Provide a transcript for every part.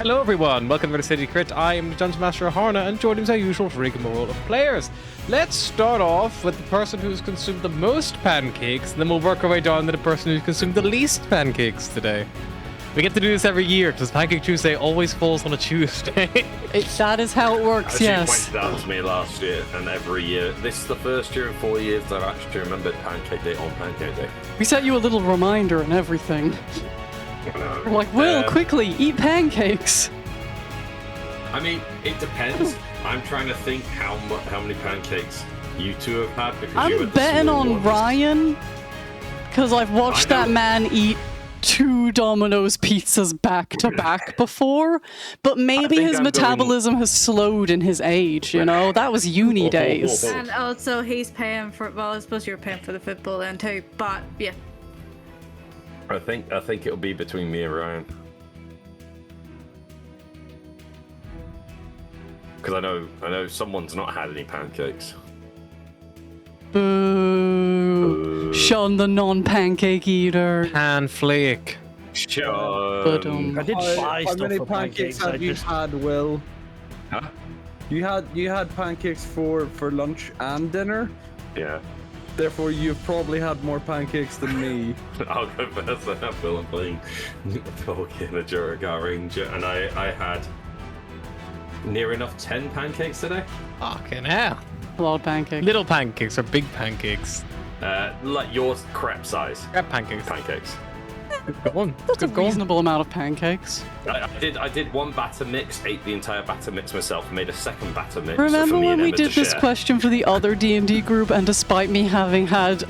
Hello everyone, welcome to the City Crit. I am the Dungeon Master Harna, and joining as usual rigmarole of players. Let's start off with the person who's consumed the most pancakes, and then we'll work our way down to the person who's consumed the least pancakes today. We get to do this every year, because Pancake Tuesday always falls on a Tuesday. That is how it works, yes. As you pointed out to me last year, and every year. This is the first year in 4 years that I've actually remembered Pancake Day on Pancake Day. We set you a little reminder and everything. We're like, Will, quickly, eat pancakes. I mean, it depends. I'm trying to think how many pancakes you two have had, because I'm betting on Ryan, because I've watched that man eat 2 Domino's pizzas back to back before, but maybe his metabolism has slowed in his age, you know? That was uni days. And also, he's paying for, well, I suppose you're paying for the football then too, but yeah. I think it'll be between me and Ryan. Because I know someone's not had any pancakes. Boo. Sean the non-pancake eater. Panflake. Sean. I did buy How stuff many for pancakes have you just... had, Will? Huh? You had pancakes for lunch and dinner? Yeah. Therefore, you've probably had more pancakes than me. I'll go first. I have Will. I'm playing Tolkien, a Juragar Ranger, and I had near enough 10 pancakes today. Fucking hell. A lot of pancakes. Little pancakes or big pancakes? Like yours, crepe size. Crepe pancakes. Pancakes. Good one. That's a Good going. reasonable amount of pancakes. I did one batter mix, ate the entire batter mix myself, made a second batter mix. Remember for me when and we Emma did to this share. question for the other D&D group, and despite me having had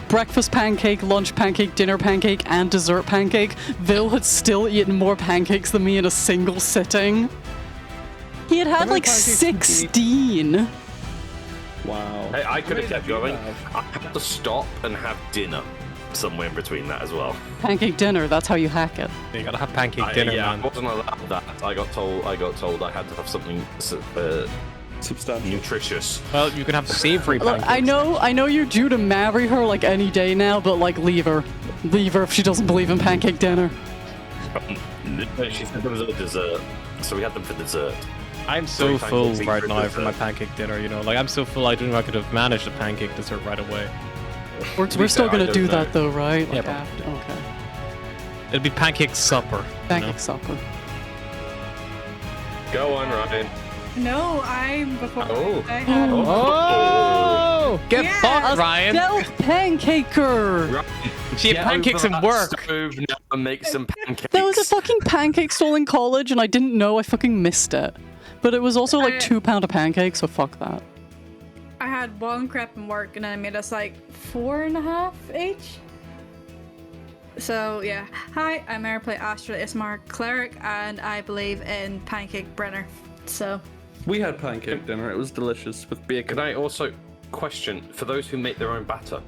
breakfast pancake, lunch pancake, dinner pancake, and dessert pancake, Vil had still eaten more pancakes than me in a single sitting. He had had like 16. Wow. Hey, I could have kept going. I had to stop and have dinner somewhere in between that as well. Pancake dinner, that's how you hack it. You gotta have pancake dinner, yeah, man. I wasn't allowed that. I got told I had to have something Substantial. nutritious. Well, you can have savory Look, pancakes. I know you're due to marry her like any day now, but like leave her if she doesn't believe in pancake dinner. She said there was a dessert, so we had them for dessert. I'm so 3 full pancakes each right for now for my dessert. pancake dinner, you know? Like, I'm so full I don't know if I could have managed a pancake dessert right away. We're still fair, I gonna don't do know. that though, right? Yeah, Like but- after, okay. It'd be pancake supper. Pancake supper. Go on, Ryan. No, I'm before Oh. I had Oh! Get Yeah. fucked, Ryan! Stealth pancaker! She had pancakes over and that work. stove now and make some pancakes. There was a fucking pancake stall in college and I didn't know. I fucking missed it. But it was also like £2 a pancake, so fuck that. I had 1 crepe in work, and then I made us like 4.5 each. So yeah, hi, I'm Airplay Astra Ismar Cleric, and I believe in pancake brenner. So We had pancake dinner. It was delicious with bacon. Can I also question, for those who make their own batter,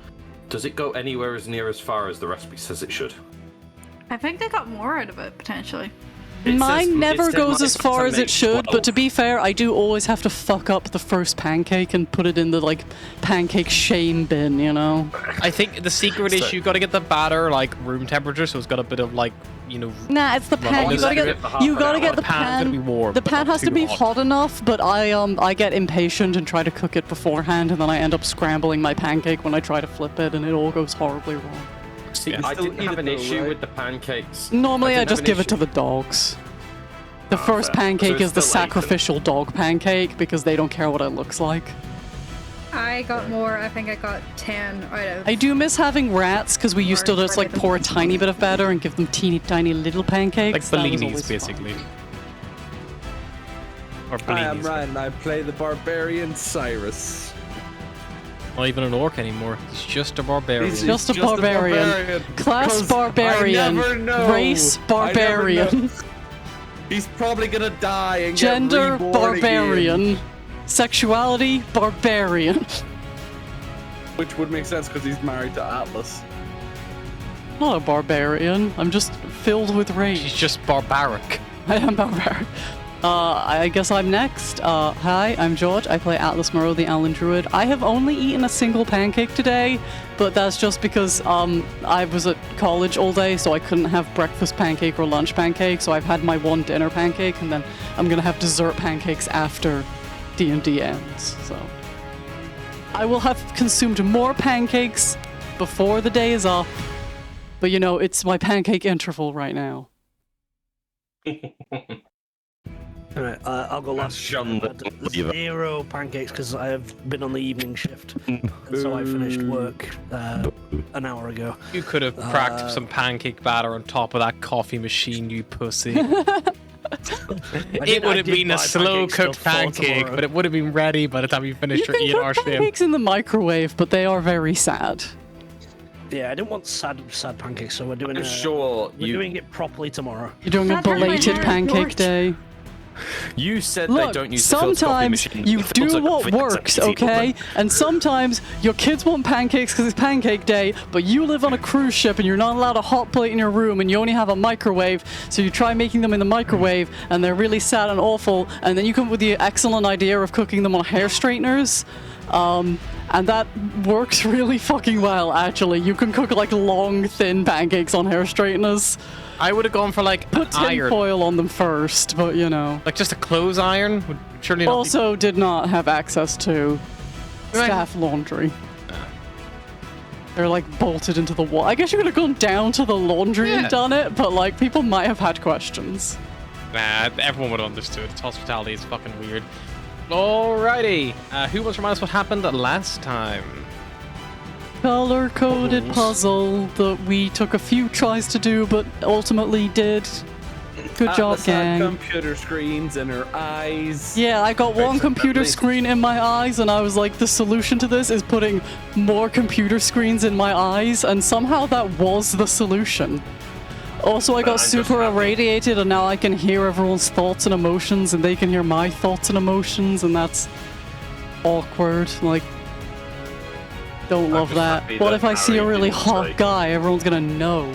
does it go anywhere as near as far as the recipe says it should? I think they got more out of it potentially. Mine never goes my as far batter as it makes should, 12. but to be fair, I do always have to fuck up the first pancake and put it in the like pancake shame bin, you know? I think the secret is you gotta get the batter like room temperature, so it's got a bit of like, you know... Nah, it's the pan. on You the gotta second get for half you an gotta hour. get the The pan's gonna be pan. warm, The but pan not has to too be hot. hot enough, but I get impatient and try to cook it beforehand, and then I end up scrambling my pancake when I try to flip it, and it all goes horribly wrong. See, Yeah. I Still didn't eat have it an though, issue right? with the pancakes. Normally, I didn't just have an give it to issue. the dogs. The first fair. pancake So is the it's still sacrificial dog pancake because they don't care what it looks like. I got more. I think I got 10 out of. I do miss having rats because we used to just like pour a tiny bit of batter and give them teeny tiny little pancakes. Like That was bellinis, always fun. basically. Or I am bellinis. Ryan. I play the barbarian Cyrus. Not even an orc anymore. He's just a barbarian. He's Just a barbarian. Class 'Cause barbarian. I never know. Race I never barbarian. know. He's probably gonna die and Gender get reborn barbarian. again. Sexuality barbarian. Which would make sense because he's married to Atlas. Not a barbarian. I'm just filled with He's rage. just barbaric. I am barbaric. I guess I'm next. Hi, I'm George. I play Atlas Morrow, the Allen Druid. I have only eaten a single pancake today, but that's just because I was at college all day, so I couldn't have breakfast pancake or lunch pancake, so I've had my one dinner pancake, and then I'm gonna have dessert pancakes after D&D ends, so... I will have consumed more pancakes before the day is up, but you know, it's my pancake interval right now. Alright, I'll go last. Shun the believer. 0 pancakes because I have been on the evening shift, and so I finished work an hour ago. You could have cracked some pancake batter on top of that coffee machine, you pussy. It would have been a slow-cooked pancake, but it would have been ready by the time you finished your 8-hour shift. Pancakes in the microwave, but they are very sad. Yeah, I didn't want sad pancakes, so we're doing doing it properly tomorrow. You're doing a belated pancake day. You said Look, they don't use the filter coffee sometimes machine. you The filter do what coffee is works, an easy okay? woman. And sometimes your kids want pancakes because it's pancake day, but you live on a cruise ship and you're not allowed a hot plate in your room and you only have a microwave, so you try making them in the microwave and they're really sad and awful, and then you come up with the excellent idea of cooking them on hair straighteners. And that works really fucking well, actually. You can cook like long, thin pancakes on hair straighteners. I would have gone for like Put an tin iron. foil on them first, but you know. Like just a clothes iron would surely not Also did not have access to staff laundry. They're like bolted into the wall. I guess you could have gone down to the laundry and done it, but like people might have had questions. Nah, everyone would have understood. Hospitality is fucking weird. Alrighty. Who wants to remind us what happened last time? Color-coded puzzle that we took a few tries to do, but ultimately did. Good job, Atlas had gang. computer screens in her eyes. Yeah, I got one computer Definitely. screen in my eyes, and I was like, the solution to this is putting more computer screens in my eyes, and somehow that was the solution. Also, I got I'm just super happy. irradiated, and now I can hear everyone's thoughts and emotions, and they can hear my thoughts and emotions, and that's awkward. Like, don't love just that. happy What that if I see a Harry really didn't hot say- guy? Everyone's gonna know.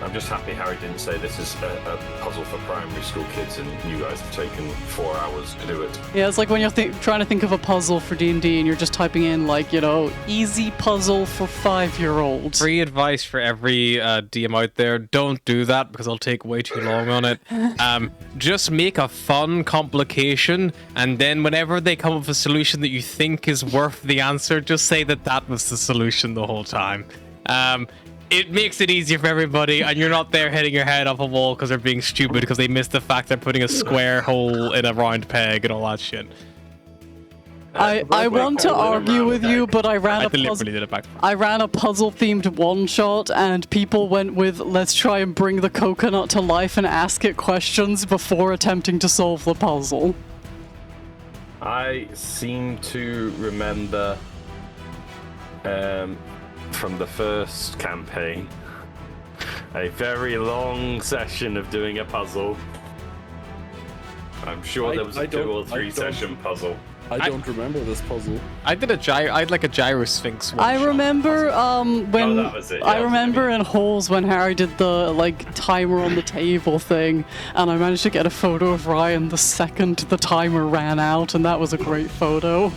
I'm just happy Harry didn't say this is a puzzle for primary school kids and you guys have taken 4 hours to do it. Yeah, it's like when you're trying to think of a puzzle for D&D, and you're just typing in, like, you know, easy puzzle for 5-year-olds. Free advice for every DM out there: don't do that because I'll take way too long on it. Just make a fun complication, and then whenever they come up with a solution that you think is worth the answer, just say that that was the solution the whole time. It makes it easier for everybody, and you're not there hitting your head off a wall because they're being stupid because they missed the fact they're putting a square hole in a round peg and all that shit. I want to argue with you, but I ran I a puzzle. deliberately did it back. I ran a puzzle-themed one-shot, and people went with, let's try and bring the coconut to life and ask it questions before attempting to solve the puzzle. I seem to remember from the first campaign a very long session of doing a puzzle. I'm sure there was I a 2 don't- or I 3 don't- session puzzle. I don't remember this puzzle. I did I had like a gyrosphinx one I shot remember when that was it, yeah, I that's what I remember mean. in Halls when Harry did the like timer on the table thing, and I managed to get a photo of Ryan the second the timer ran out, and that was a great photo.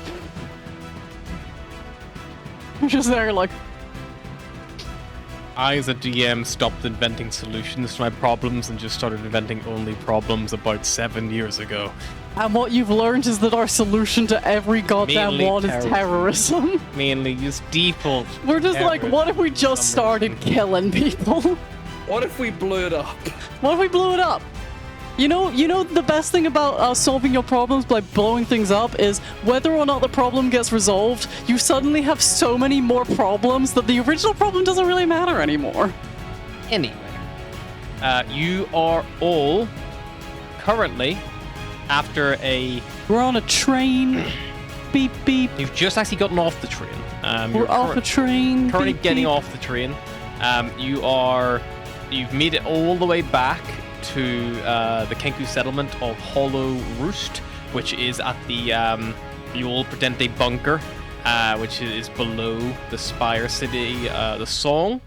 I'm just there like, I, as a DM, stopped inventing solutions to my problems and just started inventing only problems about 7 years ago. and what you've learned is that our solution to every goddamn Mainly one is terrorism. Mainly just default. We're just like, terrorism. what if we just started killing people? What if we blew it up? What if we blew it up? You know the best thing about solving your problems by blowing things up is whether or not the problem gets resolved, you suddenly have so many more problems that the original problem doesn't really matter anymore. Anyway, you are all currently after a. We're on a train. Beep beep. You've just actually gotten off the train. We're off a train. Currently beep, getting beep. off the train. You've made it all the way back to the Kenku settlement of Hollow Roost, which is at the old Prudente bunker, which is below the Spire City, the Song.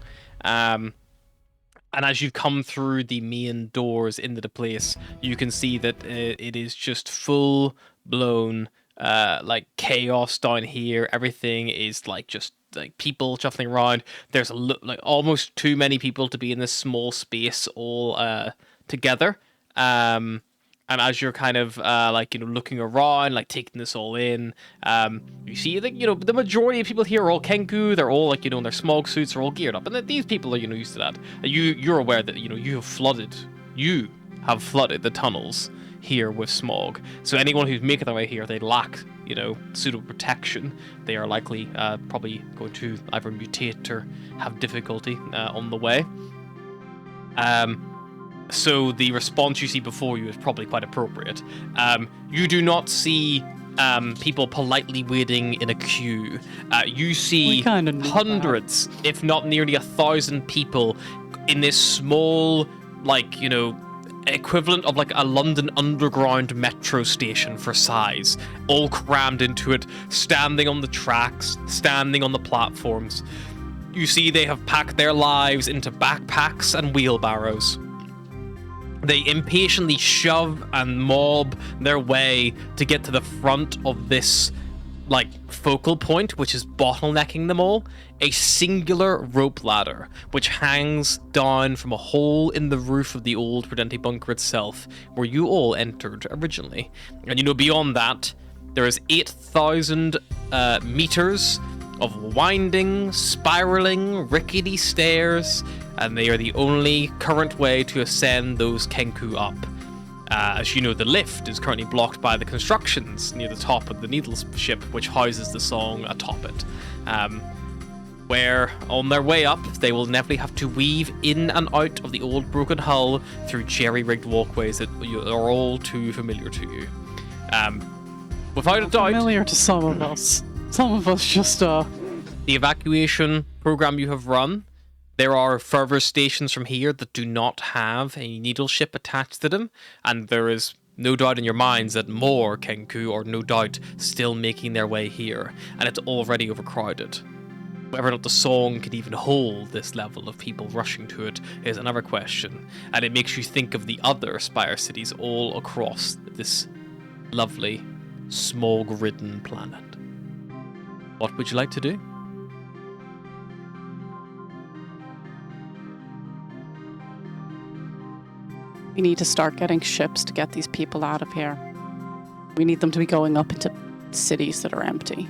And as you come through the main doors into the place, you can see that it is just full blown like chaos down here. Everything is like just like people shuffling around. There's like almost too many people to be in this small space all together. And as you're kind of like looking around, like taking this all in, you see that the majority of people here are all Kenku. They're all like in their smog suits. They're all geared up, and that these people are used to that. You're aware that you have flooded the tunnels here with smog. So anyone who's making their way here, they lack suitable protection. They are likely probably going to either mutate or have difficulty on the way. So the response you see before you is probably quite appropriate. You do not see people politely waiting in a queue. You see hundreds, if not nearly 1,000 people in this small, equivalent of like a London Underground metro station for size, all crammed into it, standing on the tracks, standing on the platforms. You see they have packed their lives into backpacks and wheelbarrows. They impatiently shove and mob their way to get to the front of this, focal point, which is bottlenecking them all. A singular rope ladder, which hangs down from a hole in the roof of the old Prudente bunker itself, where you all entered originally. And beyond that, there is 8,000 meters of winding, spiraling, rickety stairs, and they are the only current way to ascend those Kenku up. As you know, the lift is currently blocked by the constructions near the top of the needle ship, which houses the song atop it. Where, on their way up, they will inevitably have to weave in and out of the old broken hull through jerry-rigged walkways that are all too familiar to you. Without a doubt... Familiar to some of us. Some of us just, The evacuation program you have run, there are further stations from here that do not have a needle ship attached to them, and there is no doubt in your minds that more Kenku are no doubt still making their way here, and it's already overcrowded. Whether or not the song could even hold this level of people rushing to it is another question, and it makes you think of the other Spire cities all across this lovely, smog-ridden planet. What would you like to do? we need to start getting ships to get these people out of here. We need them to be going up into cities that are empty.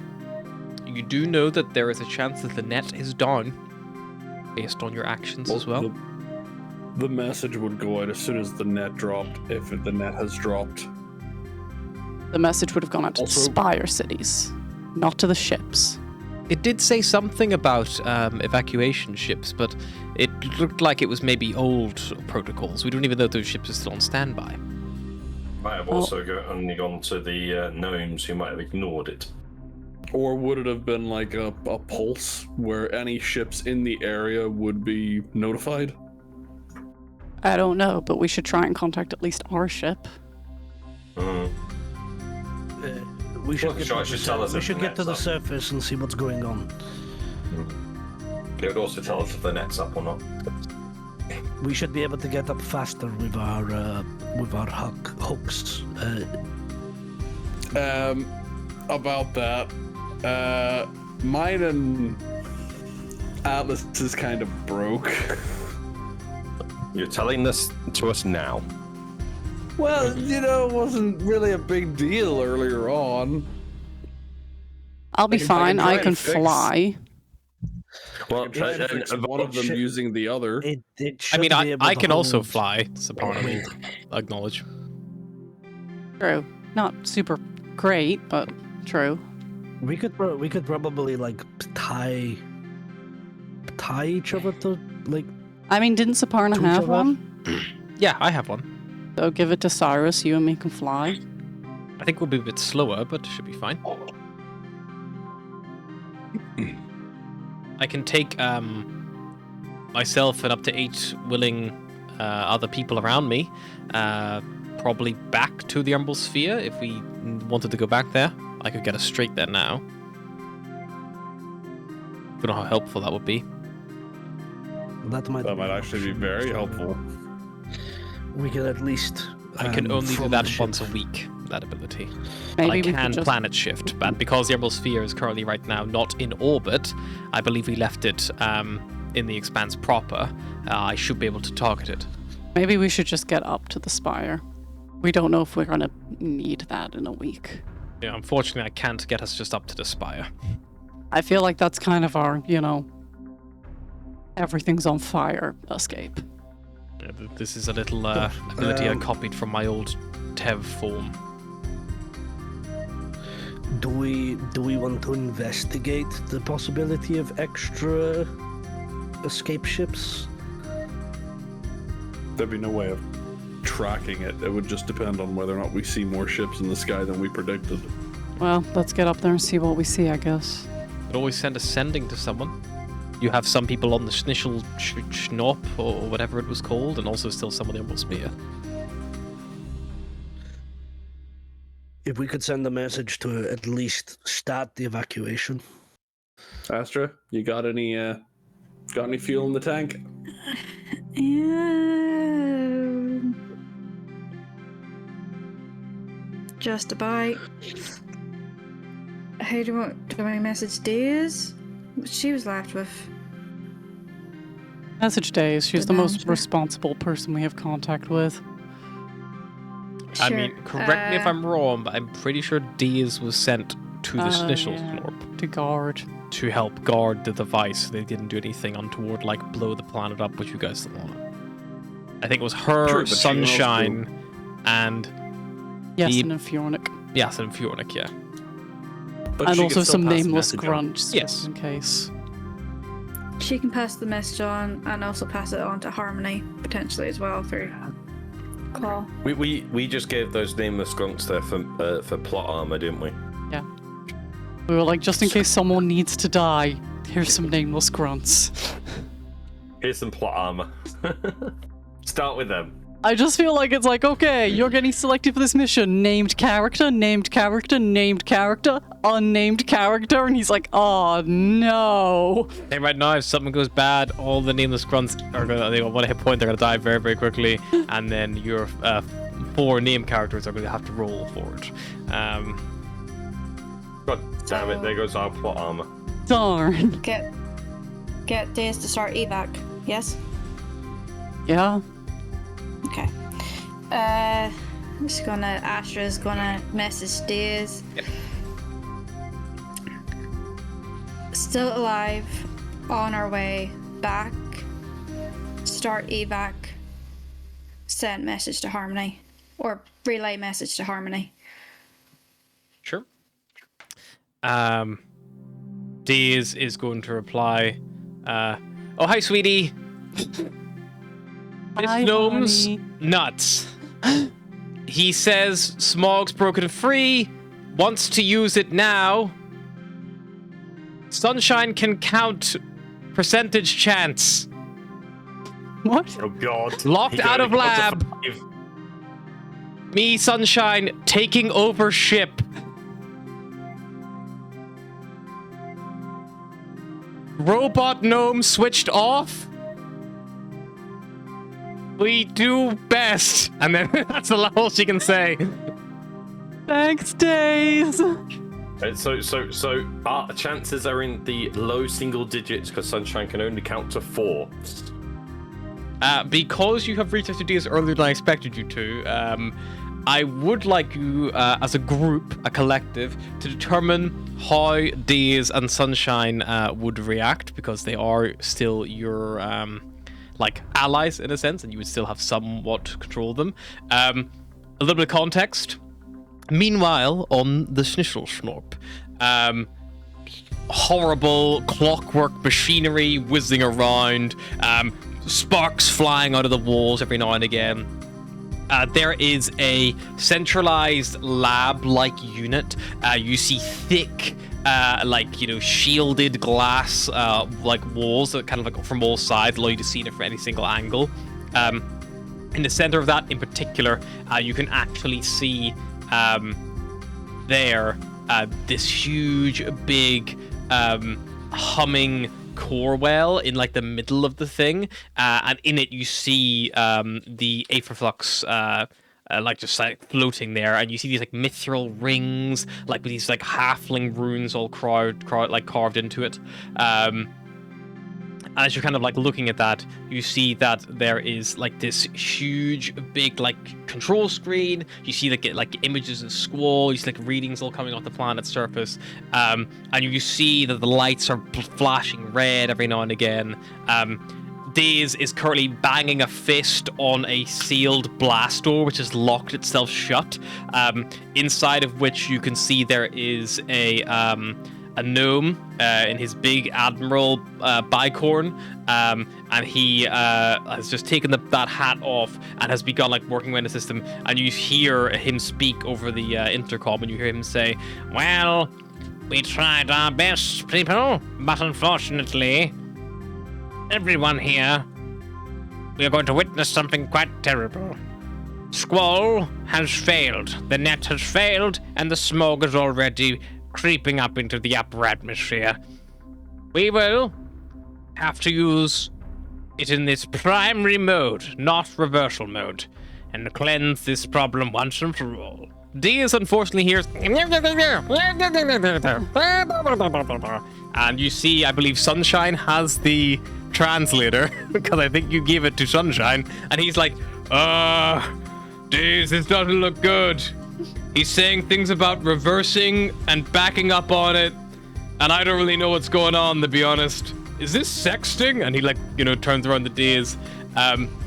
You do know that there is a chance that the net is down, based on your actions as well. The message would go out as soon as the net dropped, if the net has dropped. The message would have gone out to the Spire cities, not to the ships. It did say something about evacuation ships, but it looked like it was maybe old protocols. We don't even know if those ships are still on standby. Might have also only gone to the gnomes who might have ignored it. Or would it have been like a pulse where any ships in the area would be notified? I don't know, but we should try and contact at least our ship. We should get to the up. surface and see what's going on. It would also tell us if the net's up or not. We should be able to get up faster with our hooks. About that, mine and Atlas is kind of broke. You're telling this to us now? Well, it wasn't really a big deal earlier on. I'll be fine. I can fly. Well, one of them using the other. I can also fly. It's a part of me. Acknowledge. True. Not super great, but true. We could probably tie each other to didn't Saparna have one? Yeah, I have one. So give it to Cyrus. You and me can fly. I think we'll be a bit slower, but it should be fine. I can take myself and up to 8 willing other people around me, probably back to the Umbral Sphere if we wanted to go back there. I could get us straight there now. Don't know how helpful that would be. That might actually be very helpful. We can at least. I can only do from that the ship- once a week, that ability. Maybe I we could can just- planet shift, but because the Emerald Sphere is currently right now not in orbit, I believe we left it in the Expanse proper, I should be able to target it. Maybe we should just get up to the spire. We don't know if we're gonna need that in a week. Yeah, unfortunately, I can't get us just up to the spire. I feel like that's kind of our, everything's on fire escape. Yeah, this is a little ability I copied from my old Tev form. Do we want to investigate the possibility of extra escape ships? There'd be no way of tracking it. It would just depend on whether or not we see more ships in the sky than we predicted. Well, let's get up there and see what we see, I guess. Could always send a sending to someone. You have some people on the Schnischel Schnopp or whatever it was called, and also still some on the Emerald Spear. If we could send a message to at least start the evacuation. Astra, you got any fuel in the tank? Just about. How do I message Days? She was left with. Message Days, she's the most Dementia. responsible person we have contact with. I Sure, mean, correct me if I'm wrong, but I'm pretty sure Dees was sent to the Schnischel Schnorp To guard. to help guard the device. They didn't do anything untoward, like blow the planet up, which you guys don't want. I think it was her, True, but she can also- Sunshine, and Yasin and Fjornik. Yasin and Fjornik, yeah. But And she also can still some pass the nameless message on. grunts, Yes. just in case. She can pass the message on and also pass it on to Harmony potentially as well through call. We just gave those nameless grunts there for plot armor, didn't we? Yeah. We were like, just in case someone needs to die, here's some nameless grunts. Here's some plot armor. Start with them. I just feel like it's like, okay, you're getting selected for this mission. Named character, named character, named character, unnamed character. And he's like, oh no. Hey, right now, if something goes bad, all the nameless grunts are gonna, they got 1 hit point, they're gonna die very, very quickly, and then your 4 name characters are gonna have to roll for it. God damn it, there goes our plot armor. Darn. Get Days to start evac. Yes? Yeah. Okay. Astra's gonna message Days. Yep. Still alive, on our way back. Start evac. Send message to Harmony. Or relay message to Harmony. Sure. Dees is going to reply, oh, hi, sweetie. Hi, Miss Gnome's honey. nuts. He says Smog's broken free, wants to use it now. Sunshine can count percentage chance. What? Oh god. Locked He out can of only count lab. to 5. Me, Sunshine, taking over ship. Robot gnome switched off. We do best. And then that's all she can say. Thanks, Days. So our chances are in the low single digits because Sunshine can only count to 4. Because you have reached out to Dees earlier than I expected you to, I would like you, as a group, a collective, to determine how Dees and Sunshine would react, because they are still your allies in a sense, and you would still have somewhat control of them. A little bit of context. Meanwhile, on the Schnischel Schnorp, horrible clockwork machinery whizzing around, sparks flying out of the walls every now and again. There is a centralized lab-like unit. You see thick, shielded glass, walls that kind of like from all sides allow you to see it from any single angle. In the center of that, in particular, you can actually see this huge, big, humming core well in like the middle of the thing, and in it you see the Aetherflux like just like floating there, and you see these like mithril rings, like with these like halfling runes all carved into it. As you're kind of like looking at that, you see that there is like this huge, big like control screen. You see like images of Squall. You see like readings all coming off the planet's surface, and you see that the lights are flashing red every now and again. Daze is currently banging a fist on a sealed blast door, which has locked itself shut. Inside of which you can see there is a gnome in his big admiral bicorn, and he has just taken that hat off and has begun like working around the system. And you hear him speak over the intercom, and you hear him say, "Well, we tried our best, people, but unfortunately, everyone here, we are going to witness something quite terrible. Squall has failed. The net has failed, and the smog is already creeping up into the upper atmosphere. We will have to use it in this primary mode, not reversal mode, and cleanse this problem once and for all." Diaz unfortunately hears, and you see, I believe Sunshine has the translator, because I think you gave it to Sunshine, and he's like, Diaz, this doesn't look good. He's saying things about reversing and backing up on it, and I don't really know what's going on, to be honest. Is this sexting? And he like, turns around the Diaz.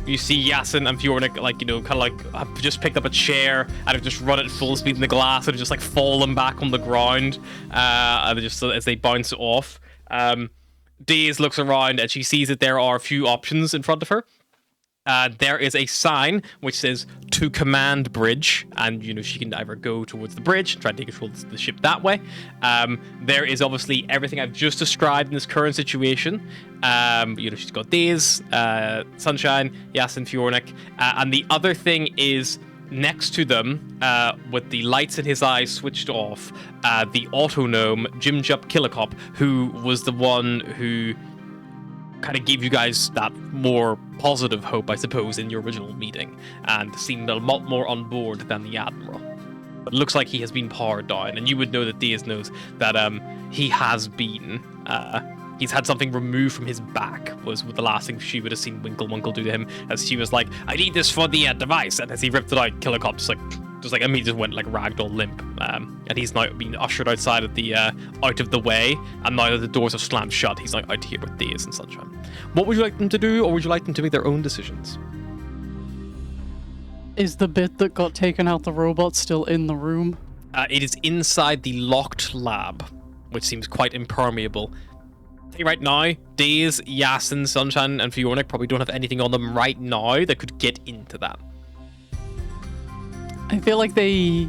You see Yasin and Fjornik like, kind of like have just picked up a chair and have just run at full speed in the glass and just like fallen back on the ground, and just as they bounce off. Daze looks around and she sees that there are a few options in front of her. There is a sign which says "To Command Bridge," and she can either go towards the bridge and try to take control of the ship that way. There is obviously everything I've just described in this current situation. She's got Daze, Sunshine, Yasin, Fjornik, and the other thing is next to them, with the lights in his eyes switched off, the auto-gnome Jimjup Killicop, who was the one who kind of gave you guys that more positive hope, I suppose, in your original meeting, and seemed a lot more on board than the Admiral. But it looks like he has been powered down, and you would know that Diaz knows that he has been, he's had something removed from his back, was the last thing she would have seen Winkle do to him, as she was like, "I need this for the device," and as he ripped it out, Killicop just immediately went like ragdoll limp, and he's now being ushered outside of the out of the way, and now that the doors are slammed shut, he's now out here with Daze and Sunshine. What would you like them to do, or would you like them to make their own decisions? Is the bit that got taken out the robot still in the room? It is inside the locked lab, which seems quite impermeable. Right now, Daze, Yasin, Sunshine, and Fjornik probably don't have anything on them right now that could get into that. I feel like they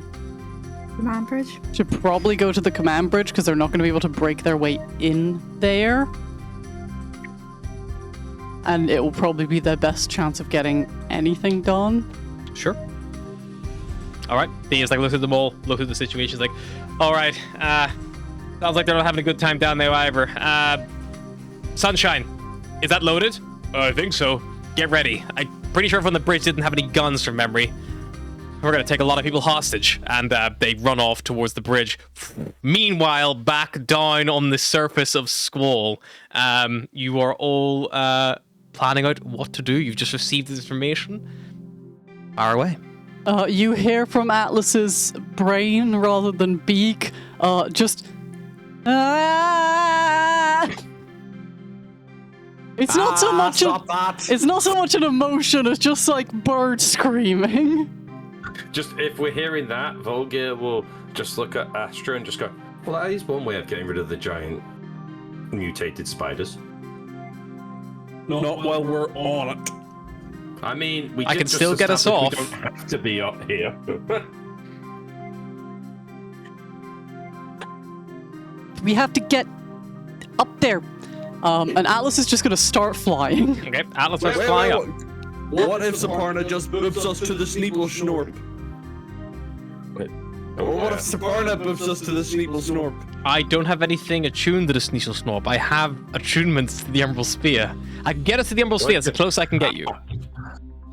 Command bridge? should probably go to the command bridge because they're not going to be able to break their way in there. And it will probably be their best chance of getting anything done. Sure. Alright, Daze looks at them all, looks at the situation, like, alright, sounds like they're not having a good time down there either. Sunshine, is that loaded? I think so. Get ready. I'm pretty sure from the bridge didn't have any guns from memory. We're going to take a lot of people hostage. And they run off towards the bridge. Meanwhile, back down on the surface of Squall, you are all planning out what to do. You've just received this information. Fire away. You hear from Atlas's brain rather than beak, just... It's not so much it's not so much an emotion, it's just like bird screaming. Just if we're hearing that, Volgir will just look at Astra and just go, "Well, that is one way of getting rid of the giant mutated spiders." Not while we're on it. I mean, I can still get us off. We don't have to be up here. We have to get up there. And Atlas is just going to start flying. Okay, Atlas starts flying up. What if Saparna just moves us to the Sneeple Snorp? Or what if Saparna moves us to the Sneeple Snorp? I don't have anything attuned to the Sneasel Snorp. I have attunements to the Emerald Spear. I can get us to the Emerald Spear. It's the closest I can get you.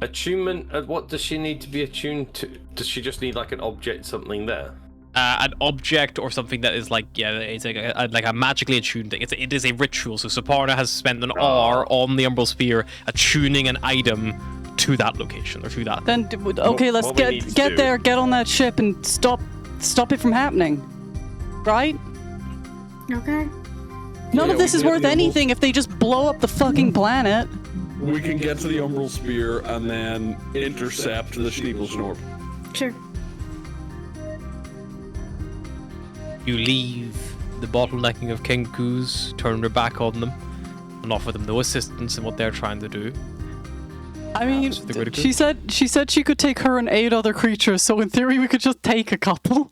Attunement? What does she need to be attuned to? Does she just need like an object, something there? An object or something that is like, yeah, it's like a magically attuned thing. It is a ritual. So Saparna has spent an hour on the Emerald Spear attuning an item to that location or to that. Then okay, let's what we need to get do- there, get on that ship, and stop it from happening. Right? Okay. None Yeah, of this we is can worth get the anything if they just blow up the fucking planet. We can get to the Umbral Spear and then intercept the Schneebelsnorp. Sure. You leave the bottlenecking of Kenku's, turn your back on them, and offer them no assistance in what they're trying to do. I mean, so they would she said she could take her and 8 other creatures, so in theory we could just take a couple.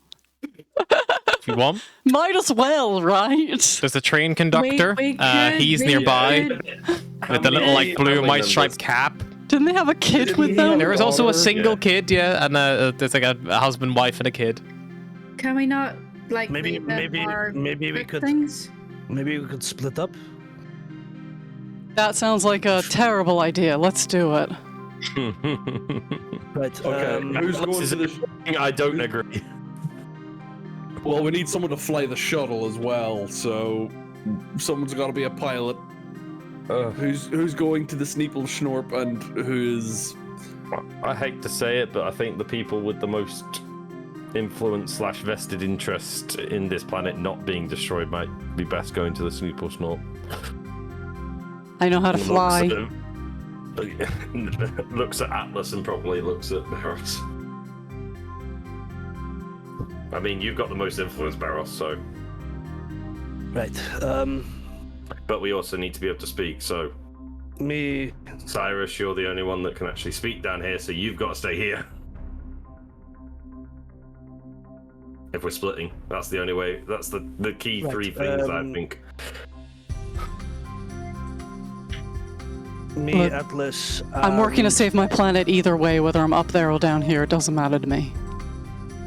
If you want. Might as well, right? There's a train conductor. He's nearby with the little like blue and white striped cap. Didn't they have a kid with them? There is also a single kid, yeah, and there's like a husband, wife, and a kid. Can we not like Maybe leave them for we quick could things? maybe we could split up. That sounds like a terrible idea. Let's do it. Right. Okay, who's going to the... I don't agree. Well, we need someone to fly the shuttle as well, so someone's got to be a pilot. Who's going to the Schneebelsnorp and who's... I hate to say it, but I think the people with the most influence / vested interest in this planet not being destroyed might be best going to the Sneebelsnorp. I know how to fly. Looks at Atlas and probably looks at Barros. I mean, you've got the most influence, Barros, so... Right. But we also need to be able to speak, so... Me. Cyrus, you're the only one that can actually speak down here, so you've got to stay here. If we're splitting, that's the only way. That's the key Right, 3 things, I think. Me, Look, Atlas. I'm working to and save my planet either way, whether I'm up there or down here. It doesn't matter to me.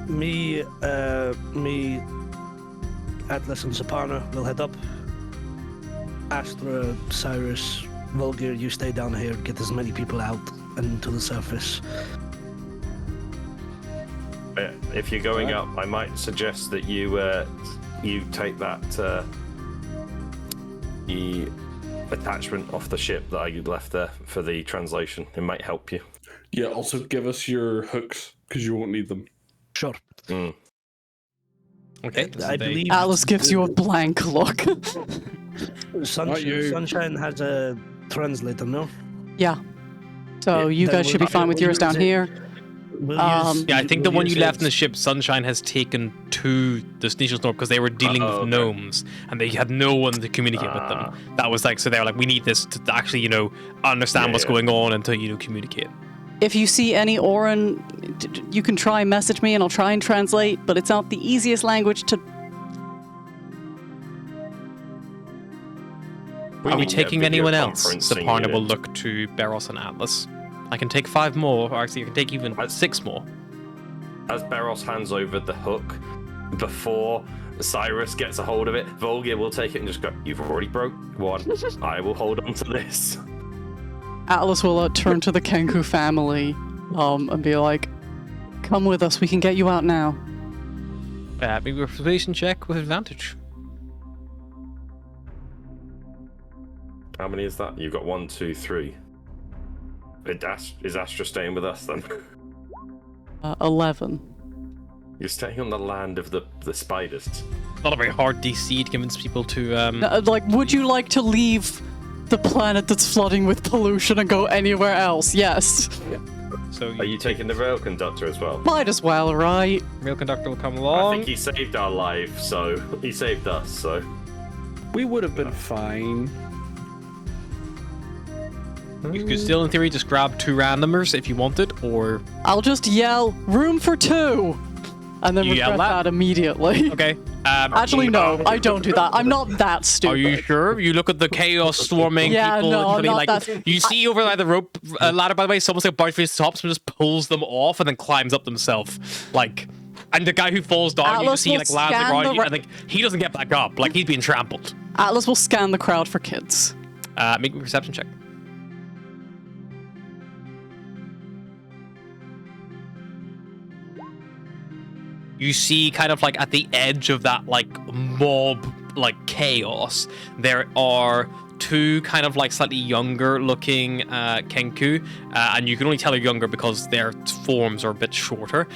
Me, Atlas and Saparna will head up. Astra, Cyrus, Volgir, you stay down here, get as many people out and to the surface. If you're going up, I might suggest that you take that the attachment off the ship that I left there for the translation. It might help you. Yeah, also give us your hooks, because you won't need them. Sure. Okay. I believe Atlas gives you a blank look. Not you. Sunshine has a translator, no? Yeah. So you then guys should be we'll- fine with we'll yours down use it. here. We'll Yeah, I think the we'll one you use left in it. the ship, Sunshine, has taken to the Sneebelsnorp because they were dealing with okay. gnomes and they had no one to communicate with them. That was like, so they were like, we need this to actually, understand what's going on and to, communicate. If you see any Orin, you can try and message me and I'll try and translate, but it's not the easiest language to... Are we need to get taking video anyone else? conferencing Saparna will unit. look to Barros and Atlas. I can take 5 more, or actually I can take even 6 more. As Barros hands over the hook, before Cyrus gets a hold of it, Volgir will take it and just go, "You've already broke one. I will hold on to this." Atlas will turn to the Kenku family and be like, come with us, we can get you out now. Maybe a persuasion check with advantage. How many is that? You've got 1, 2, 3. Is Astra staying with us then? 11. You're staying on the land of the spiders. Not a very hard DC to convince people to. Would you like to leave the planet that's flooding with pollution and go anywhere else? Yes. So Are you taking the rail conductor as well? Might as well, right? rail conductor will come I along. think he saved our life, so he saved us. So We would have been fine. You could still, in theory, just grab 2 randomers if you wanted, or I'll just yell, room for 2! And then You yell regret that? that immediately. okay. Actually, no, I don't do that. I'm not that stupid. Are you sure? You look at the chaos swarming Yeah, people. no, I'm literally, not like, that- You see over by the rope ladder, by the way, someone's like barge face tops and just pulls them off and then climbs up themselves. Like, And the guy who falls down, you Atlas just see will like lands scan around the you, and like he doesn't get back up. Like he's being trampled. Atlas will scan the crowd for kids. Make me a perception check. You see kind of like at the edge of that like mob like chaos, there are two kind of like slightly younger looking Kenku, and you can only tell they're younger because their forms are a bit shorter.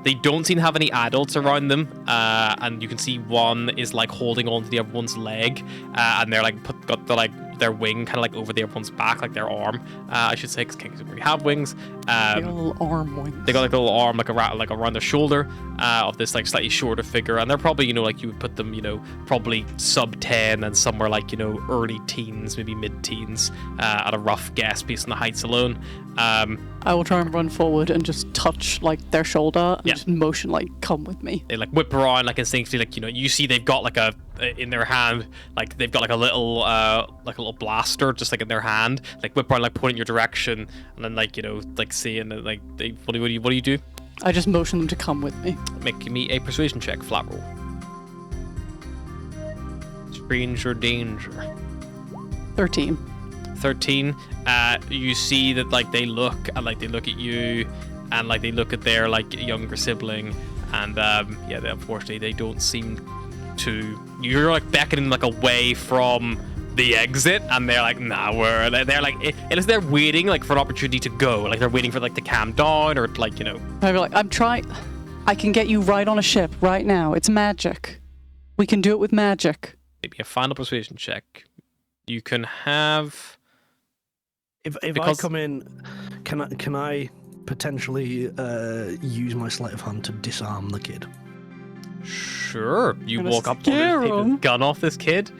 They don't seem to have any adults around them, and you can see one is like holding on to the other one's leg, and they're like got the like their wing kind of like over the other one's back, like their arm, I should say, because Kenkus don't really have wings. They got a little arm wings. They got like a little arm like around their shoulder of this like slightly shorter figure, and they're probably, you know, like you would put them, you know, probably sub 10 and somewhere like, you know, early teens, maybe mid-teens, at a rough guess based on the heights alone. I will try and run forward and just touch like their shoulder and just motion like, come with me. They like whip around like instinctively, like, you know, you see they've got like a in their hand, like they've got like a little blaster just like in their hand, like whip around, like pointing your direction, and then like, you know, like seeing like they what do you do? I just motion them to come with me. Make me a persuasion check, flat roll. Stranger danger. 13. 13. You see that like they look at you, and like they look at their like younger sibling, and unfortunately they don't seem to. You're like beckoning like away from the exit, and they're like, nah, they're like, unless they're waiting like for an opportunity to go, like they're waiting for like to calm down or like, you know. I'd be like, I can get you right on a ship right now. It's magic. We can do it with magic. Maybe a final persuasion check. You can have. If I come in, can I potentially use my sleight of hand to disarm the kid? Sure. You Gonna walk up to scare him, take him. the gun off this kid.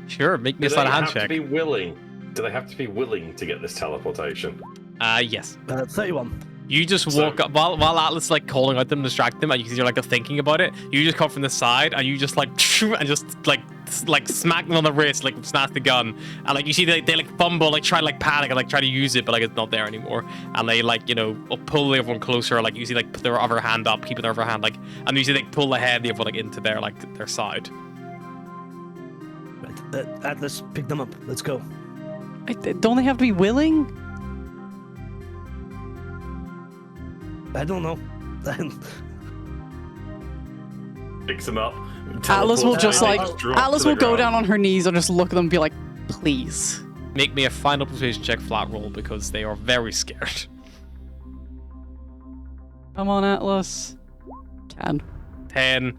Sure, make me a sleight of hand check. Do they have to be willing to get this teleportation? Yes. 31. You just walk up while Atlas is like calling out them, distract them, and you're like thinking about it. You just come from the side and you just like and just like smack them on the wrist, like snatch the gun, and like you see they like fumble, like try to like panic and like try to use it, but like it's not there anymore. And they like, you know, pull everyone closer, like you see like put their other hand up, keeping their other hand like, and you see they pull the head of the other like into their like their side. Right, Atlas, pick them up. Let's go. Don't they have to be willing? I don't know. Picks them up. Atlas will just like, drop Atlas to the will go ground. down on her knees and just look at them and be like, please. Make me a final persuasion check, flat roll, because they are very scared. Come on, Atlas. 10. 10.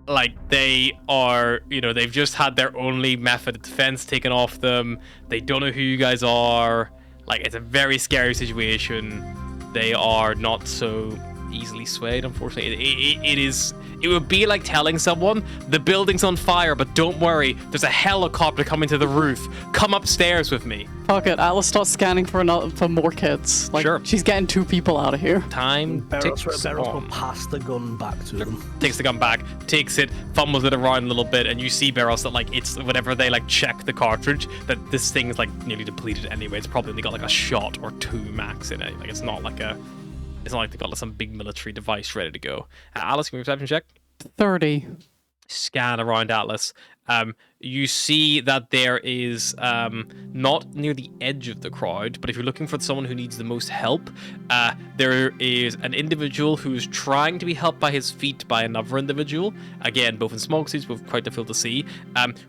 Like, they are, you know, they've just had their only method of defense taken off them. They don't know who you guys are. Like, it's a very scary situation. They are not so easily swayed, unfortunately. It would be like telling someone, the building's on fire, but don't worry, there's a helicopter coming to the roof. Come upstairs with me. Fuck it, Atlas starts scanning for more kids. Like, Sure. she's getting 2 people out of here. Time ticks Barrels will on. pass the gun back to them. Takes the gun back, takes it, fumbles it around a little bit, and you see Barrels that like it's whenever they like check the cartridge, that this thing is like nearly depleted anyway. It's probably only got like a shot or 2 max in it. Like it's not like they got like some big military device ready to go. Alice, give me a perception check. 30. Scan around Atlas. You see that there is not near the edge of the crowd, but if you're looking for someone who needs the most help, there is an individual who's trying to be helped by his feet by another individual, again both in smoke suits, both quite difficult to see,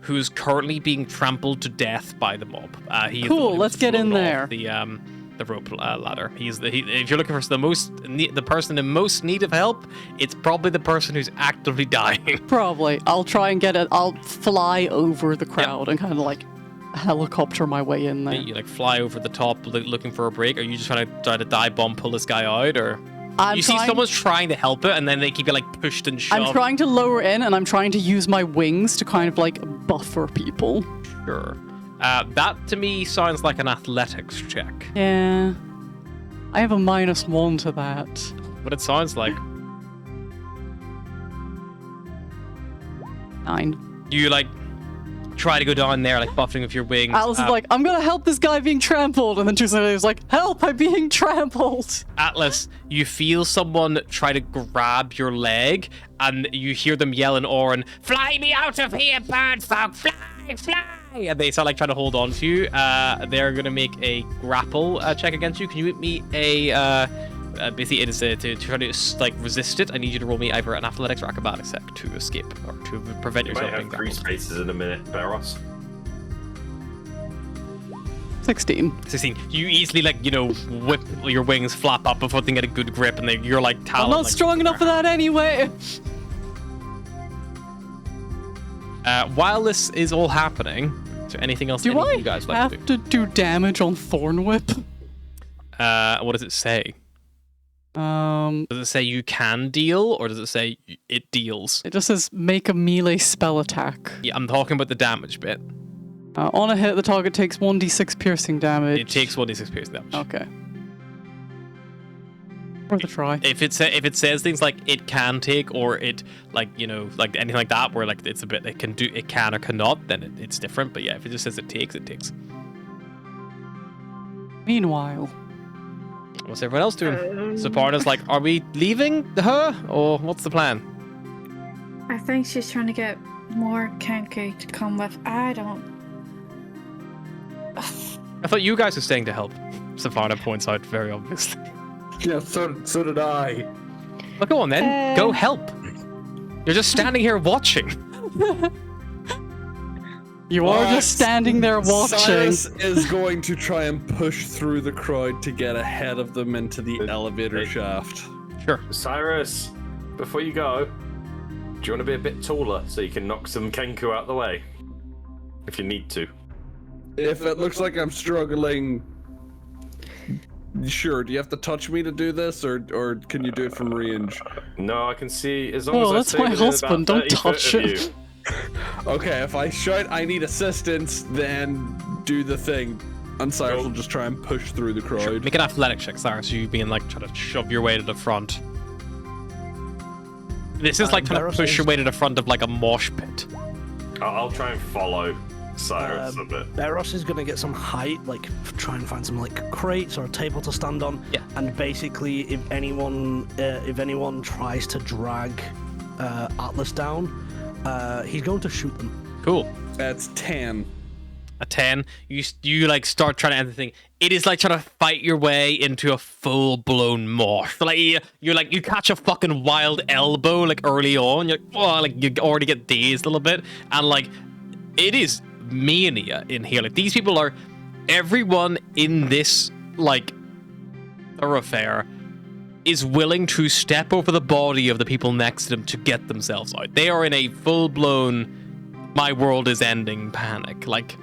who's currently being trampled to death by the mob. He is the Cool, one who let's was get in flown there. off the rope ladder. If you're looking for the person in most need of help, it's probably the person who's actively dying. Probably. I'll try and get it. I'll fly over the crowd and kind of like helicopter my way in there. You like fly over the top looking for a break. Are you just trying to dive bomb pull this guy out, or you see someone's trying to help it and then they keep getting like pushed and shoved? I'm trying to lower in and I'm trying to use my wings to kind of like buffer people. Sure. That to me sounds like an athletics check. Yeah. I have a -1 to that. What it sounds like. 9. You like try to go down there, like buffeting with your wings. Atlas is like, I'm gonna help this guy being trampled, and then Tuesday is like, help, I'm being trampled. Atlas, you feel someone try to grab your leg, and you hear them yell in Orin, "Fly me out of here, bird folk! Fly, fly!" And they start like trying to hold on to you. They're gonna make a grapple check against you. Can you make me a basically it is to try to like resist it? I need you to roll me either an athletics or acrobatics check to escape or to prevent You yourself might being have 3 grappled. spaces in a minute, Barros. 16. 16. You easily like whip your wings, flap up before they get a good grip, and you're like talon. I'm not like, strong enough for that anyway. While this is all happening, is there anything else Do any of I you guys like have to do? to do damage on Thorn Whip? What does it say? Does it say you can deal, or does it say it deals? It just says make a melee spell attack. Yeah, I'm talking about the damage bit. On a hit, the target takes 1d6 piercing damage. It takes 1d6 piercing damage. Okay. Worth a try. If it says things like it can take, or it like like anything like that, where like it's a bit it can or cannot, then it's different. But yeah, if it just says it takes, it takes. Meanwhile, What's everyone else doing? Saparna's like, are we leaving her, or what's the plan? I think she's trying to get more Kenku to come with. I don't. I thought you guys were staying to help. Saparna points out very obviously. Yeah, so did I. Well, go on then. Go help. You're just standing here watching. you are Alright, just standing there watching. Cyrus is going to try and push through the crowd to get ahead of them into the elevator shaft. Sure. Cyrus, before you go, do you want to be a bit taller so you can knock some Kenku out the way? If you need to. If it looks like I'm struggling, sure. Do you have to touch me to do this, or can you do it from range? No, I can see as long Oh, as I that's stay my within husband, about don't 30 foot touch of it. you. Okay, if I shout I need assistance, then do the thing. And Cyrus will just try and push through the crowd. Make an athletics check, Cyrus. You being like trying to shove your way to the front. This is like trying to Barros push is- your way to the front of like a mosh pit. I'll try and follow Cyrus a bit. Barros is gonna get some height, like try and find some like crates or a table to stand on. Yeah. And basically, if anyone tries to drag Atlas down, he's going to shoot them. Cool. That's 10. A 10. You like start trying to enter the thing. It is like trying to fight your way into a full-blown mosh. Like you catch a fucking wild elbow like early on. You're like, oh, like you already get dazed a little bit, and like it is mania in here. Like these people are, everyone in this like thoroughfare is willing to step over the body of the people next to them to get themselves out. They are in a full-blown my world is ending panic. Like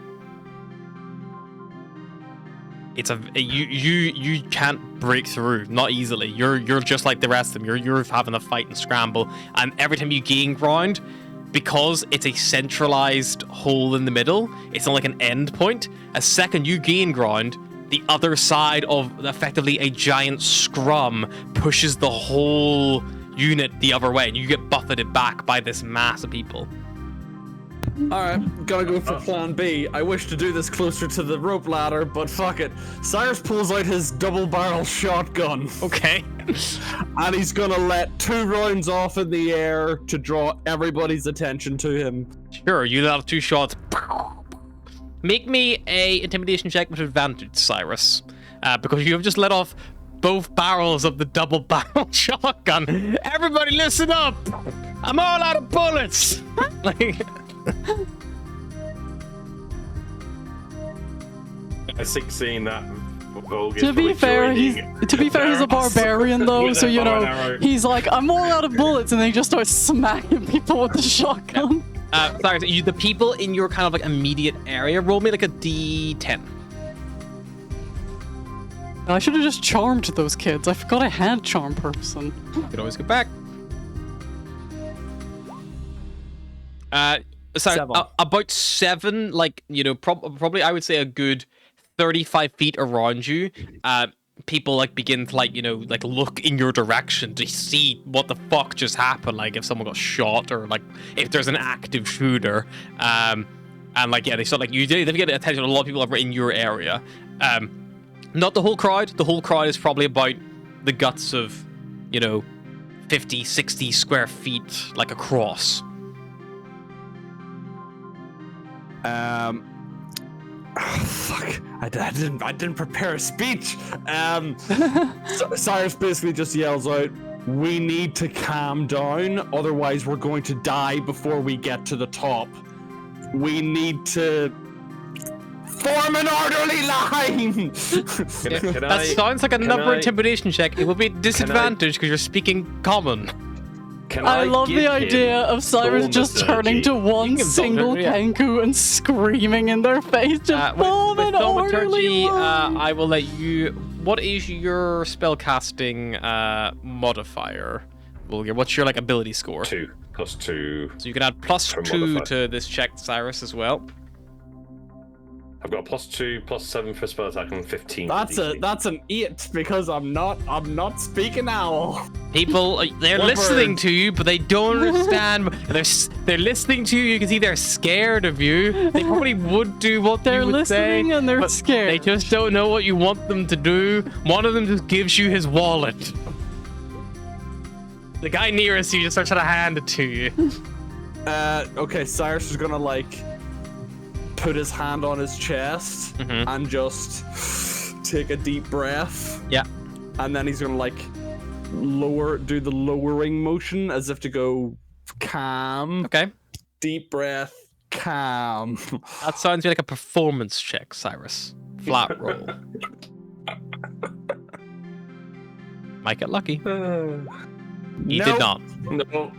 it's you can't break through, not easily. You're just like the rest of them. You're having a fight and scramble, and every time you gain ground, because it's a centralized hole in the middle, it's not like an end point. A second you gain ground, the other side of effectively a giant scrum pushes the whole unit the other way, and you get buffeted back by this mass of people. Alright, gotta go for plan B. I wish to do this closer to the rope ladder, but fuck it. Cyrus pulls out his double-barrel shotgun. Okay. And he's gonna let 2 rounds off in the air to draw everybody's attention to him. Sure, you have 2 shots. Make me a intimidation check with advantage, Cyrus, because you have just let off both barrels of the double barrel shotgun. Everybody listen up! I'm all out of bullets! Like... A 16 that Volg is To be probably fair, he's joining a barbarian though, with so a you bow know and arrow. he's like, I'm all out of bullets, and then he just starts smacking people with the shotgun. Cyrus, the people in your kind of like immediate area, roll me like a D10. I should have just charmed those kids. I forgot I had charm person. You could always go back. Sorry, 7. About 7, like, probably I would say a good 35 feet around you, people like begin to like look in your direction to see what the fuck just happened, like if someone got shot or like if there's an active shooter. And like, yeah, they start like they get attention. A lot of people over in your area. Not the whole crowd. The whole crowd is probably about the guts of, 50, 60 square feet, like across. Fuck! I didn't prepare a speech. Cyrus basically just yells out, "We need to calm down, otherwise we're going to die before we get to the top. We need to form an orderly line." That sounds like another intimidation check. It will be disadvantage because you're speaking common. I love the idea of Cyrus just turning to one single Kenku and screaming in their face, just form an orderly line. I will let you. What is your spellcasting modifier? What's your ability score? 2 plus 2. So you can add +2 to this check, Cyrus, as well. I've got +2, +7 for spell attack, and 15. That's an 8 because I'm not speaking owl. People, they're listening to you, but they don't understand. They're listening to you. You can see they're scared of you. They probably would do what they're you would say, listening and they're but scared. They just don't know what you want them to do. One of them just gives you his wallet. The guy nearest you just starts trying to hand it to you. Okay, Cyrus is gonna put his hand on his chest and just take a deep breath. Yeah. And then he's gonna do the lowering motion as if to go calm. Okay. Deep breath, calm. That sounds like a performance check, Cyrus. Flat roll. Might get lucky. You did not. No.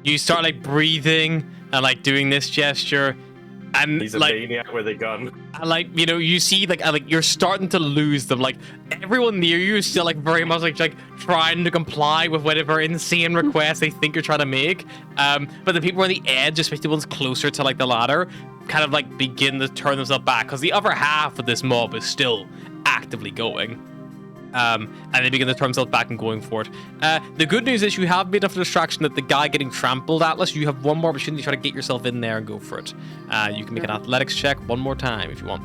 You start breathing and doing this gesture. And he's a maniac with a gun. You see you're starting to lose them. Everyone near you is still very much trying to comply with whatever insane request they think you're trying to make. But the people on the edge, especially the ones closer to the ladder, kind of begin to turn themselves back because the other half of this mob is still actively going. And they begin to turn themselves back and going for it. The good news is you have made enough distraction that the guy getting trampled, Atlas, you have one more opportunity to try to get yourself in there and go for it. You can make an athletics check one more time if you want.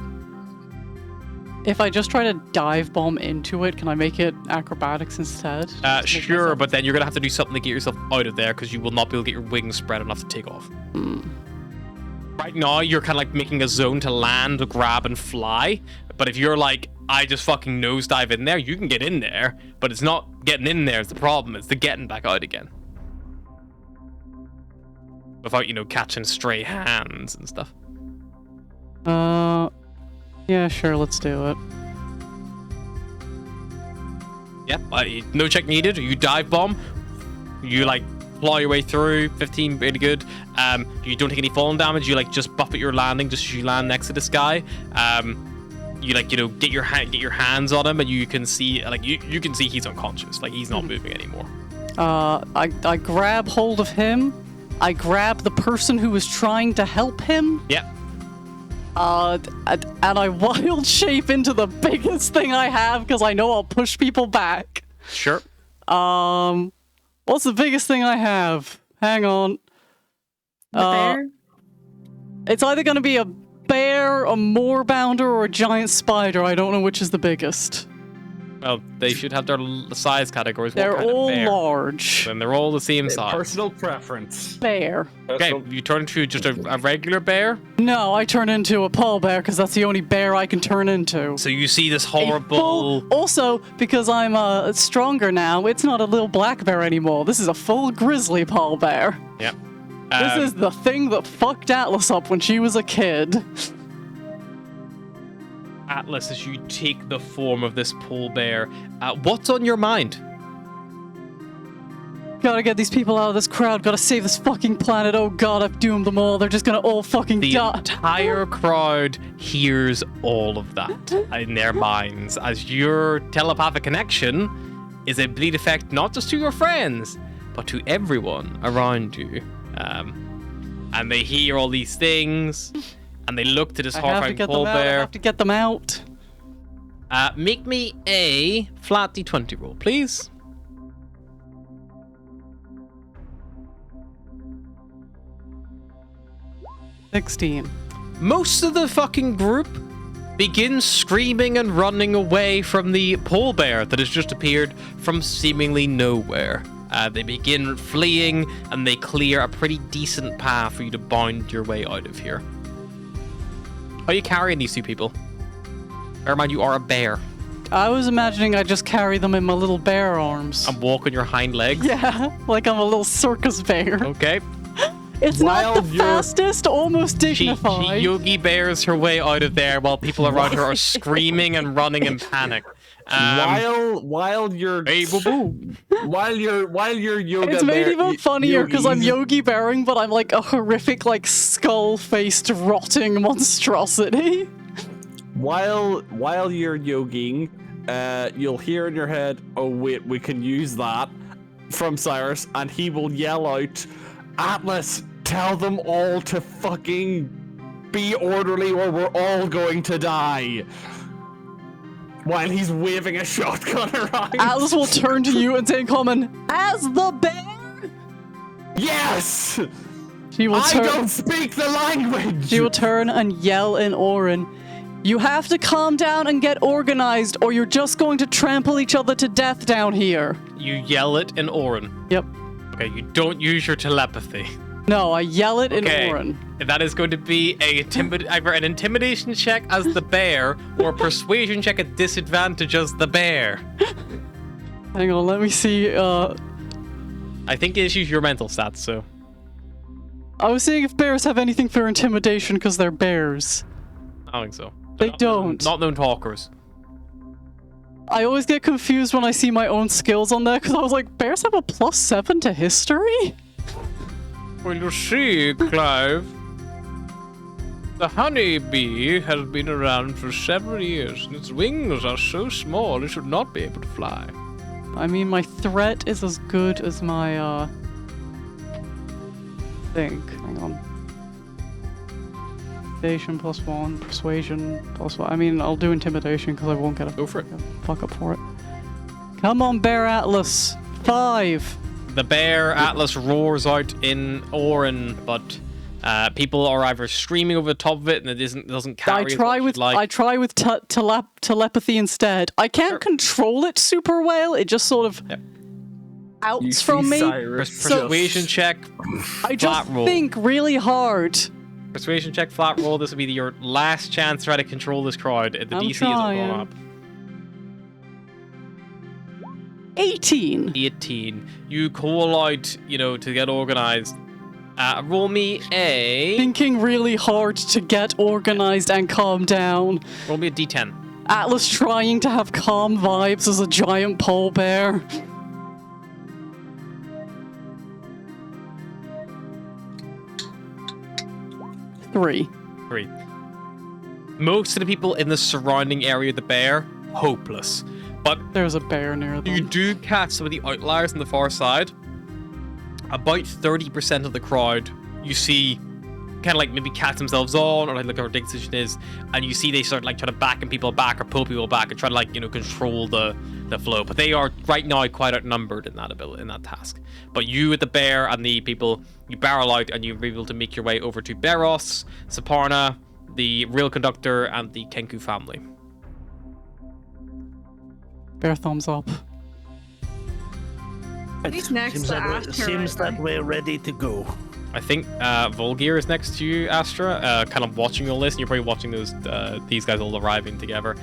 If I just try to dive bomb into it, can I make it acrobatics instead? Sure, but then you're going to have to do something to get yourself out of there because you will not be able to get your wings spread enough to take off. Right now, you're kind of making a zone to land, grab, and fly. But if you're I just fucking nosedive in there, you can get in there, but it's not getting in there is the problem. It's the getting back out again. Without, catching stray hands and stuff. Yeah, sure, let's do it. Yeah, no check needed. You dive bomb. You, fly your way through. 15, really good. You don't take any falling damage. You, just buff at your landing just as you land next to this guy. You get your hands on him and you can see you can see he's unconscious, he's not moving anymore. I grab hold of him. I grab the person who was trying to help him. Yeah. And I wild shape into the biggest thing I have because I know I'll push people back. Sure. What's the biggest thing I have? Hang on. The bear? It's either going to be a bear, a moorbounder, or a giant spider. I don't know which is the biggest. Well, they should have their size categories. They're what kind all of bear? large. And they're all the same size. Personal preference. Bear. Okay, you turn into just a regular bear? No, I turn into a pallbear because that's the only bear I can turn into. So you see this horrible... Also, because I'm stronger now, it's not a little black bear anymore. This is a full grizzly pallbear. Yep. This is the thing that fucked Atlas up when she was a kid. Atlas, as you take the form of this pole bear, what's on your mind? Gotta get these people out of this crowd. Gotta save this fucking planet. Oh god, I've doomed them all. They're just gonna all fucking The die. entire crowd hears all of that in their minds as your telepathic connection is a bleed effect not just to your friends, but to everyone around you. And they hear all these things, and they look to this horrifying pole bear. I have to get them out. Make me a flat d20 roll, please. $16. most of the fucking group begins screaming and running away from the pole bear that has just appeared from seemingly nowhere. They begin fleeing, and they clear a pretty decent path for you to bound your way out of here. How are you carrying these two people? Bear in mind, you are a bear. I was imagining I just carry them in my little bear arms. And walk on your hind legs? Yeah, like I'm a little circus bear. Okay. It's not the fastest, almost She dignified. Yogi bears her way out of there while people around her are screaming and running in panic. While you're Hey, boo boo. while you're yoga It's made bear- even funnier because I'm yogis- Yogi bearing, but I'm like a horrific, like skull-faced, rotting monstrosity. While you're yogiing, you'll hear in your head, "Oh wait, we can use that," from Cyrus, and he will yell out, "Atlas, tell them all to fucking be orderly, or we're all going to die." While he's waving a shotgun around. Atlas will turn to you and say in common, "As the bear." Yes. She will I turn. don't speak the language. She will turn and yell in Orin. "You have to calm down and get organized, or you're just going to trample each other to death down here." You yell it in Orin. Yep. Okay, you don't use your telepathy. No, I yell it in Okay. Orin. That is going to be either an intimidation check as the bear or a persuasion check at disadvantage as the bear. Hang on, let me see. I think it issues your mental stats, so. I was seeing if bears have anything for intimidation because they're bears. I don't think so. They don't. Not known talkers. I always get confused when I see my own skills on there because I was like, bears have a +7 to history? Well, you see, Clive, the honeybee has been around for several years, and its wings are so small it should not be able to fly. I mean, my threat is as good as my, think. Hang on. Intimidation +1, persuasion +1. I mean, I'll do intimidation because I won't get a Go for it. fuck up for it. Come on, Bear Atlas. 5. The bear Atlas roars out in Orin, but people are either screaming over the top of it, and it doesn't carry. I try with telepathy instead. I can't control it super well. It just sort of outs from me. Persuasion check. I just flat roll. think really hard. Persuasion check, flat roll. This will be your last chance to try to control this crowd. The I'm DC isn't going trying. up. 18. 18. You call out, to get organized. Roll me a. Thinking really hard to get organized and calm down. Roll me a D10. Atlas trying to have calm vibes as a giant pole bear. Three. Most of the people in the surrounding area of the bear, hopeless. But There's a bear near them. you do catch some of the outliers on the far side. About 30% of the crowd, you see, kind of like maybe catch themselves on, or like look at what their decision is, and you see they start like trying to back people back or pull people back and try to control the flow. But they are right now quite outnumbered in that task. But you with the bear and the people, you barrel out and you're able to make your way over to Beros, Saparna, the real conductor, and the Kenku family. Bear thumbs up. He's next Seems to that Astra. seems that we're ready to go. I think Volgir is next to you, Astra, kind of watching all this, and you're probably watching these guys all arriving together.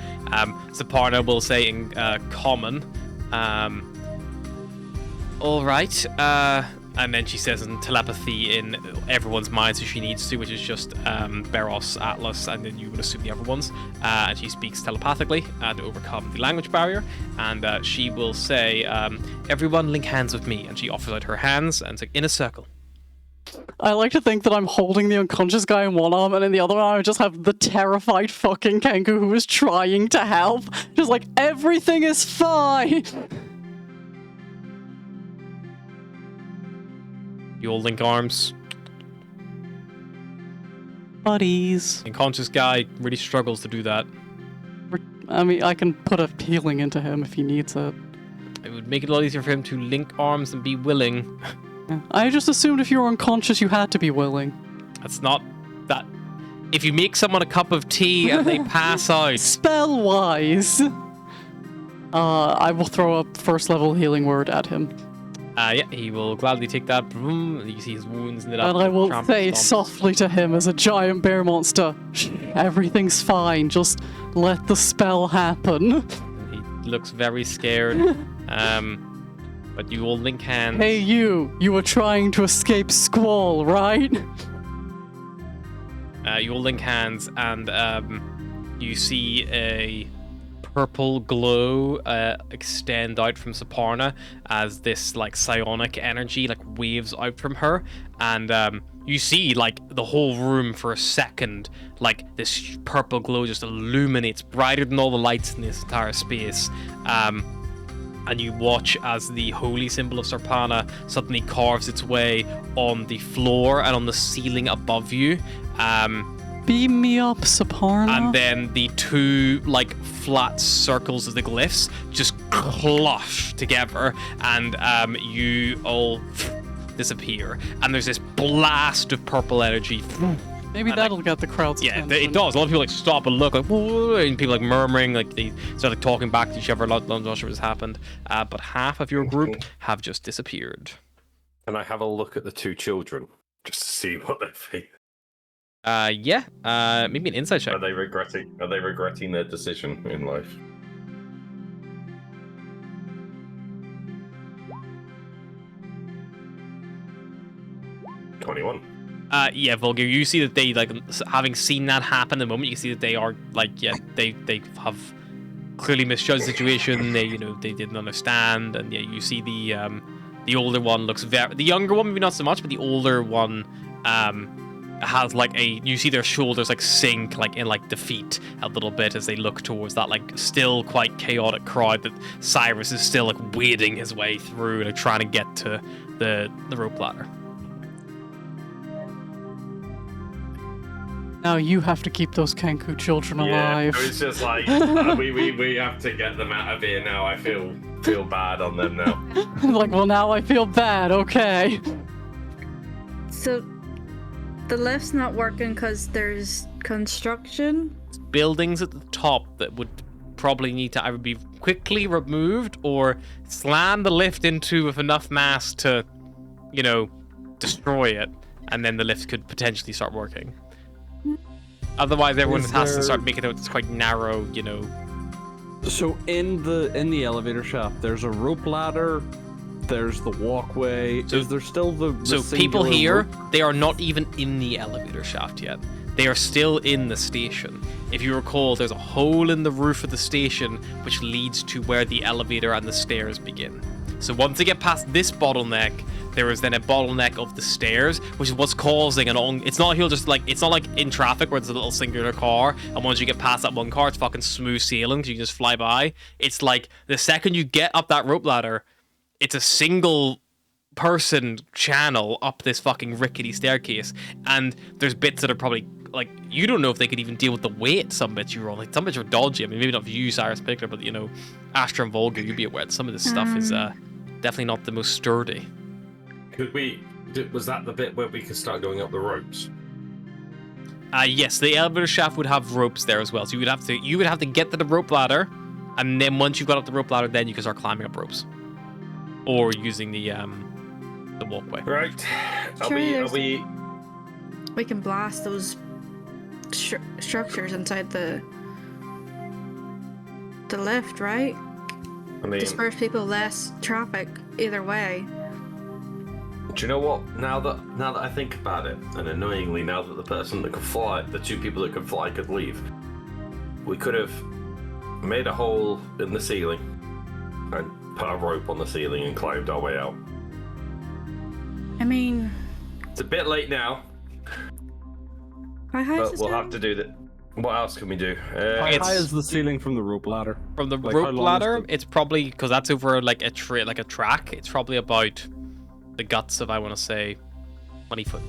Saparna will say in common, all right, and then she says in telepathy in everyone's minds if she needs to, which is just Beros, Atlas, and then you would assume the other ones. And she speaks telepathically to overcome the language barrier, and she will say, everyone link hands with me, and she offers out her hands, and it's like in a circle. I like to think that I'm holding the unconscious guy in one arm, and in the other arm I just have the terrified fucking Kenku who is trying to help. Just like, everything is fine! You all link arms. Buddies. Unconscious guy really struggles to do that. I mean, I can put a healing into him if he needs it. It would make it a lot easier for him to link arms and be willing. Yeah. I just assumed if you were unconscious you had to be willing. That's not that. if you make someone a cup of tea and they pass out, Spell-wise, I will throw a first-level healing word at him. yeah, he will gladly take that. You see his wounds knit up. And I will tramp say stomps. softly to him as a giant bear monster, "Shh, everything's fine, just let the spell happen." He looks very scared. But you all link hands. Hey you were trying to escape Squall, right? You all link hands, and you see a purple glow extend out from Saparna as this like psionic energy like waves out from her, and you see like the whole room for a second, like this purple glow just illuminates brighter than all the lights in this entire space. And you watch as the holy symbol of Sarpana suddenly carves its way on the floor and on the ceiling above you. Beam me up, Saparna. And then the two like flat circles of the glyphs just clash together, and you all disappear. And there's this blast of purple energy. Maybe and, that'll get the crowd's Yeah, attention. it does. A lot of people like stop and look, like, whoa, and people like murmuring, like they start like talking back to each other. Not sure what's happened. But half of your group have just disappeared. Can I have a look at the two children just to see what they think? Yeah. Maybe an insight check. Are they regretting their decision in life? Yeah, Vulgar, you see that they, like, having seen that happen the moment, you see that they are, like, yeah, they have clearly misjudged the situation, they didn't understand, and yeah, you see the older one looks the younger one, maybe not so much, but the older one, has, like, you see their shoulders, like, sink, like, in, like, defeat a little bit as they look towards that, like, still quite chaotic crowd that Cyrus is still, like, wading his way through, like, trying to get to the rope ladder. Now you have to keep those Kenku children alive. Yeah, it's just like we have to get them out of here now. I feel bad on them now. Like, well, now I feel bad. Okay. So, the lift's not working because there's construction? Buildings at the top that would probably need to either be quickly removed or slam the lift into with enough mass to, destroy it, and then the lift could potentially start working. Otherwise, everyone has to start making it this quite narrow, So in the elevator shaft, there's a rope ladder. There's the walkway. Is there still the people singular here, rope? they are not even in the elevator shaft yet. They are still in the station. If you recall, there's a hole in the roof of the station which leads to where the elevator and the stairs begin. So once they get past this bottleneck, there is then a bottleneck of the stairs, which is what's causing it's not like in traffic where there's a little singular car, and once you get past that one car, it's fucking smooth sailing because you can just fly by. It's like the second you get up that rope ladder, it's a single person channel up this fucking rickety staircase, and there's bits that are probably like you don't know if they could even deal with the weight. Some bits you're on, like some bits are dodgy. I mean, maybe not for you, Cyrus Pickler, but Astra and Volga, you'd be aware that some of this stuff is definitely not the most sturdy. Was that the bit where we could start going up the ropes? Yes, the elevator shaft would have ropes there as well. So you would have to get to the rope ladder, and then once you've got up the rope ladder, then you can start climbing up ropes, or using the walkway. Right. We can blast those structures inside the lift, right? I mean, disperse people, less traffic either way. Do you know what? Now that I think about it, and annoyingly, now that the two people that could fly could leave, we could have made a hole in the ceiling and put a rope on the ceiling and climbed our way out. I mean, it's a bit late now, how high is but we'll have to do that. What else can we do? How high is the ceiling from the rope ladder? From the Like, how rope long ladder, is the- it's probably because that's over like a track. It's probably about the guts of, I want to say, 20 foot.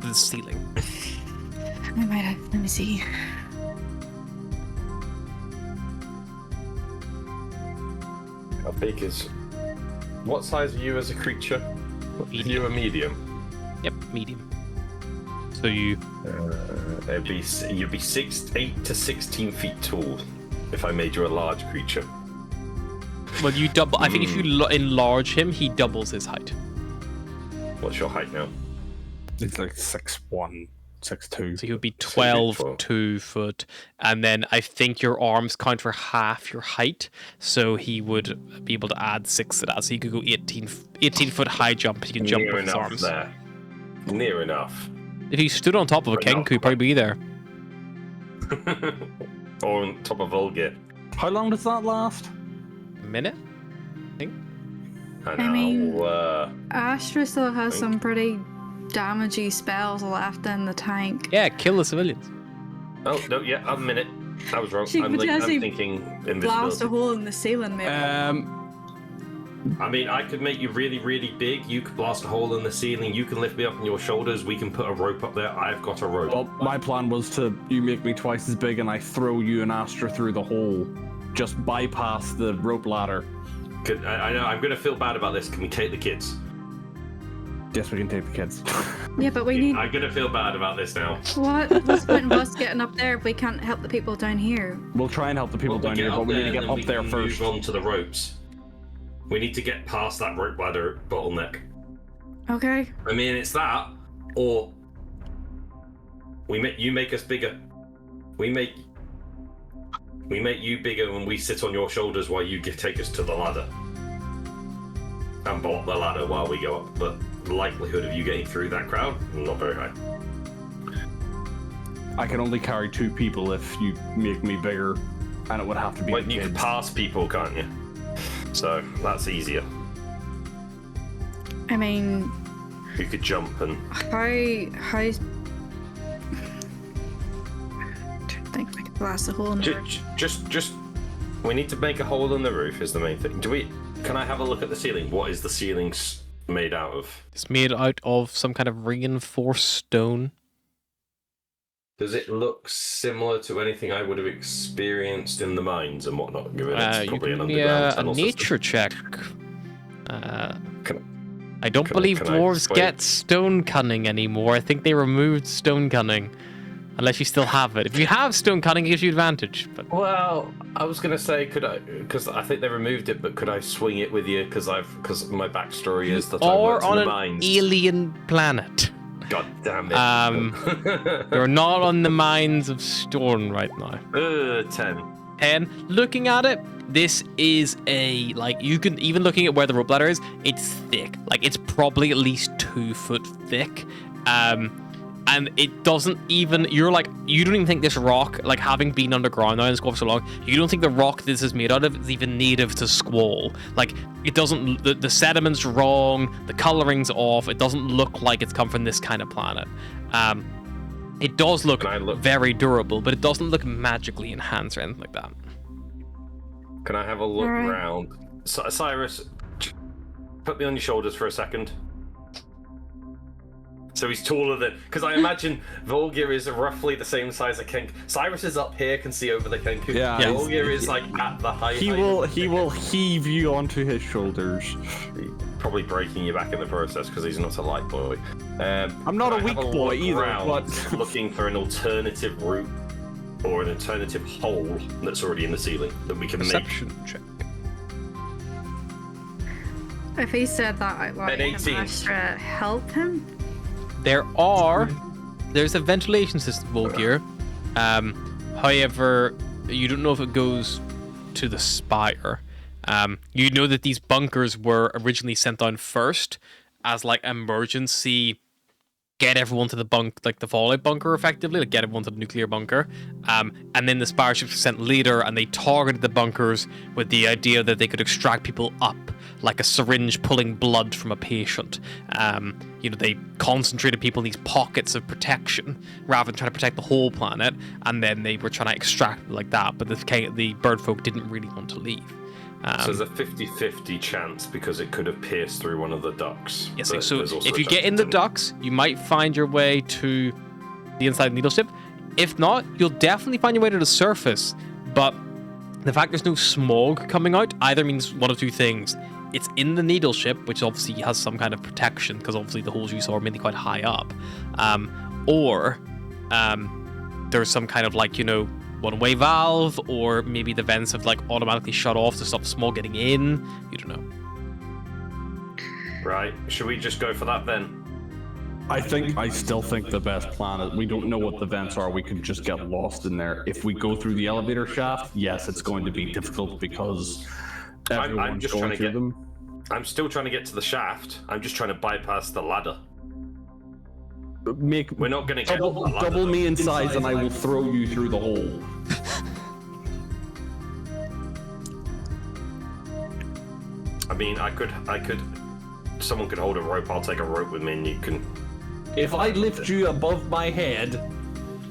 The ceiling. I might have. Let me see. How big is? What size are you as a creature? Medium. You a medium? Yep, medium. So you. You'd be 8 to 16 feet tall if I made you a large creature. Well, you double. I think if you enlarge him, he doubles his height. What's your height now? It's like 6'1", 6'2". So he would be 12, 2 foot, and then I think your arms count for half your height, so he would be able to add 6 to that. So he could go 18 foot high jump. He can jump Near with his enough arms. there. Near enough. If he stood on top of a Kenku, he'd probably be there. Or on top of Volgir. How long does that last? A minute, I think. I mean, Astra still has some pretty damagey spells left in the tank. Yeah, kill the civilians. Oh, no, yeah, a minute. I was wrong. She I'm potentially thinking blast a invisibility. hole in the ceiling, maybe. I mean, I could make you really, really big. You could blast a hole in the ceiling. You can lift me up on your shoulders. We can put a rope up there. I've got a rope. Well, my plan was to you make me twice as big and I throw you and Astra through the hole. Just bypass the rope ladder. I know, I'm going to feel bad about this. Can we take the kids? Yes, we can take the kids. Yeah, but we need... I'm going to feel bad about this now. What's the point of us getting up there if we can't help the people down here? We'll try and help the people down here, but we need to get up there first. Move on to the ropes. We need to get past that rope ladder bottleneck. Okay. I mean, it's that, or you make us bigger. We make you bigger when we sit on your shoulders while you take us to the ladder. And block the ladder while we go up. But the likelihood of you getting through that crowd, not very high. I can only carry 2 people if you make me bigger, and it would have to be Like, the you kids. can pass people, can't you? So, that's easier. I mean... You could jump and... How... I think I could blast a hole in the roof. Just... We need to make a hole in the roof is the main thing. Can I have a look at the ceiling? What is the ceiling made out of? It's made out of some kind of reinforced stone. Does it look similar to anything I would have experienced in the mines and whatnot? Given it's probably an underground a tunnel nature system. check. I don't believe dwarves get stone cunning anymore. I think they removed stone cunning. Unless you still have it. If you have stone cunning, it gives you advantage. But Well, I was gonna say, could I? Because I think they removed it, but could I swing it with you? Because my backstory is that I worked on in an the mines. alien planet. God damn it. You're not on the mines of Storm right now. 10. 10. Looking at it, this is you can, even looking at where the rope ladder is, it's thick. Like, it's probably at least 2 foot thick. And it doesn't even, you don't even think this rock, like, having been underground now in Squall for so long, you don't think the rock this is made out of is even native to Squall. Like, it doesn't, the sediment's wrong, the coloring's off, it doesn't look like it's come from this kind of planet. It does look very durable, but it doesn't look magically enhanced or anything like that. Can I have a look around? Cyrus, put me on your shoulders for a second. So he's taller than... Because I imagine Volgir is roughly the same size as Kenku. Cyrus is up here, can see over the Kenku. Yeah. Volgir is like at the height. He will heave you onto his shoulders. Probably breaking you back in the process because he's not a light boy. I'm not a weak boy either, but... looking for an alternative route or an alternative hole that's already in the ceiling that we can Perception check. If he said that out loud, An 18. can Astra help him? There's a ventilation system, Volgir. However, you don't know if it goes to the spire. You know that these bunkers were originally sent down first as like emergency, get everyone to the the fallout bunker effectively, like get everyone to the nuclear bunker. And then the spire ships were sent later and they targeted the bunkers with the idea that they could extract people up like a syringe pulling blood from a patient. They concentrated people in these pockets of protection rather than trying to protect the whole planet, and then they were trying to extract like that, but the bird folk didn't really want to leave. So there's a 50-50 chance because it could have pierced through one of the ducts. Yes, so if you get in the ducts, you might find your way to the inside of the needle ship. If not, you'll definitely find your way to the surface, but the fact there's no smog coming out either means one of two things. It's in the needle ship, which obviously has some kind of protection, because obviously the holes you saw are mainly quite high up. or there's some kind of like, you know, one-way valve, or maybe the vents have like automatically shut off to stop small getting in. You don't know. Right. Should we just go for that then? I still think the best plan is we don't know what the vents are. We could just get lost in there. If we go through the elevator shaft, yes, it's going to be difficult because everyone's just going trying to through get them. I'm still trying to get to the shaft. I'm just trying to bypass the ladder. We're not going to get double me in size, and I will throw you through the hole. I mean, I could. Someone could hold a rope. I'll take a rope with me, and you can. If I lift you above my head,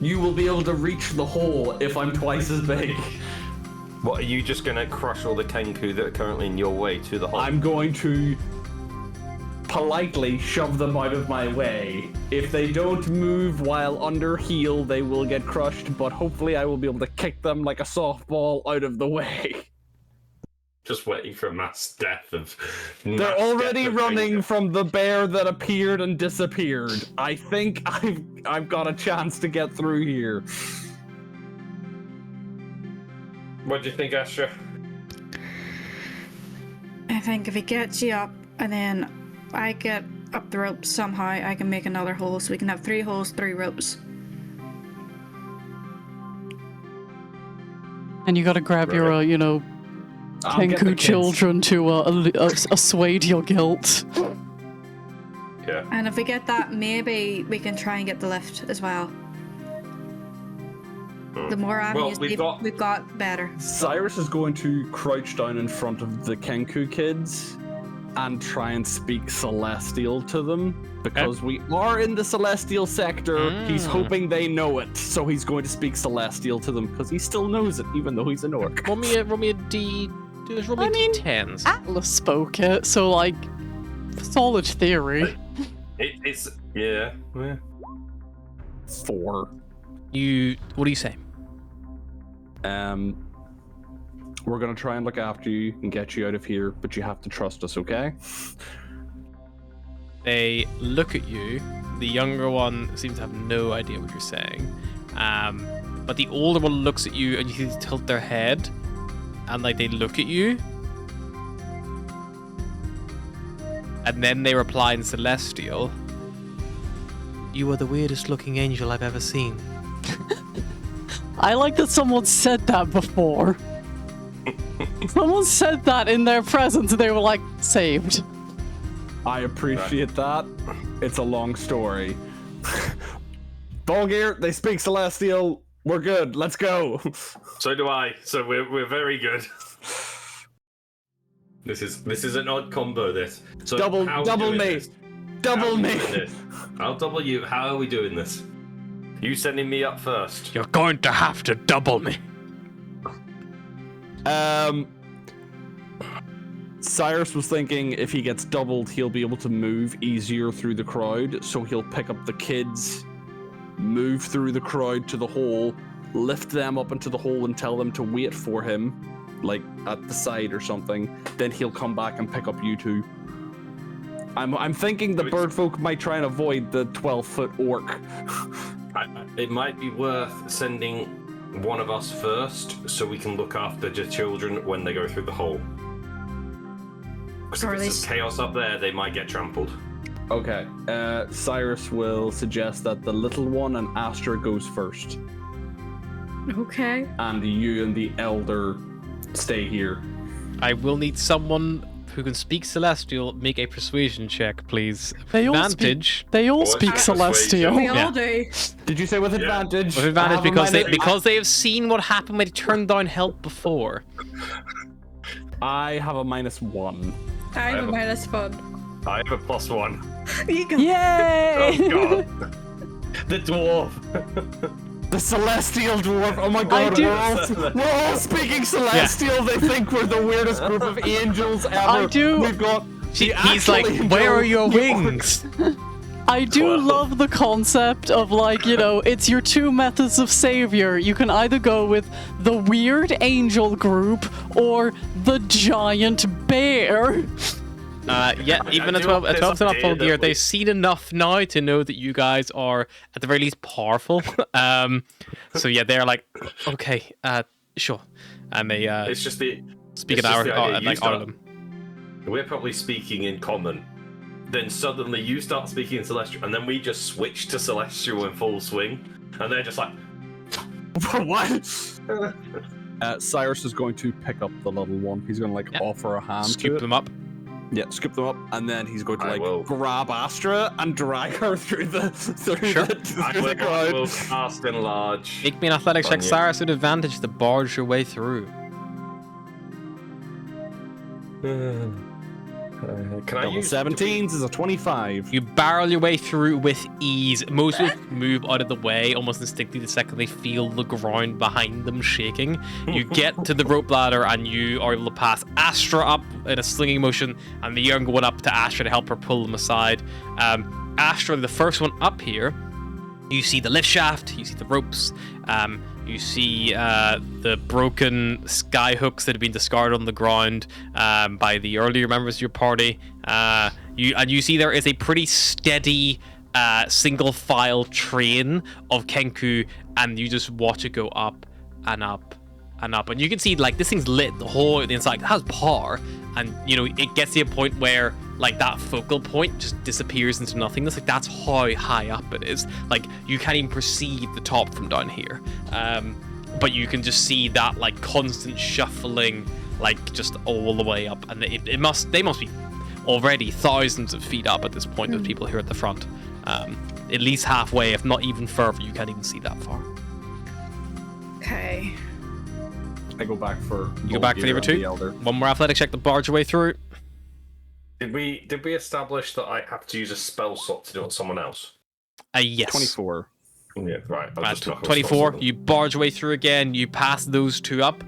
you will be able to reach the hole if I'm twice as big. What, are you just going to crush all the Kenku that are currently in your way to the hole? I'm going to politely shove them out of my way. If they don't move while under heel, they will get crushed, but hopefully I will be able to kick them like a softball out of the way. Just waiting for a mass death of... They're already running from the bear that appeared and disappeared. I think I've got a chance to get through here. What do you think, Astra? I think if he gets you up and then I get up the rope somehow, I can make another hole so we can have 3 holes, 3 ropes. And you gotta grab your, you know, Kenku children to assuage your guilt. Yeah. And if we get that, maybe we can try and get the lift as well. The more avenues we've got, better. Cyrus is going to crouch down in front of the Kenku kids and try and speak Celestial to them. Because we are in the Celestial sector, he's hoping they know it. So he's going to speak Celestial to them because he still knows it, even though he's an orc. Roll me a D. Roll me D10s. Atlas spoke it, so like, solid theory. It's yeah. 4. What do you say? We're gonna try and look after you and get you out of here, but you have to trust us, okay? They look at you. The younger one seems to have no idea what you're saying. But the older one looks at you and you see them tilt their head. And like they look at you. And then they reply in Celestial. You are the weirdest looking angel I've ever seen. I like that someone said that before. Someone said that in their presence and they were like, saved. I appreciate that. It's a long story. Volgear, they speak Celestial. We're good. Let's go. So do I. So we're very good. This is an odd combo. This. So double me. Double me. I'll double you. How are we doing this? You sending me up first? You're going to have to double me. Cyrus was thinking if he gets doubled, he'll be able to move easier through the crowd, so he'll pick up the kids, move through the crowd to the hole, lift them up into the hole and tell them to wait for him, like at the side or something. Then he'll come back and pick up you two. I'm thinking the bird folk might try and avoid the 12-foot orc. It might be worth sending one of us first so we can look after the children when they go through the hole. Because if there's chaos up there, they might get trampled. Okay, Cyrus will suggest that the little one and Astra goes first. Okay. And you and the elder stay here. I will need someone who can speak Celestial make a persuasion check, please. They all speak Celestial. We all do. Did you say with advantage? With advantage because they have seen what happened when they turned down help before. I have a -1. I have a -1. I have a +1. You can... Yay! Oh god. The dwarf. The Celestial Dwarf. Oh my god, we're all speaking Celestial. Yeah. They think we're the weirdest group of angels ever. I do. We've got. He's like, where are your wings? I do love the concept of, like, you know, it's your 2 methods of savior. You can either go with the weird angel group or the giant bear. Yeah, even at do 12, have at this 12 to not idea full that gear, we- they've seen enough now to know that you guys are at the very least powerful. So yeah, they're like, okay, sure, and they It's just the speak it's in just our the idea. You like start- Ireland. We're probably speaking in common. Then suddenly you start speaking in Celestial, and then we just switch to Celestial in full swing, and they're just like, What? Cyrus is going to pick up the little one. He's going to Yep. offer a hand to Scoop it. them up. Yeah, scoop them up, and then he's going to I will. grab Astra and drag her through the Sure. I through the will crowd. cast enlarge. Make me an athletics check, Fun, yeah. Cyrus, with advantage to barge your way through. Can I Double use 17s is a 25. You barrel your way through with ease. Most people move out of the way almost instinctively the second they feel the ground behind them shaking. You get to the rope ladder and you are able to pass Astra up in a slinging motion, and the young going up to Astra to help her pull them aside. Astra, the first one up here, you see the lift shaft, you see the ropes, you see the broken sky hooks that have been discarded on the ground by the earlier members of your party. You see there is a pretty steady single file train of Kenku, and you just watch it go up and up and up. And you can see like this thing's lit the whole inside. It has power, and you know it gets to a point where like that focal point just disappears into nothingness. Like that's how high up it is. Like you can't even perceive the top from down here. But you can just see that like constant shuffling, like just all the way up. And they must be already thousands of feet up at this point with people here at the front. At least halfway, if not even further. You can't even see that far. Okay. I go back for. You go back for the other two. One more athletic check to barge your way through. Did we establish that I have to use a spell slot to do it on someone else? Yes. 24. Yeah, right. I'll just knock on 24. spell You barge your way through again. You pass those two up.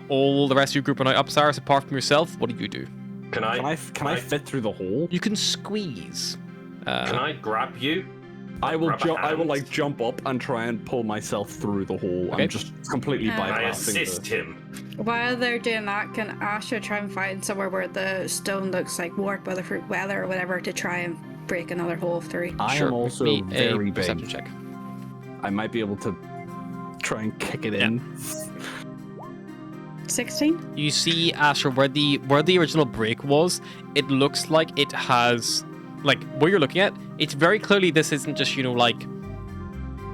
All the rest of your group are now up, Cyrus, apart from yourself. What do you do? Can I fit through the hole? You can squeeze. Can I grab you? I will grab a jump. I will hand? like jump up and try and pull myself through the hole. Okay. I'm just completely Can Can I bypassing assist him? While they're doing that, can Asha try and find somewhere where the stone looks like warped by the fruit weather or whatever to try and break another hole through? I Sure, am also make me a very perception big. check. I might be able to try and kick it in. 16? You see, Asher, where the original break was, it looks like it has, like, where you're looking at, it's very clearly this isn't just, you know, like,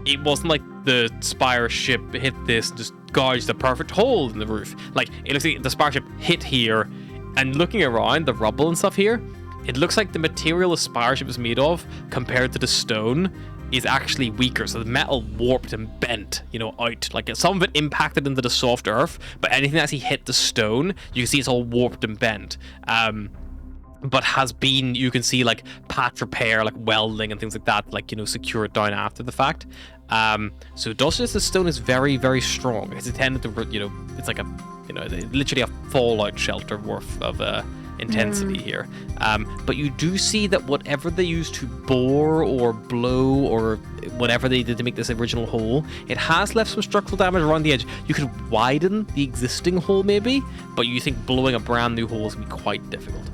it wasn't like the Spire ship hit this and just gouged the perfect hole in the roof. Like, it looks like the Spire ship hit here, and looking around the rubble and stuff here, it looks like the material the Spire ship is made of compared to the stone is actually weaker. So the metal warped and bent, you know, out. Like some of it impacted into the soft earth, but anything that actually hit the stone, you can see it's all warped and bent. But has been, you can see like patch repair, like welding and things like that, like, you know, secured down after the fact. So Dustus, the stone is very, very strong. It's intended to, you know, it's like a, you know, literally a fallout shelter worth of intensity here. But you do see that whatever they used to bore or blow or whatever they did to make this original hole, it has left some structural damage around the edge. You could widen the existing hole maybe, but you think blowing a brand new hole is going to be quite difficult.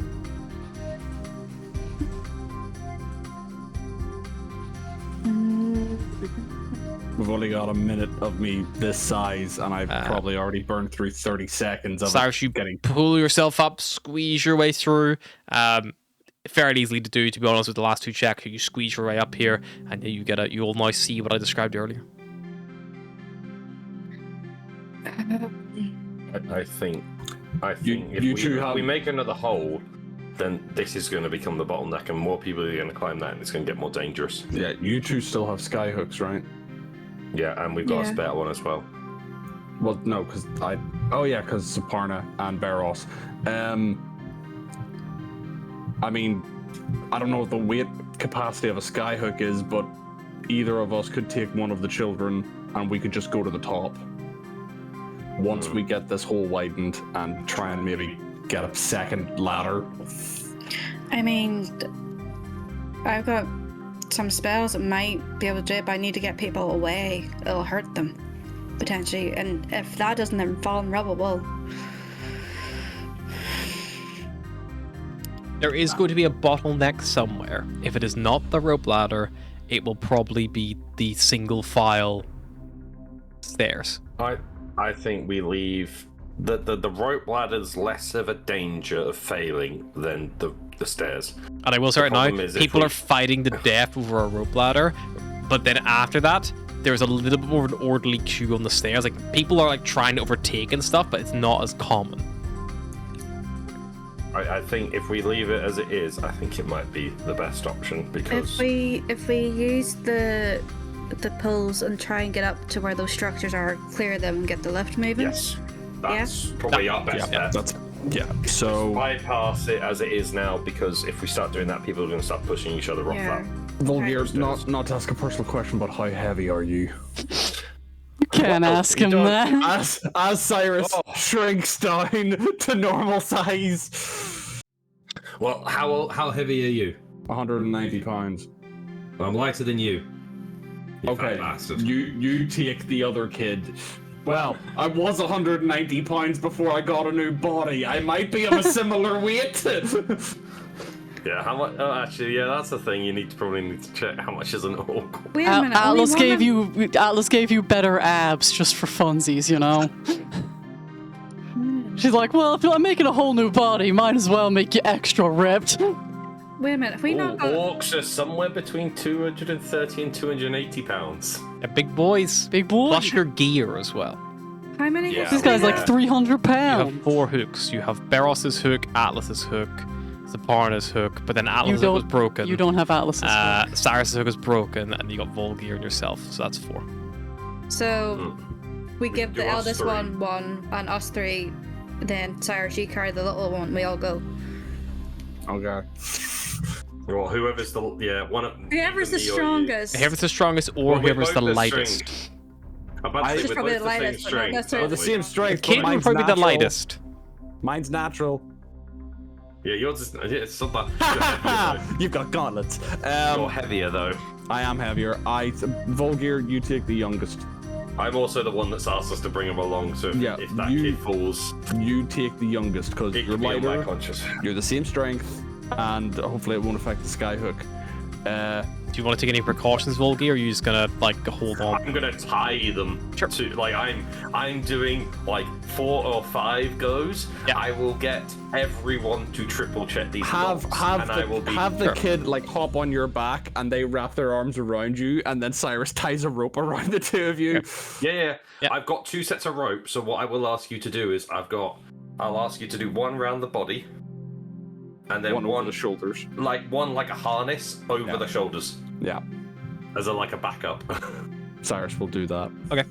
We've only got a minute of me this size, and I've probably already burned through 30 seconds of Cyrus, you pull yourself up, squeeze your way through. Fairly easily to do, to be honest, with the last two checks. You squeeze your way up here, and then you'll now see what I described earlier. I think if we make another hole, then this is going to become the bottleneck, and more people are going to climb that, and it's going to get more dangerous. Yeah, you two still have sky hooks, right? Yeah, and we've got a spare one as well. Well, no, because because Saparna and Barros. I mean, I don't know what the weight capacity of a skyhook is, but either of us could take one of the children and we could just go to the top. Once we get this hole widened and try and maybe get a second ladder. I mean, I've got some spells that might be able to do it, but I need to get people away. It'll hurt them, potentially. And if that doesn't then fall in rubble, well... There is going to be a bottleneck somewhere. If it is not the rope ladder, it will probably be the single file stairs. I think we leave the rope ladder's less of a danger of failing than the stairs. And I will say right now, problem is if people we- are fighting to death over a rope ladder, but then after that, there's a little bit more of an orderly queue on the stairs. Like, people are like trying to overtake and stuff, but it's not as common. I think if we leave it as it is, I think it might be the best option because If we use the pulls and try and get up to where those structures are, clear them and get the lift moving. yes, that's probably our best bet. So Bypass it as it is now, because if we start doing that, people are going to start pushing each other off Yeah. that. Volgear, not to ask a personal question, but how heavy are you? You can't ask him that. As Cyrus shrinks down to normal size. Well, how heavy are you? 190 pounds. I'm lighter than you. You Okay, fat bastard. you take the other kid. Well, I was 190 pounds before I got a new body. I might be of a similar weight. Yeah, how much? Oh, actually, yeah, that's the thing. Probably need to check how much is an orc. Wait a minute. only Atlas one gave of- Atlas gave you better abs just for funsies, you know. She's like, well, if I'm making a whole new body, might as well make you extra ripped. Wait a minute. If we not got Orcs are somewhere between 230 and 280 pounds. Yeah, big boys. Big boy. Plus your gear as well. how many? Yeah. hooks This do we guy's have? like 300 You pounds. have 4 hooks. You have Baros's hook, Atlas's hook, Zaparna's hook, but then Atlas's hook was broken. You don't have Atlas's hook. Cyrus's hook is broken, and you got Volgear and yourself, so that's 4. So we give do the us eldest three. one, and us 3. Then Cyrus, you carry the little one. We all go. Okay. Well, whoever's the one of Whoever's the me or you. strongest. Whoever's the strongest or Well, we're whoever's the both the lightest. strength. I'm about to say She's we're probably both the the same lightest, but not strength. necessarily Oh, the aren't we? same strength. Kid but would mine's probably be the natural. lightest. Mine's natural. Yeah, yours is. It's not that. You've got gauntlets. You're heavier though. I am heavier. Volgear, you take the youngest. I'm also the one that's asked us to bring him along, so Yeah, if that you- kid falls, You take the youngest because it you're could be on my lighter. conscience. You're the same strength, and hopefully it won't affect the skyhook. Do you want to take any precautions, Volgear, or are you just gonna like hold on? I'm gonna tie them to like I'm doing like 4 or 5 goes. Yeah. I will get everyone to triple check these Have locks, have and I will the, be have the Sure. kid like hop on your back, and they wrap their arms around you, and then Cyrus ties a rope around the two of you. Yeah. Yeah. I've got 2 sets of rope, so what I will ask you to do is I'll ask you to do one round the body, and then One one, over the shoulders. like a harness over Yeah. the shoulders Yeah, as like a backup. Cyrus will do that. Okay.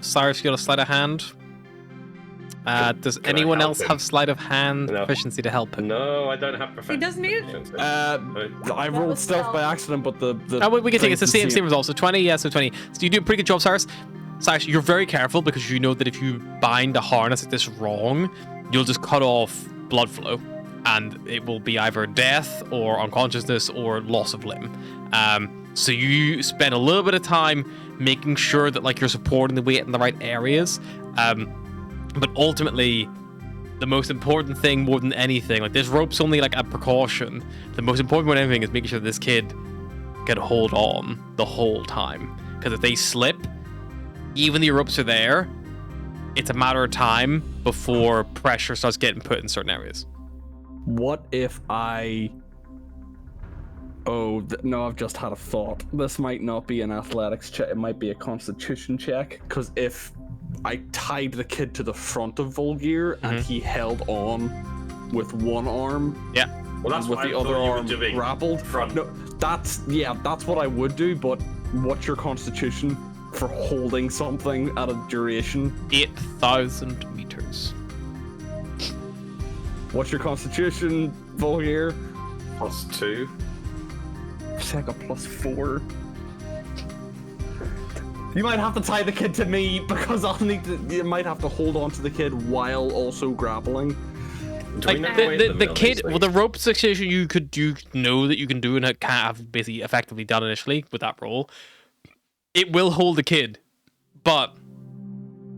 Cyrus, you got a sleight of hand. Does can I anyone help else him? have sleight of hand No. proficiency to help him? No, I don't have He professional. doesn't need it. proficiency. I rolled was stealth by stealth. accident, but the We can take it. It's the thing's same result. So 20, yeah, so 20. So you do a pretty good job, Cyrus. Cyrus, you're very careful because you know that if you bind a harness like this wrong, you'll just cut off blood flow, and it will be either death or unconsciousness or loss of limb. So you spend a little bit of time making sure that like you're supporting the weight in the right areas. But ultimately, the most important thing more than anything, like this rope's only like a precaution. The most important more than anything is making sure this kid can hold on the whole time. Because if they slip, even the ropes are there, it's a matter of time before pressure starts getting put in certain areas. What if I... Oh, no, I've just had a thought. This might not be an athletics check, it might be a constitution check. Because if I tied the kid to the front of Volgear and he held on with one arm Yeah. Well, that's with what I the thought other you were arm doing. grappled. Front. No, that's what I would do, but what's your constitution for holding something at a duration? 8,000 meters. What's your constitution, Volgear? +2. It's like a +4. You might have to tie the kid to me because you might have to hold on to the kid while also grappling. Do we Like know weight the limit on kid, these well, the rope situation you know that you can do and can't have basically effectively done initially with that roll. It will hold the kid, but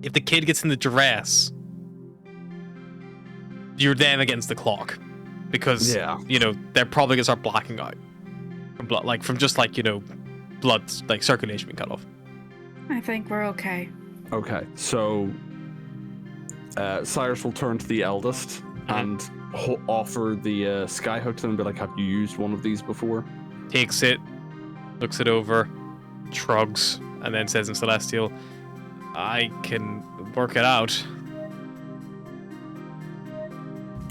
if the kid gets in the duress, you're then against the clock. because they're probably gonna start blacking out from blood, from just blood circulation being cut off. I think we're okay. Okay, so Cyrus will turn to the eldest and offer the skyhook to them and be like, have you used one of these before? Takes it, looks it over, shrugs, and then says in Celestial, I can work it out.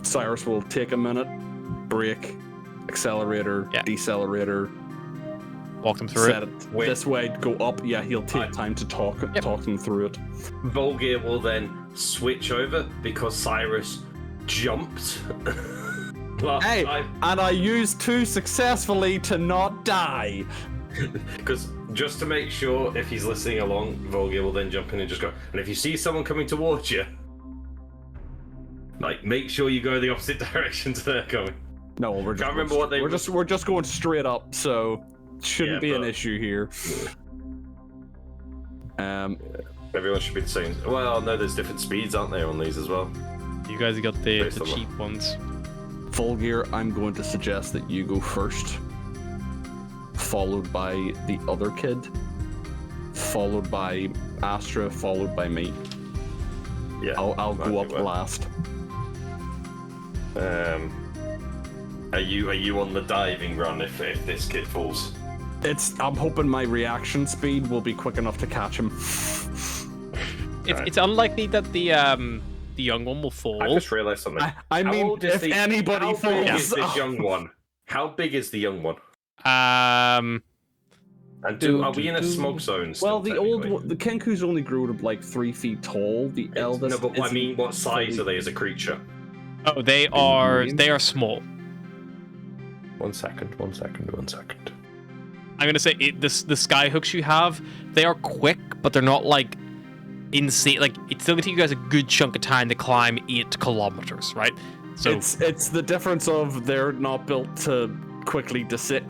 Cyrus will take a minute, brake, accelerator, decelerator, walk them through set it this way, go up. Yeah, he'll take time to talk them through it. Volgir will then switch over because Cyrus jumped. Hey, and I used 2 successfully to not die. Because just to make sure, if he's listening along, Volgir will then jump in and just go, and if you see someone coming towards you, make sure you go the opposite direction to they're coming. No, we're just going straight up, so shouldn't be an issue here. Everyone should be the same. Well, no, there's different speeds, aren't there, on these as well? You guys have got the cheap ones. Volgir, I'm going to suggest that you go first, followed by the other kid, followed by Astra, followed by me. Yeah, I'll go up last. Are you on the diving run if this kid falls? I'm hoping my reaction speed will be quick enough to catch him. It's unlikely that the young one will fall. I just realized something. I mean, if anybody falls, how big is this young one? How big is the young one? And are we in a smoke zone? Well, the Kenku's only grew to 3 feet tall. The eldest. No, but I mean, what size are they as a creature? Oh, they are small. 1 second. I'm gonna say the skyhooks you have, they are quick, but they're not insane. It's still gonna take you guys a good chunk of time to climb 8 kilometers, right? So it's the difference of they're not built to quickly descend.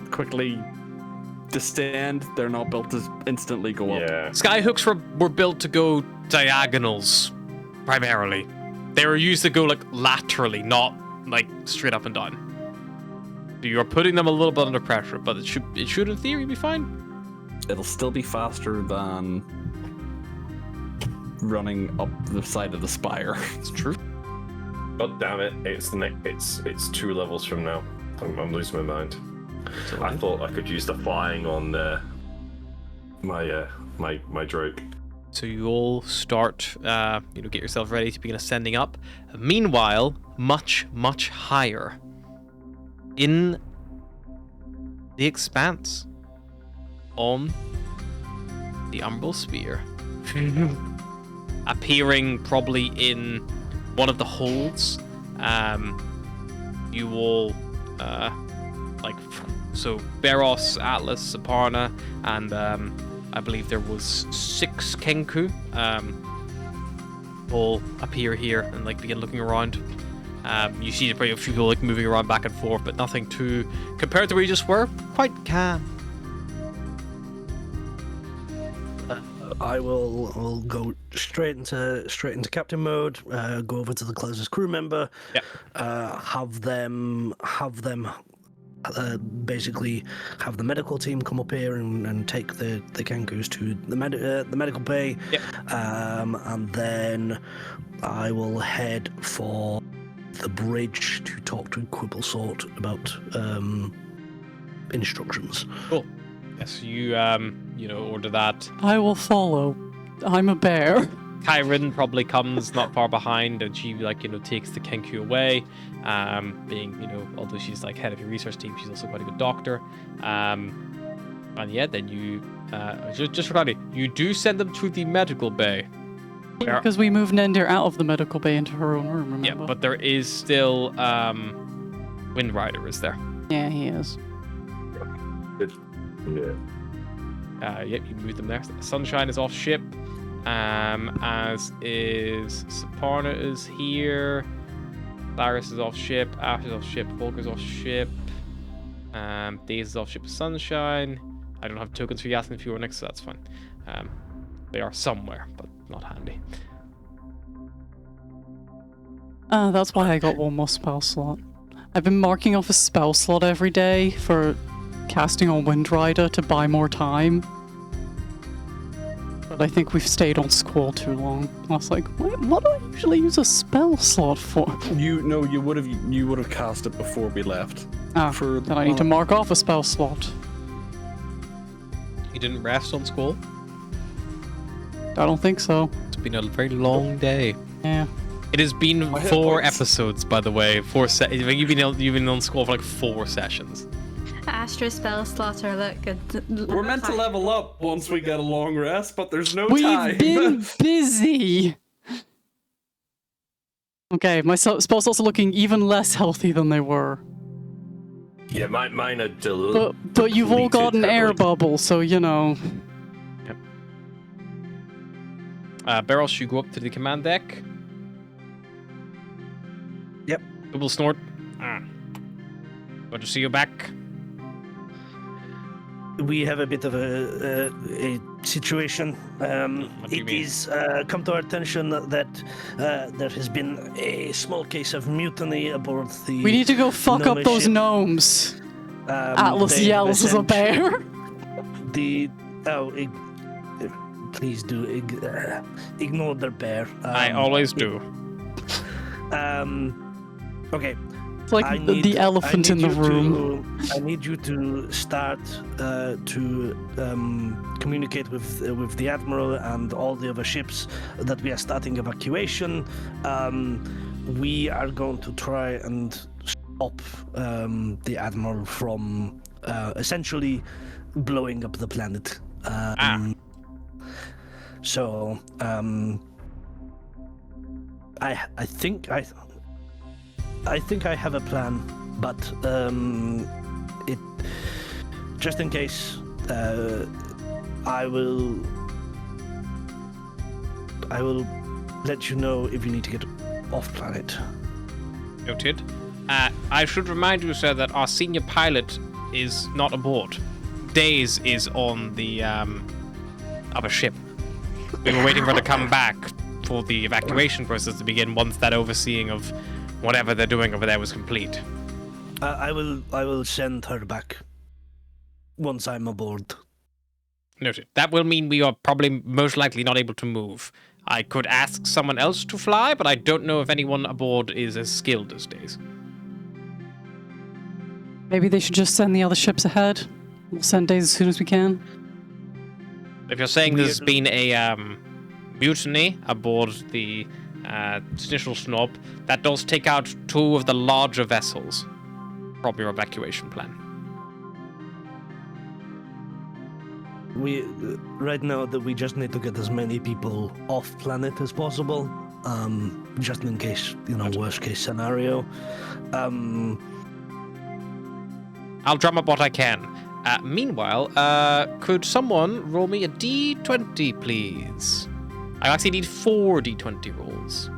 They're not built to instantly go up. Yeah. Skyhooks were built to go diagonals, primarily. They were used to go laterally, not straight up and down. You're putting them a little bit under pressure, but it should in theory be fine. It'll still be faster than running up the side of the spire. It's true. God damn it! It's 2 levels from now. I'm losing my mind. I thought I could use the flying on my drogue. So you all start, get yourself ready to begin ascending up. Meanwhile, much, much higher in the Expanse, on the Umbral Sphere, appearing probably in one of the holds. You all, so Beros, Atlas, Saparna, and I believe there was 6 Kenku, all appear here and begin looking around. You see a few people moving around back and forth, but nothing too, compared to where you just were, quite calm. I will go straight into captain mode. Go over to the closest crew member. Yep. Have them basically have the medical team come up here and take the Kenkus to the medical bay. Yep. And then I will head for the bridge to talk to Quibblesort about instructions. Cool. Yes, you order that. I will follow. I'm a bear. Kyrin probably comes not far behind, and she takes the Kenku away. Although she's head of your research team, she's also quite a good doctor. And yeah, then you just regarding you do send them to the medical bay. Because we moved Nender out of the medical bay into her own room, remember? Yeah, but there is still Windrider is there. Yeah, he is. Yeah. Yep, you move them there. Sunshine is off ship. As is Saparna is here. Laris is off ship. Ash is off ship. Volker's off ship. Daze is off ship with Sunshine. I don't have tokens for Yasin if you were next, so that's fine. They are somewhere, but not handy. That's why I got one more spell slot. I've been marking off a spell slot every day for casting on Wind Rider to buy more time. But I think we've stayed on Squall too long. I was like, what do I usually use a spell slot for? You would have cast it before we left. Then I need to mark off a spell slot. You didn't rest on Squall? I don't think so. It's been a very long day. Yeah. It has been 4 episodes, by the way. You've been on Squall for like 4 sessions. Astra spell slots are look good. We're meant to level up once we get a long rest, but there's no We've time. been busy. Okay, my spell slots are looking even less healthy than they were. Yeah, mine are still. But you've all got an air heavily. bubble, so you know. Barros, you go up to the command deck. Yep. Double snort. Good to see you back. We have a bit of a situation. What do you It mean? is come to our attention that there has been a small case of mutiny aboard the. We need to go fuck up gnomish those ship. gnomes. Atlas They yells as a bear. Please do ignore the bear. I always do. Okay. It's like the elephant in the room. I need you to start to communicate with the admiral and all the other ships that we are starting evacuation. We are going to try and stop the admiral from essentially blowing up the planet. So I think I have a plan, but it just in case I will let you know if you need to get off planet. Noted. I should remind you, sir, that our senior pilot is not aboard. Days is on the other ship. We were waiting for her to come back for the evacuation process to begin once that overseeing of whatever they're doing over there was complete. I will send her back once I'm aboard. Noted. That will mean we are probably most likely not able to move. I could ask someone else to fly, but I don't know if anyone aboard is as skilled as Days. Maybe they should just send the other ships ahead. We'll send Days as soon as we can. If you're saying there's been a mutiny aboard the Snitchel Snob, that does take out 2 of the larger vessels from your evacuation plan. We right now that we just need to get as many people off planet as possible, just in case, worst case scenario. I'll drum up what I can. Meanwhile, could someone roll me a d20, please? I actually need 4 d20 rolls.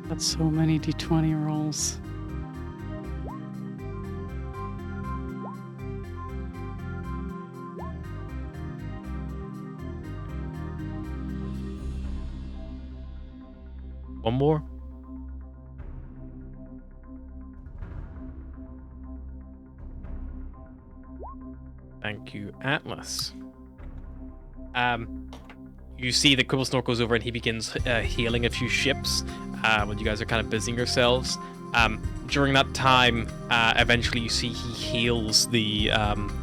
That's so many d20 rolls. One more. Thank you, Atlas. You see the Quibblesnork goes over and he begins healing a few ships when you guys are kind of busying yourselves. During that time, eventually you see he heals the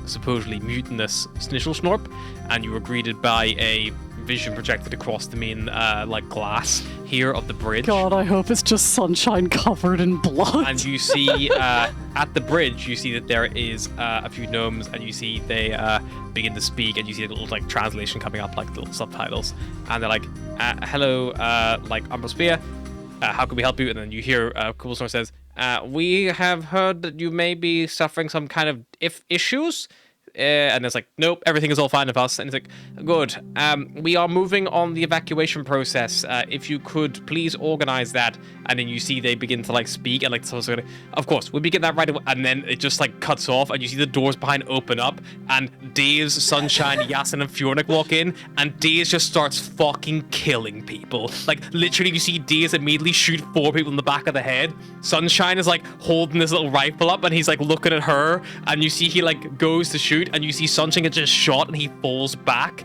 supposedly mutinous Snitchelsnorp, and you are greeted by a vision projected across the main glass here of the bridge. God, I hope it's just sunshine covered in blood. And you see at the bridge, you see that there is a few gnomes, and you see they begin to speak, and you see a little translation coming up, little subtitles, and they're like, "Hello, Umbrosphere, how can we help you?" And then you hear Quibblesnork says, "We have heard that you may be suffering some kind of issues. and it's like, nope, everything is all fine with us. And it's like, good. We are moving on the evacuation process. If you could please organize that. And then you see they begin to like speak and like, so of course, we'll begin that right away. And then it just like cuts off, and you see the doors behind open up, and Daze, Sunshine, Yasin, and Fjornik walk in, and Daze just starts fucking killing people. Like literally, you see Daze immediately shoot 4 people in the back of the head. Sunshine is like holding this little rifle up, and he's like looking at her, and you see he like goes to shoot, and you see Sunshine get just shot, and he falls back.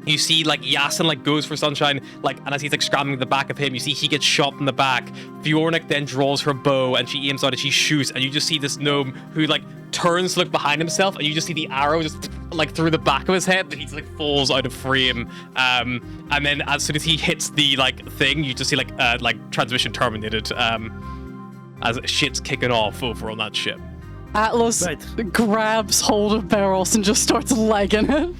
You see, like, Yasin, like, goes for Sunshine, like, and as he's, like, scrambling at the back of him, you see he gets shot in the back. Fjornik then draws her bow, and she aims out, and she shoots, and you just see this gnome who, like, turns to look behind himself, and you just see the arrow just, like, through the back of his head, and he's, like, falls out of frame. And then as soon as he hits the, like, thing, you just see, like, transmission terminated, as shit's kicking off over on that ship. Atlas grabs hold of Barros and just starts legging it.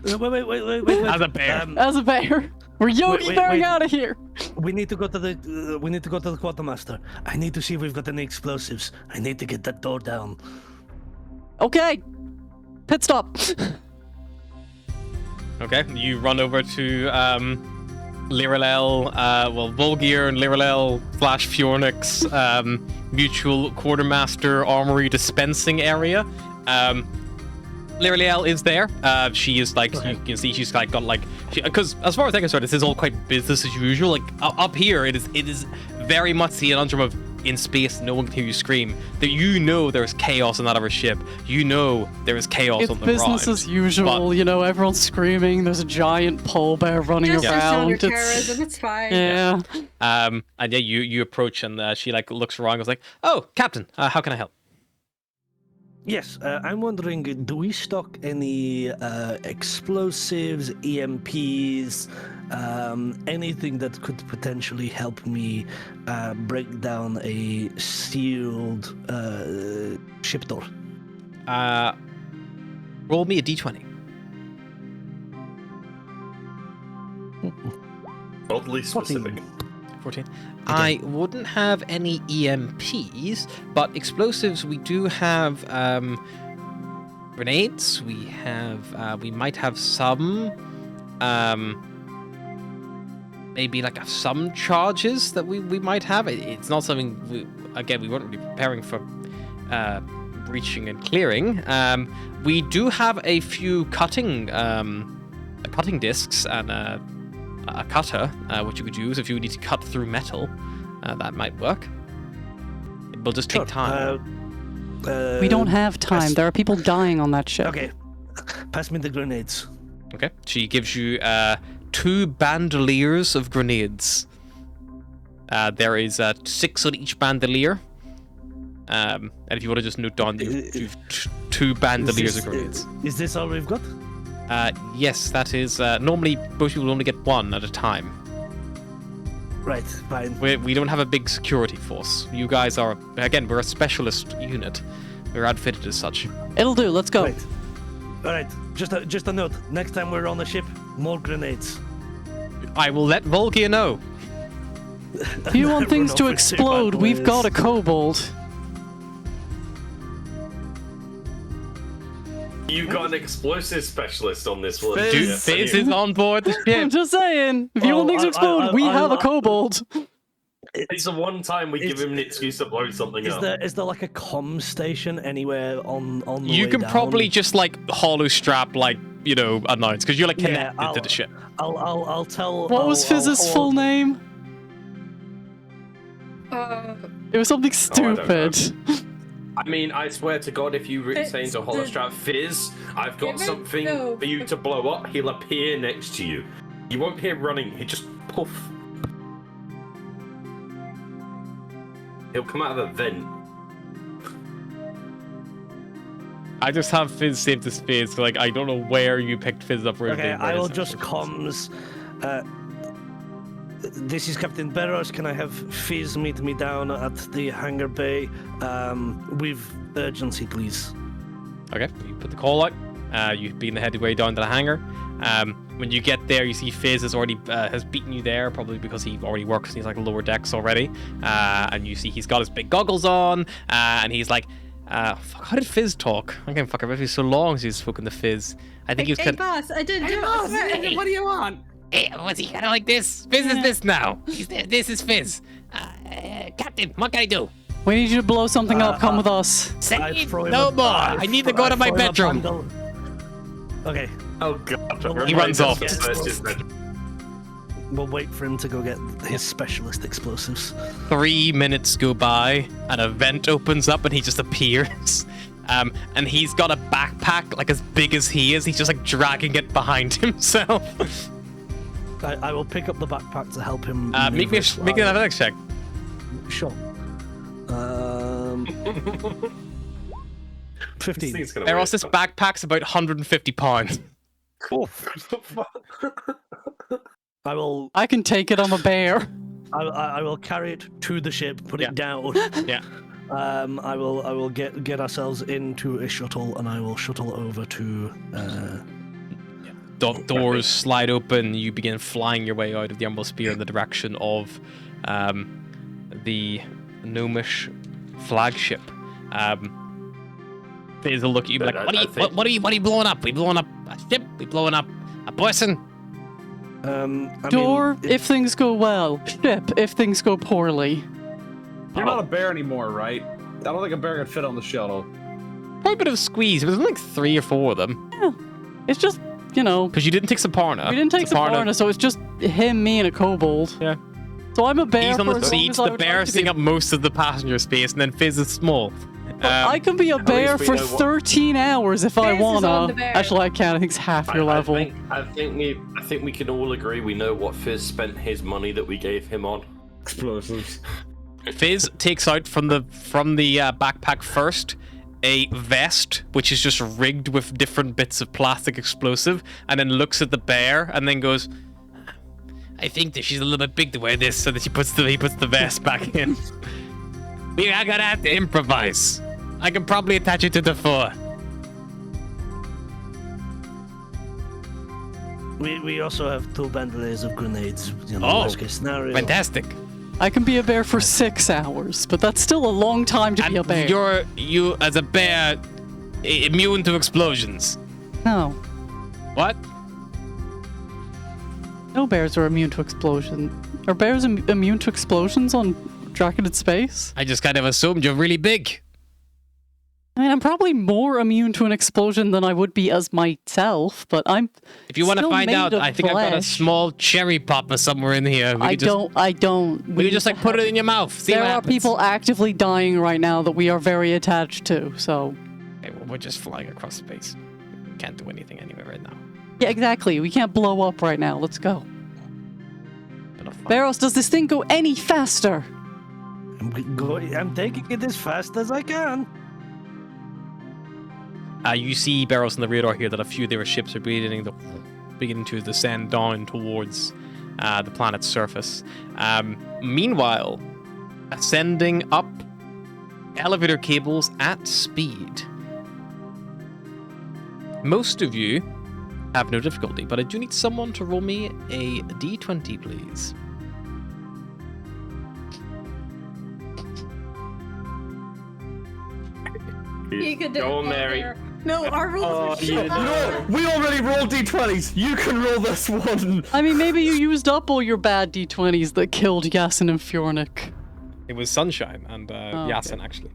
Wait. As a bear. As a bear. We're Yogi bearing out of here. We need to go to the quartermaster. I need to see if we've got any explosives. I need to get that door down. Okay. Pit stop. Okay, you run over to Liralel, Volgir and Liralel / Fjornik's mutual quartermaster armory dispensing area. Liraliel is there. She is like, you can see she's like got like, because as far as I can start, this is all quite business as usual. Like up here, it is very much the conundrum of in space, no one can hear you scream. That you know there's chaos on that other ship. You know there is chaos on the ground. It's business as usual. You know, everyone's screaming. There's a giant pole bear running around. It's fine. Yeah. And yeah, you approach, and she like looks around and goes like, "Oh, Captain, how can I help?" Yes, I'm wondering, do we stock any explosives, EMPs, anything that could potentially help me break down a sealed ship door? Roll me a d20. Oddly specific. 14. I wouldn't have any EMPs, but explosives we do have. Grenades. We have. We might have some. Maybe like some charges that we might have. It's not something. We weren't really preparing for breaching and clearing. We do have a few cutting discs and a cutter, which you could use if you need to cut through metal. That might work. It will just take time. We don't have time. There are people dying on that ship. Okay. Pass me the grenades. Okay. She gives you 2 bandoliers of grenades. There is 6 on each bandolier. And if you want to just note down, you've 2 bandoliers of grenades. Is this all we've got? Yes, that is. Normally, most people only get 1 at a time. Right, fine. We don't have a big security force. You guys are, again, we're a specialist unit. We're outfitted as such. It'll do. Let's go. Right. All right. Just a note. Next time we're on the ship, more grenades. I will let Volgia know. If you want things to explode, we've got a kobold. You got an explosive specialist on this one. Dude, Fizz is on board the I'm ship. just saying. If you want things to explode, we have a kobold. It's the one time we give him an excuse to blow something up. Is there like a comm station anywhere on the You way can down? probably just like hollow strap, like, you know, announce, because you're like connected to the ship. I'll tell. What was Fizz's full name? It was something stupid. I mean, I swear to God, if you say into holostrap, Fizz, I've got something for you to blow up, he'll appear next to you. You won't hear running, he just poof. He'll come out of a vent. I just have Fizz saved as Fizz, so like, I don't know where you picked Fizz up. Okay, I will just comms. This is Captain Barros. Can I have Fizz meet me down at the hangar bay with urgency, please? Okay, you put the call out. You've been headed way down to the hangar. When you get there, you see Fizz has already has beaten you there, probably because he already works. He's like lower decks already, and you see he's got his big goggles on, and he's like, Fuck, how did Fizz talk? I can't fuck. It's been so long since he's spoken to Fizz. I think he was Hey, kind boss, I did. Hey, boss, what do you want? Hey, was he kind of like this? Fizz is this now. This is Fizz. Captain, what can I do? We need you to blow something up. Come with us. Say I throw him no a- more. I I need to throw- go I to my throw him a bedroom. bundle. Okay, Oh god. He runs off. we'll wait for him to go get his specialist explosives. 3 minutes go by, and a vent opens up, and he just appears. And he's got a backpack like as big as he is. He's just like dragging it behind himself. I will pick up the backpack to help him. Make me maneuver make an slide. athletics check. Sure. 15. Eros, this backpack's about 150 pounds. I will. I can take it on the bear. I will carry it to the ship, put Yeah. it down. Yeah. I will get ourselves into a shuttle, and I will shuttle over to. Doors slide open. You begin flying your way out of the Umbral Spear in the direction of the Gnomish flagship. Fizz will look at you and be like, what are you blowing up? We blowing up a ship? We blowing up a person? Door, if things go well. Ship, if things go poorly. You're not a bear anymore, right? I don't think a bear could fit on the shuttle. Probably a bit of a squeeze. There's like 3 or 4 of them. Yeah. It's just, you know, Because you didn't take Saparna. we didn't take Saparna, so it's just him, me, and a kobold. Yeah. So I'm a bear. He's on for the as long seat. as I The would bear like to be. taking up most of the passenger space, and then Fizz is small. I can be a bear we for know what- 13 hours if I Fizz is on wanna. the bear. Actually, I can't. I think it's half your level. I think we can all agree we know what Fizz spent his money that we gave him on. Explosives. Fizz takes out from the backpack first a vest, which is just rigged with different bits of plastic explosive, and then looks at the bear, and then goes, "I think that she's a little bit big to wear this," so that he puts the vest back in. I gotta have to improvise. I can probably attach it to the floor. We also have 2 bandoliers of grenades. You know, Oh, worst case scenario. Fantastic. I can be a bear for 6 hours, but that's still a long time to be a bear. And you as a bear immune to explosions. No. What? No bears are immune to explosion. Are bears immune to explosions on Draconic Space? I just kind of assumed you're really big. I mean, I'm probably more immune to an explosion than I would be as myself, but I'm. If you want to still find made out, of I think I've got a flesh. small cherry popper somewhere in here. I don't. We could just like put it in your mouth. See There what are happens. people actively dying right now that we are very attached to, so. Okay, well, we're just flying across space. We can't do anything anyway right now. Yeah, exactly. We can't blow up right now. Let's go. Bit of fun. Barros, does this thing go any faster? I'm taking it as fast as I can. You see Barrows on the radar here that a few of their ships are beginning to descend down towards the planet's surface. Meanwhile, ascending up elevator cables at speed. Most of you have no difficulty, but I do need someone to roll me a d20, please. You could do Go it, on, Mary. there. No, our rules Oh, are shit. No, we already rolled d20s. You can roll this one. I mean, maybe you used up all your bad d20s that killed Yasin and Fjornik. It was Sunshine and Yasin, actually.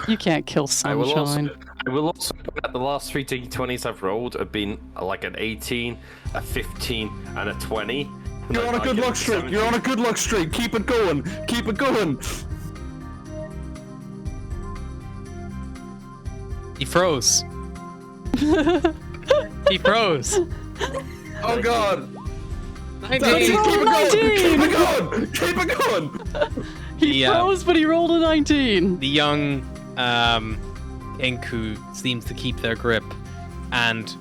You can't kill I will Sunshine. also point out the last 3 d20s I've rolled have been like an 18, a 15, and a 20. You're on a good luck streak. You're on a good luck streak. Keep it going. Keep it going. He froze. He froze. Oh god. 19. rolled a 19. Keep it going. Keep it going. He Yeah. froze, but he rolled a 19. The young Kenku seems to keep their grip, and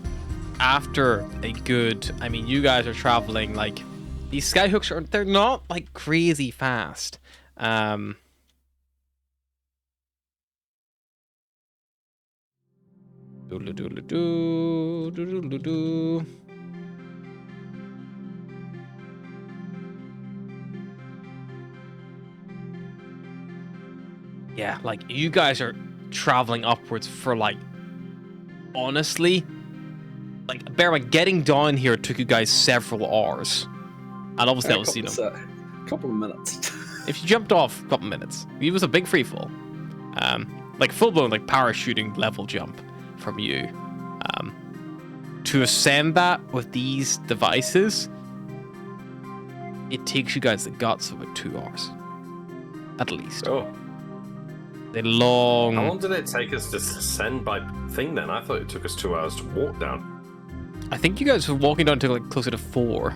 after a good, I mean, you guys are traveling like these skyhooks they're not like crazy fast. Doodle-doo, doodle-doo. Yeah, like you guys are traveling upwards for like, honestly, like, bear in mind, getting down here took you guys several hours. And obviously that was, you know, a couple of minutes. if you jumped off a couple minutes, it was a big free fall. Like full-blown like parachuting level jump from you. To ascend that with these devices, it takes you guys the guts of about 2 hours. At least. Oh. They long... How long did it take us to ascend by thing then? I thought it took us 2 hours to walk down. I think you guys were walking down to like closer to 4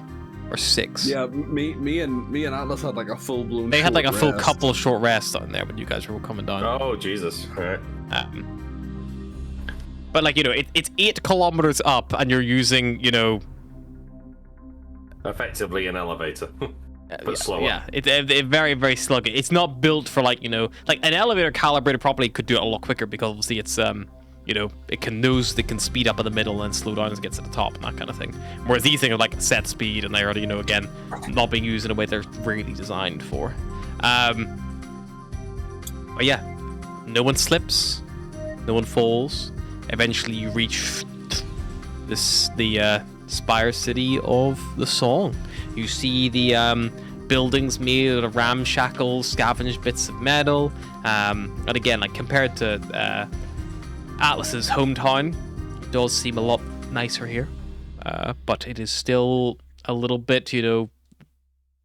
or 6. Yeah, me and Atlas had like a full blown. They had like a full couple of short rests down there when you guys were coming down. Oh, Jesus. All right. But like, you know, it's 8 kilometers up and you're using, you know... Effectively an elevator. But slower. Yeah, it's very, very sluggish. It's not built for like, you know, like an elevator calibrated properly could do it a lot quicker because obviously it's, you know, it can speed up in the middle and slow down as it gets to the top and that kind of thing. Whereas these things are like set speed and they're, you know, again, not being used in a way they're really designed for. But yeah, no one slips, no one falls. Eventually you reach the Spire City of the Song. You see the buildings made out of ramshackle, scavenged bits of metal. And again, like compared to Atlas's hometown, it does seem a lot nicer here. But it is still a little bit, you know,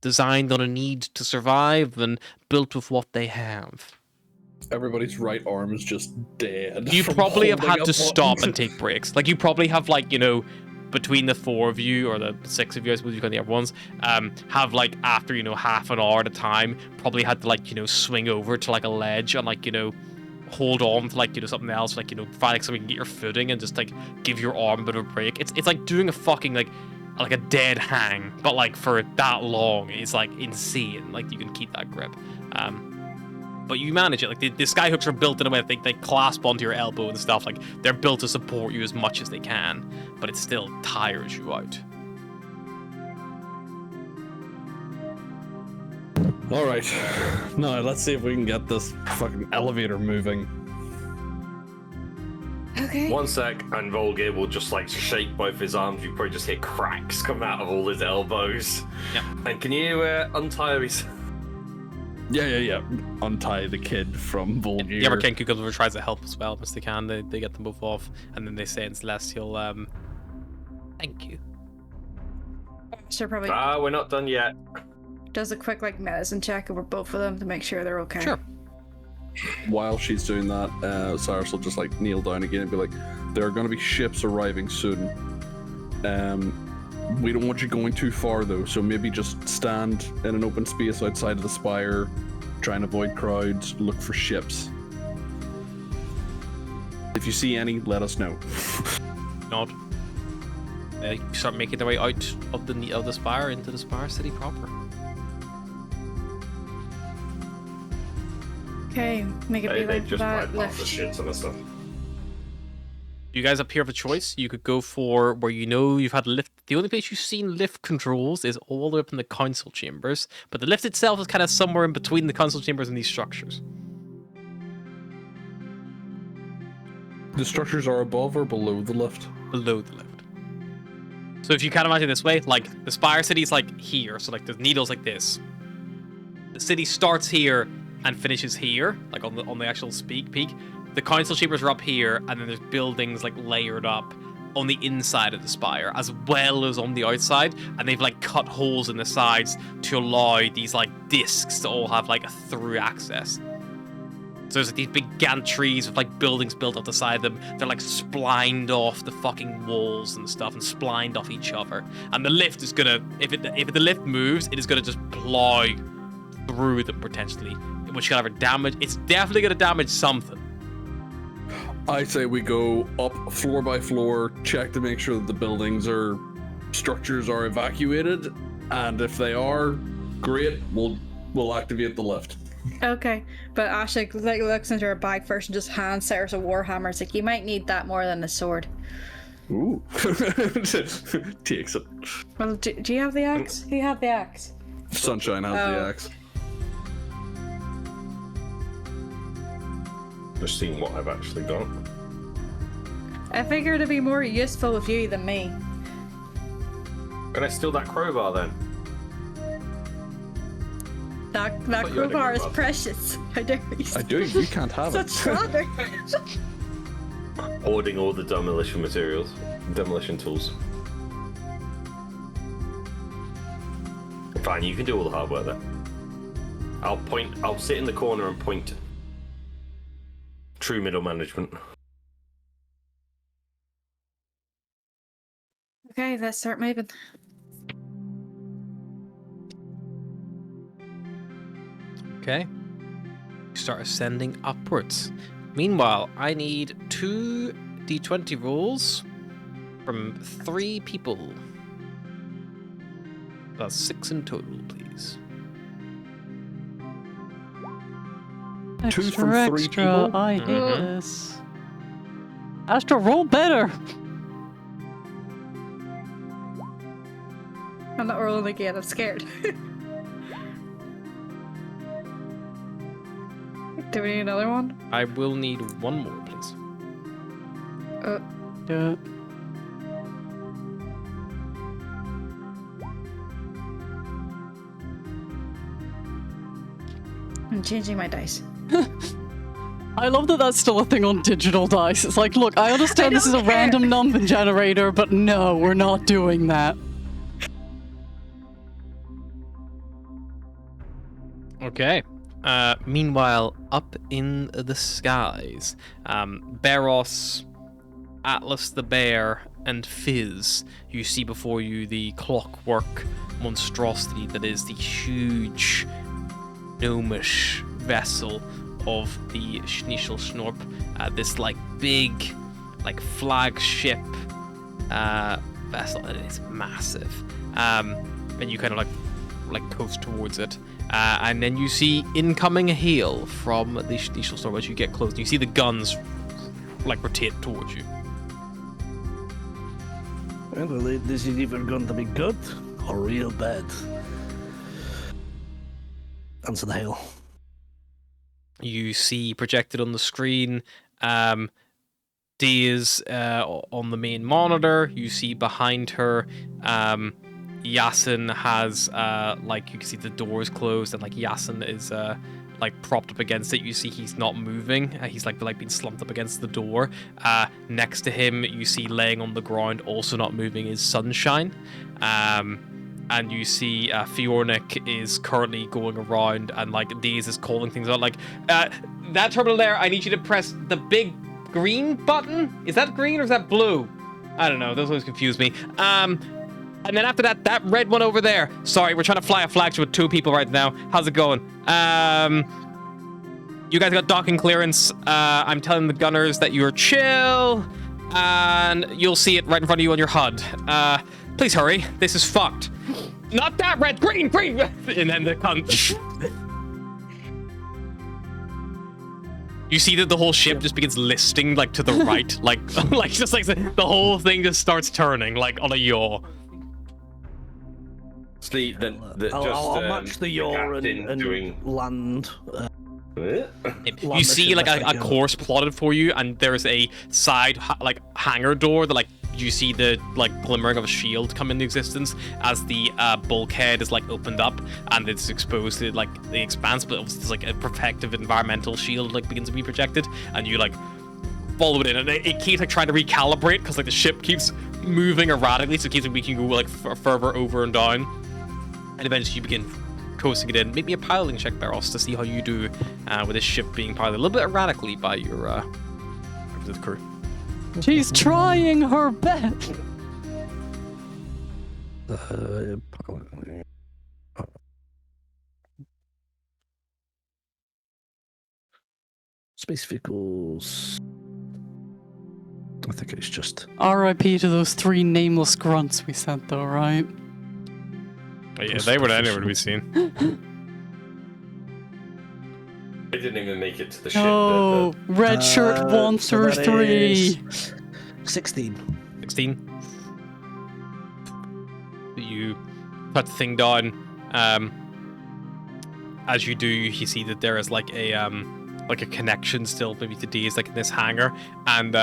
designed on a need to survive and built with what they have. Everybody's right arm is just dead. You probably have had holding to a stop button. and take breaks. Like, you probably have, like, you know, between the 4 of you, or the 6 of you, I suppose you've got the other ones, have, like, after, you know, half an hour at a time, probably had to, like, you know, swing over to, like, a ledge and, like, you know, hold on to, like, you know, something else, like, you know, find, like, something you can get your footing and just, like, give your arm a bit of a break. It's like doing a fucking, like a dead hang, but, like, for that long, it's, like, insane. Like, you can keep that grip. But you manage it. Like, the skyhooks are built in a way that they clasp onto your elbow and stuff. Like, they're built to support you as much as they can, but it still tires you out. All right, now let's see if we can get this fucking elevator moving. Okay. 1 sec, and Volgir will just like shake both his arms. You probably just hear cracks come out of all his elbows. Yep. And can you untie his? Yeah. Untie the kid from Volgir. Yeah, Kenku comes over and tries to help as well, as they can. They get them both off, and then they say in Celestial, thank you. So probably We're not done yet. does a quick like medicine check over both of them to make sure they're okay. Sure. While she's doing that, Cyrus will just like kneel down again and be like, there are going to be ships arriving soon. We don't want you going too far though, so maybe just stand in an open space outside of the spire, try and avoid crowds, look for ships. If you see any, let us know. Nod. You start making their way out of the spire into the Spire City proper. Okay, make it be They like just that. bypass the Lift. shit and stuff. You guys up here have a choice. You could go for where you know you've had lift. The only place you've seen lift controls is all the way up in the council chambers, but the lift itself is kind of somewhere in between the council chambers and these structures. The structures are above or below the lift? Below the lift. So if you kind of imagine it this way, like the Spire City's like here, so like the needle's like this. The city starts here and finishes here, like on the actual peak. The council chambers are up here, and then there's buildings like layered up on the inside of the spire as well as on the outside, and they've like cut holes in the sides to allow these like discs to all have like a through access. So there's like these big gantries with like buildings built up the side of them. They're like splined off the fucking walls and stuff, and splined off each other. And the lift is gonna, if the lift moves, it is gonna just plow through them potentially, which can either damage. It's definitely gonna damage something. I say we go up floor by floor, check to make sure that the buildings or structures are evacuated, and if they are, great, we'll activate the lift. Okay, but Ashley like looks into her bag first and just hands Cyrus a warhammer. It's like, you might need that more than a sword. Ooh. Takes it. Well, do you have the axe? Who had the axe? Sunshine has the axe. Just seeing what I've actually got. I figured it'd be more useful with you than me. Can I steal that crowbar then? That you had a crowbar is crowbar. precious. How dare you? I do. You can't have it. Such honor. Hoarding all the demolition materials, demolition tools. Fine, you can do all the hard work then. I'll sit in the corner and point. True middle management. Okay, let's start moving. Okay. You start ascending upwards. Meanwhile, I need 2 d20 rolls from 3 people. That's 6 in total, please. Two from three Extra, people? I hate Mhm. this. Astra, roll better. I'm not rolling again, I'm scared. Do we need another one? I will need 1 more, please. Do it. I'm changing my dice. I love that that's still a thing on digital dice. It's like, look, I understand this is a don't care. random number generator, but no, we're not doing that. Okay. Meanwhile, up in the skies, Beros, Atlas the bear, and Fizz, you see before you the clockwork monstrosity that is the huge gnomish vessel of the Schnischel Schnorp. This like big, like flagship vessel, and it's massive. And you kind of like coast towards it. And then you see incoming hail from the Schnischel Schnorp as you get close. You see the guns like rotate towards you. Well, this is either going to be good or real bad. Answer the hail. You see projected on the screen Daze on the main monitor. You see behind her Yasin has like you can see the doors closed and like Yasin is like propped up against it. You see he's not moving. He's like being slumped up against the door. Next to him you see laying on the ground also not moving is Sunshine. And you see Fiornik is currently going around and like Daze is calling things out like that terminal there, I need you to press the big green button. Is that green or is that blue? I don't know, those always confuse me. And then after that, that red one over there. Sorry, we're trying to fly a flagship with 2 people right now. How's it going? You guys got docking clearance. I'm telling the gunners that you're chill. And you'll see it right in front of you on your HUD. Please hurry. This is fucked. Not that red, green, green. And then the cunt. You see that the whole ship just begins listing like to the right, like just like the whole thing just starts turning like on a yaw. See, then I'll match the yaw captain and doing. land. You see like a course plotted for you, and there's a side like hangar door that like you see the like glimmering of a shield come into existence as the bulkhead is like opened up and it's exposed to like the expanse, but obviously there's like a protective environmental shield like begins to be projected, and you like follow it in, and it keeps like trying to recalibrate because like the ship keeps moving erratically, so it keeps making you go like further over and down, and eventually you begin coasting it in. Make me a piloting check, Beros, to see how you do with this ship being piloted a little bit erratically by your the crew. She's trying her best. Space vehicles. I think it's just. R.I.P. to those 3 nameless grunts we sent, though, right? Oh, yeah, they were anywhere to be seen. They didn't even make it to the ship. Oh, red shirt 1 through that 3. is 16. 16. You put the thing down. As you do, you see that there is like a like a connection still maybe to Days like in this hangar, and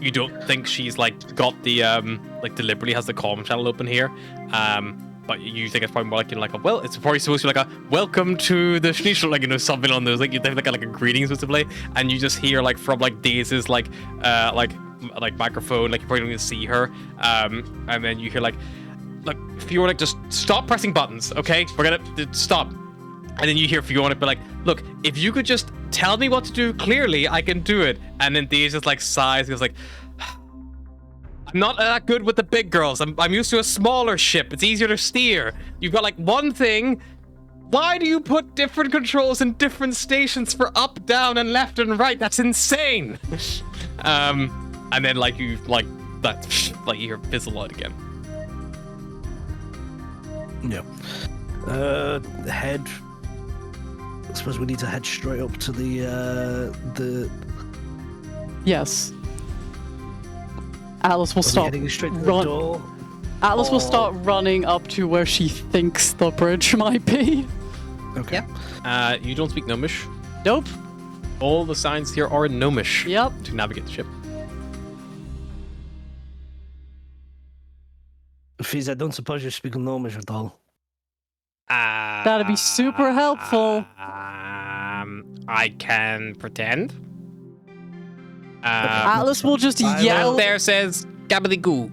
you don't think she's like got the like deliberately has the comm channel open here, but you think it's probably more like it's probably supposed to be like a welcome to the Schnitzel, like something on those, like you think like a greetings supposed to play, and you just hear like from like Days' like microphone, like you probably don't even see her, and then you hear like Fiona, just stop pressing buttons, okay? We're gonna stop. And then you hear Fiona be like, look, if you could just tell me what to do clearly, I can do it. And then Days just like sighs, goes like, I'm not that good with the big girls. I'm used to a smaller ship. It's easier to steer. You've got like one thing. Why do you put different controls in different stations for up, down, and left and right? That's insane. And then like you hear fizzle out again. Yeah. Head. I suppose we need to head straight up to the. Yes. Atlas will stop. Heading straight to the door. Atlas will start running up to where she thinks the bridge might be. Okay. Yep. You don't speak Gnomish. Nope. All the signs here are in Gnomish. Yep. To navigate the ship. Fizz, I don't suppose you speak Gnomish at all. That'd be super helpful. I can pretend. Atlas will just yell. There says gabbly-goo.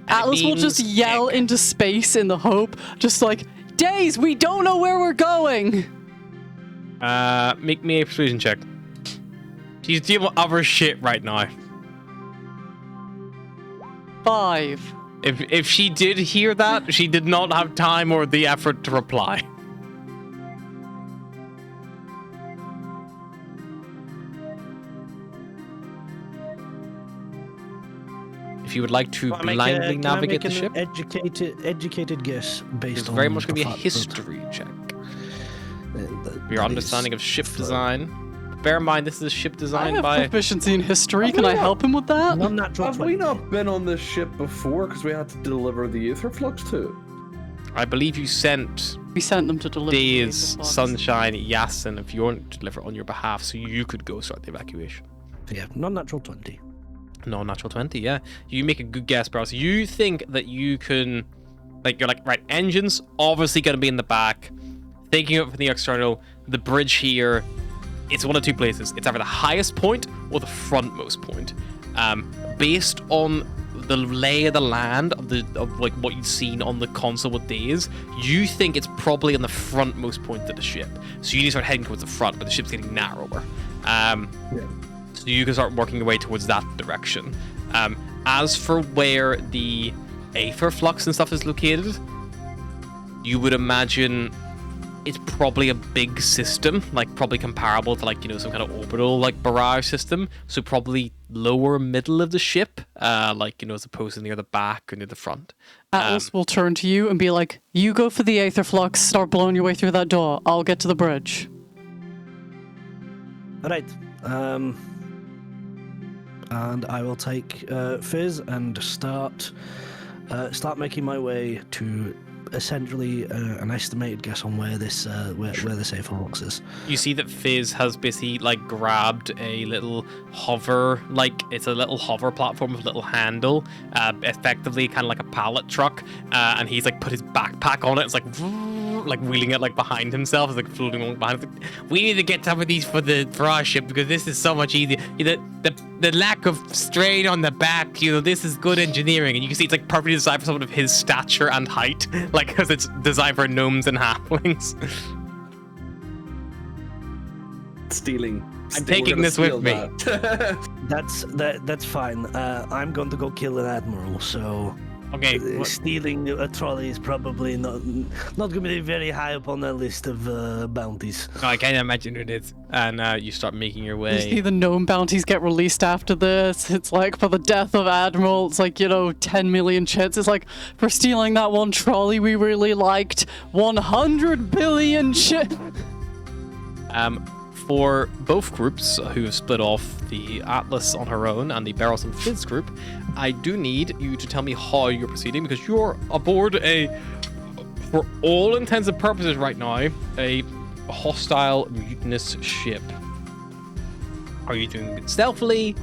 Atlas will just yell into space in the hope, just like, Days, we don't know where we're going. Make me a persuasion check. She's dealing with other shit right now. 5. If she did hear that, she did not have time or the effort to reply. If you would like to blindly navigate the ship, educated guess based it's on very much going to be a the fact history check. that Your understanding of ship design. Bear in mind, this is a ship I designed have by. proficiency in history. Can I help him with that? non-natural Have 20. we not been on this ship before because we had to deliver the ether flux to it? I believe you sent We sent them to deliver. the Days, Aether Flux. Sunshine, Yasin, if you want to deliver on your behalf, so you could go start the evacuation. Yeah, non-natural 20. No, natural 20, yeah. You make a good guess, bro. So you think that you can, like, you're like, right, engines obviously going to be in the back. Thinking of it from the external, the bridge here, it's one of two places. It's either the highest point or the frontmost point. Based on the lay of the land of like what you've seen on the console with Days, you think it's probably on the frontmost point of the ship. So you need to start heading towards the front, but the ship's getting narrower. So you can start working your way towards that direction. As for where the Aether Flux and stuff is located, you would imagine it's probably a big system, like probably comparable to like, some kind of orbital like barrage system. So probably lower middle of the ship, as opposed to near the back or near the front. Atlas will turn to you and be like, you go for the Aether Flux, start blowing your way through that door. I'll get to the bridge. All right. And I will take Fizz and start making my way to essentially an estimated guess on where this where the safe box is. You see that Fizz has basically like grabbed a little hover, like it's a little hover platform with a little handle, effectively kind of like a pallet truck, and he's like put his backpack on it. It's like wheeling it like behind himself. It's like floating along behind. It's like, we need to get some of these for our ship because this is so much easier. The lack of strain on the back, this is good engineering, and you can see it's like perfectly designed for someone of his stature and height, like because it's designed for gnomes and halflings. Stealing. I'm taking this with me. That's fine. I'm going to go kill an admiral, so Okay. stealing a trolley is probably not going to be very high up on the list of bounties. I can't imagine it is. And you start making your You see way. the gnome bounties get released after this. It's like for the death of Admiral, it's like, 10 million chits. It's like for stealing that one trolley we really liked, 100 billion chits. For both groups who have split off, the Atlas on her own and the Barros and Fizz group, I do need you to tell me how you're proceeding because you're aboard for all intents and purposes right now, a hostile mutinous ship. Are you doing it stealthily?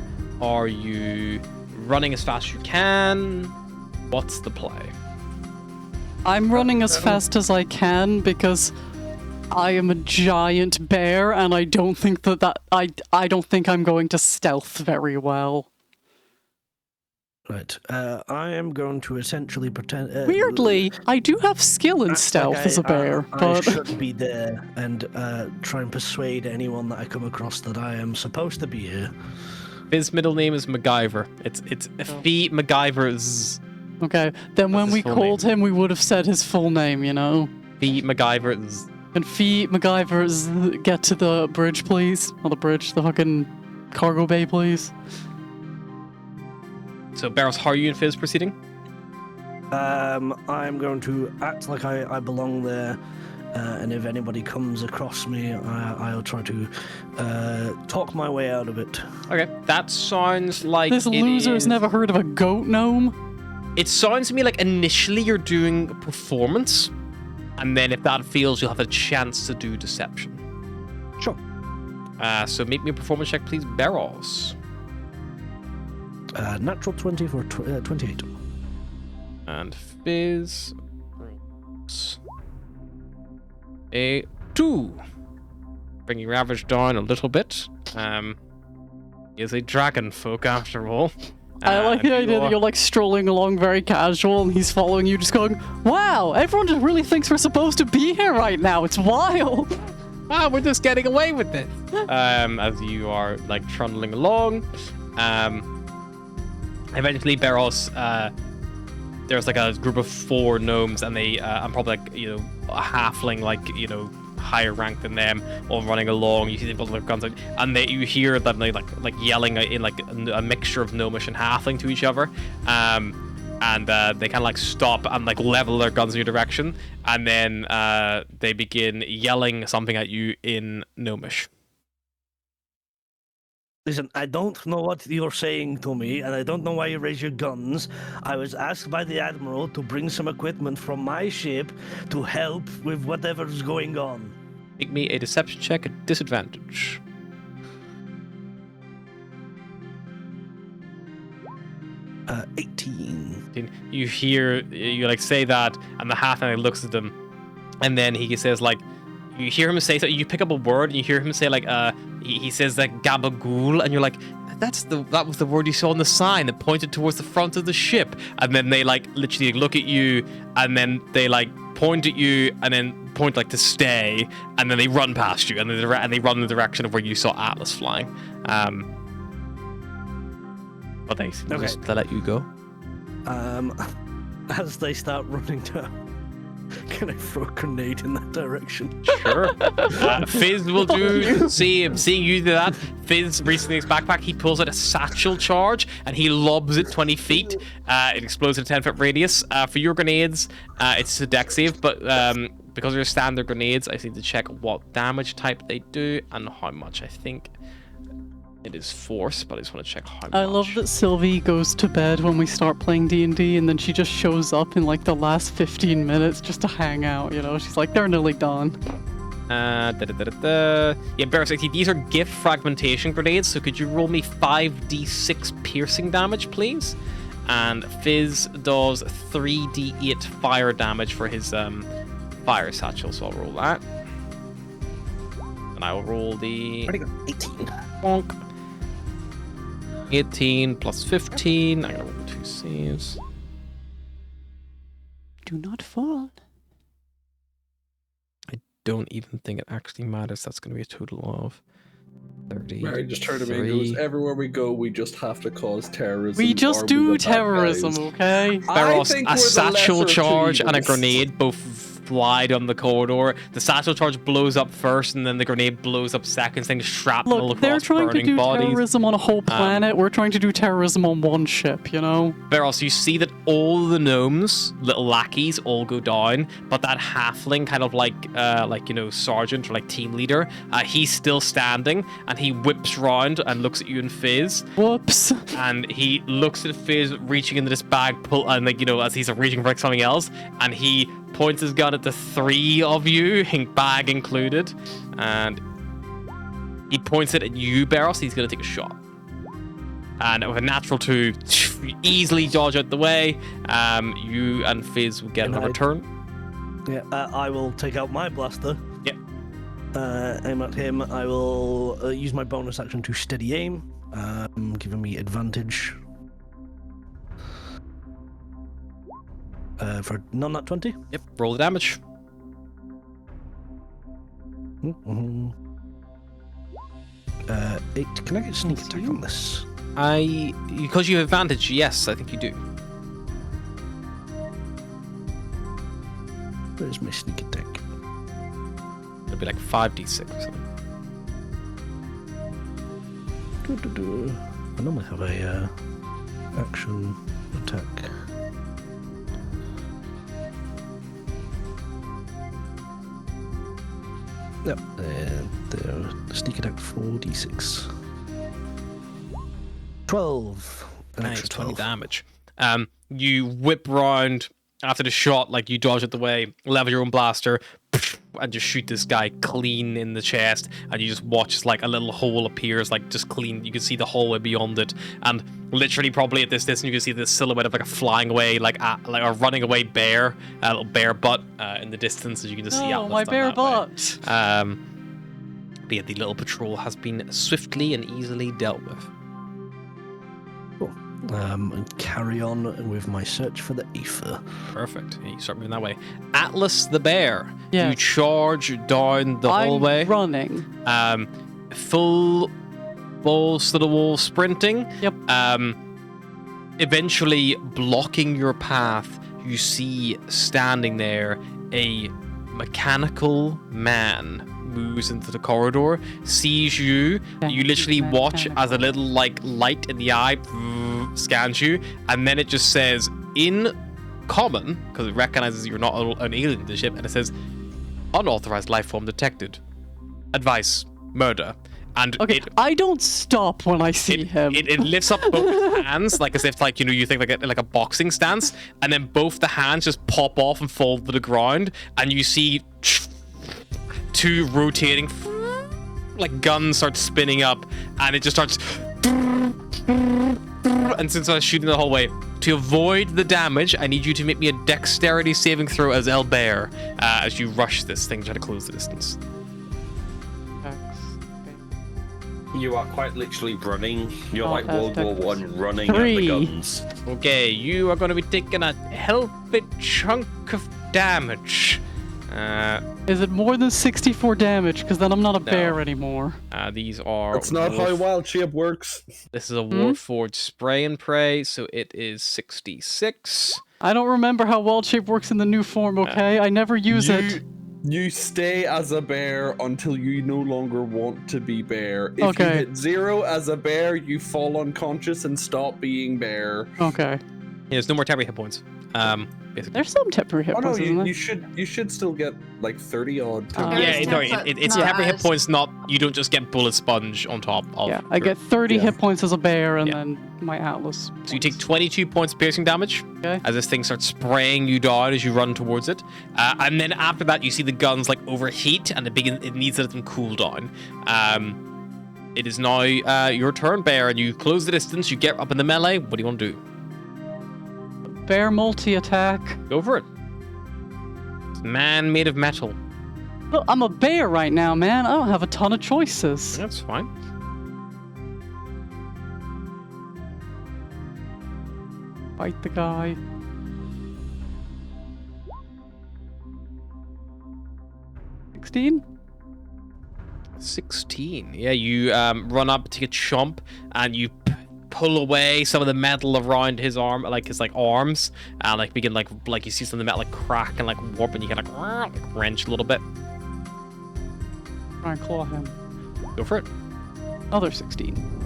Are you running as fast as you can? What's the play? I'm running as fast as I can because I am a giant bear, and I don't think I don't think I'm going to stealth very well. Right. I am going to essentially pretend. Weirdly, I do have skill in stealth as a bear, I but should be there and try and persuade anyone that I come across that I am supposed to be here. His middle name is MacGyver. It's Fee MacGyver's. okay. Then when his we full called him, we would have said his full name, you know. Fee MacGyver's. And Fee MacGyver, get to the bridge, please. Not the bridge, the fucking cargo bay, please. So, Barros, how are you and Fizz proceeding? I'm going to act like I belong there, and if anybody comes across me, I'll try to talk my way out of it. Okay, that sounds like This loser's never heard of a goat gnome. It sounds to me like initially you're doing a performance, and then if that fails, you'll have a chance to do deception. Sure. So make me a performance check, please, Barros. Natural 20 for 28. And Fizz rolls a 2. Bringing your average down a little bit. He is a dragon folk after all. I like the idea that you're like strolling along very casual and he's following you just going, wow, everyone just really thinks we're supposed to be here right now. It's wild. Wow, we're just getting away with it. As you are like trundling along. Eventually, Barros, there's like a group of 4 gnomes, and they, I'm probably like, you know, a halfling, like, you know, higher rank than them, all running along. You see them put their guns out, and you hear them like yelling in like a mixture of gnomish and halfling to each other. And they kind of like stop and like level their guns in your direction, and then they begin yelling something at you in gnomish. Listen, I don't know what you're saying to me, and I don't know why you raise your guns. I was asked by the Admiral to bring some equipment from my ship to help with whatever's going on. Make me a deception check at disadvantage. Uh, 18. You hear, you like say that, and the halfling looks at them, and then he says like, you hear him say, so you pick up a word, and you hear him say like, he says like gabagool, and you're like, that was the word you saw on the sign that pointed towards the front of the ship. And then they like literally look at you, and then they like point at you, and then point like to stay, and then they run past you, and then they run in the direction of where you saw Atlas flying. But they let you go. As they start running down, can I throw a grenade in that direction? Sure. Fizz will do. Seeing you do that, Fizz reaches in his backpack. He pulls out a satchel charge and he lobs it 20 feet. It explodes in a 10-foot radius. For your grenades, it's a dex save, but because they're standard grenades, I need to check what damage type they do and how much. I think it is force, but I just want to check how much. I love that Sylvie goes to bed when we start playing D&D, and then she just shows up in like the last 15 minutes just to hang out, you know? She's like, they're nearly done. Yeah, Barris, these are gift fragmentation grenades, so could you roll me 5d6 piercing damage, please? And Fizz does 3d8 fire damage for his fire satchel, so I'll roll that. And I will roll the... Pretty good. 18. Bonk. 18 plus 15. I'm gonna roll 2 saves. Do not fall. I don't even think it actually matters. That's gonna be a total of 30. Mary just turned to me and goes, everywhere we go, we just have to cause terrorism. We just or do we attack terrorism, guys. okay? Barros, think a we're the satchel lesser charge two and a evils. grenade both fly down the corridor. The satchel charge blows up first, and then the grenade blows up second, sending shrapnel Look, across they're trying to burning do bodies. terrorism on a whole planet. We're trying to do terrorism on one ship, you know? Barros, you see that all the gnomes, little lackeys, all go down, but that halfling, kind of like you know, sergeant or like team leader, he's still standing, and he whips round and looks at you and Fizz. Whoops. And he looks at Fizz reaching into this bag, and like, you know, as he's reaching for something else, and he points his gun at the 3 of you, bag included, and He points it at you, Barrow, so he's going to take a shot. And with a natural 2, you easily dodge out the way. You and Fizz will get a return. Yeah, I will take out my blaster. Yep. Aim at him. I will use my bonus action to steady aim, giving me advantage. For non-nat 20? Yep, roll the damage. Mm-hmm. 8. Can I get sneak attack on this? Because you have advantage, yes, I think you do. Where's my sneak attack? It'll be like 5d6 or something. I normally have a action attack. Yep, the sneak attack 4d6. 12. An Nice, extra 20 12. damage. You whip round after the shot, like you dodge out the way, level your own blaster, and just shoot this guy clean in the chest, and you just watch as, like, a little hole appears, like just clean. You can see the hallway beyond it, and literally probably at this distance you can see the silhouette of like a flying away, like a running away bear, a little bear butt in the distance, as you can just see. Oh, my bear butt. But yeah, the little patrol has been swiftly and easily dealt with. And carry on with my search for the ether. Perfect. Yeah, you start moving that way. Atlas the bear. Yeah. You charge down the hallway. I'm running. Full balls to the wall sprinting. Yep. Eventually blocking your path, you see standing there a mechanical man moves into the corridor, sees you. You literally watch as a little like light in the eye scans you, and then it just says in common, because it recognizes you're not an alien to the ship, and it says unauthorized life form detected. Advice: murder. And Okay, I don't stop when I see him. It lifts up both hands, like as if, like, you know, you think like a boxing stance, and then both the hands just pop off and fall to the ground, and you see 2 rotating, like, guns start spinning up, and it just starts. And since I was shooting the whole way, to avoid the damage, I need you to make me a dexterity saving throw as El Bear, as you rush this thing, try to close the distance. You are quite literally running. You're Oh, like World War One running at 3. the guns. Okay, you are going to be taking a healthy chunk of damage. Is it more than 64 damage? Because then I'm not a bear anymore. These are. That's not how wild shape works. This is a Warforged spray and pray, so it is 66. I don't remember how wild shape works in the new form, okay? I never use it. You stay as a bear until you no longer want to be bear. If Okay. you hit 0 as a bear, you fall unconscious and stop being bear. Okay. Yeah, there's no more temporary hit points. Basically. There's some temporary hit Oh no, points, isn't you there? you should still get like 30 odd. Oh. Yeah, There's sorry, temp- it's not temporary hit as- points, not. You don't just get bullet sponge on top of. Yeah, I get 30 Yeah. hit points as a bear, and Yeah. then my Atlas. So you take 22 points of piercing damage Okay. as this thing starts spraying you down as you run towards it. And then after that, you see the guns like overheat, and it needs to let them cool down. It is now your turn, Bear, and you close the distance. You get up in the melee. What do you want to do? Bear multi-attack. Go for it. Man made of metal. Look, I'm a bear right now, man. I don't have a ton of choices. That's fine. Fight the guy. $16? 16. Yeah, you run up, take a chomp, and you pull away some of the metal around his arm, like his arms, and like begin like you see some of the metal like crack and like warp, and you kind of like wrench a little bit. Try and claw him. Go for it. Another 16.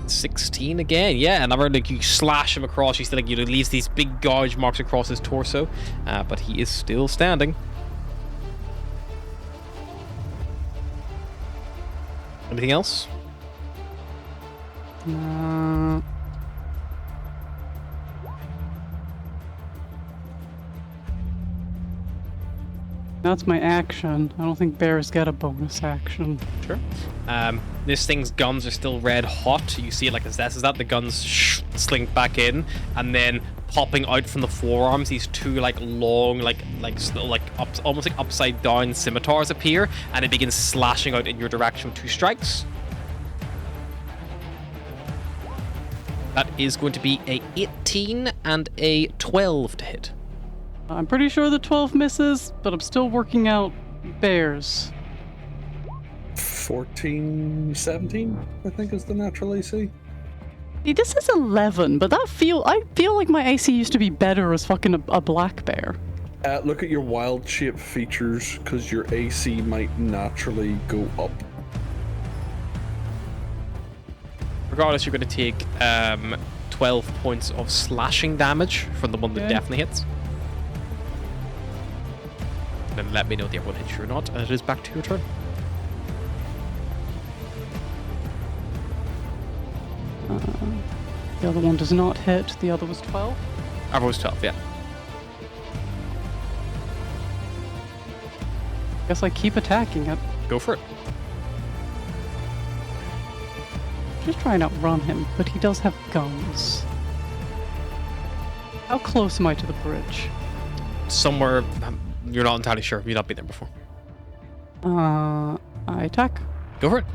16 again, yeah. Another, like, you slash him across. You see, like, it leaves these big gouge marks across his torso, but he is still standing. Anything else? That's my action. I don't think bears get a bonus action. Sure. This thing's guns are still red hot. You see it like assesses that. The guns slink back in, and then popping out from the forearms, these two like long, almost like upside down scimitars appear, and it begins slashing out in your direction with 2 strikes. That is going to be a 18 and a 12 to hit. I'm pretty sure the 12 misses, but I'm still working out bears. 14, 17, I think is the natural AC. See, this is 11, but I feel like my AC used to be better as fucking a black bear. Look at your wild shape features, because your AC might naturally go up. Regardless, you're going to take 12 points of slashing damage from the one that definitely hits. Then let me know if the other one hits you or not, and it is back to your turn. The other one does not hit. The other was 12. Other was 12, yeah. Guess I keep attacking it. Go for it. Just try and outrun him, but he does have guns. How close am I to the bridge? Somewhere, you're not entirely sure. You've not been there before. I attack. Go for it.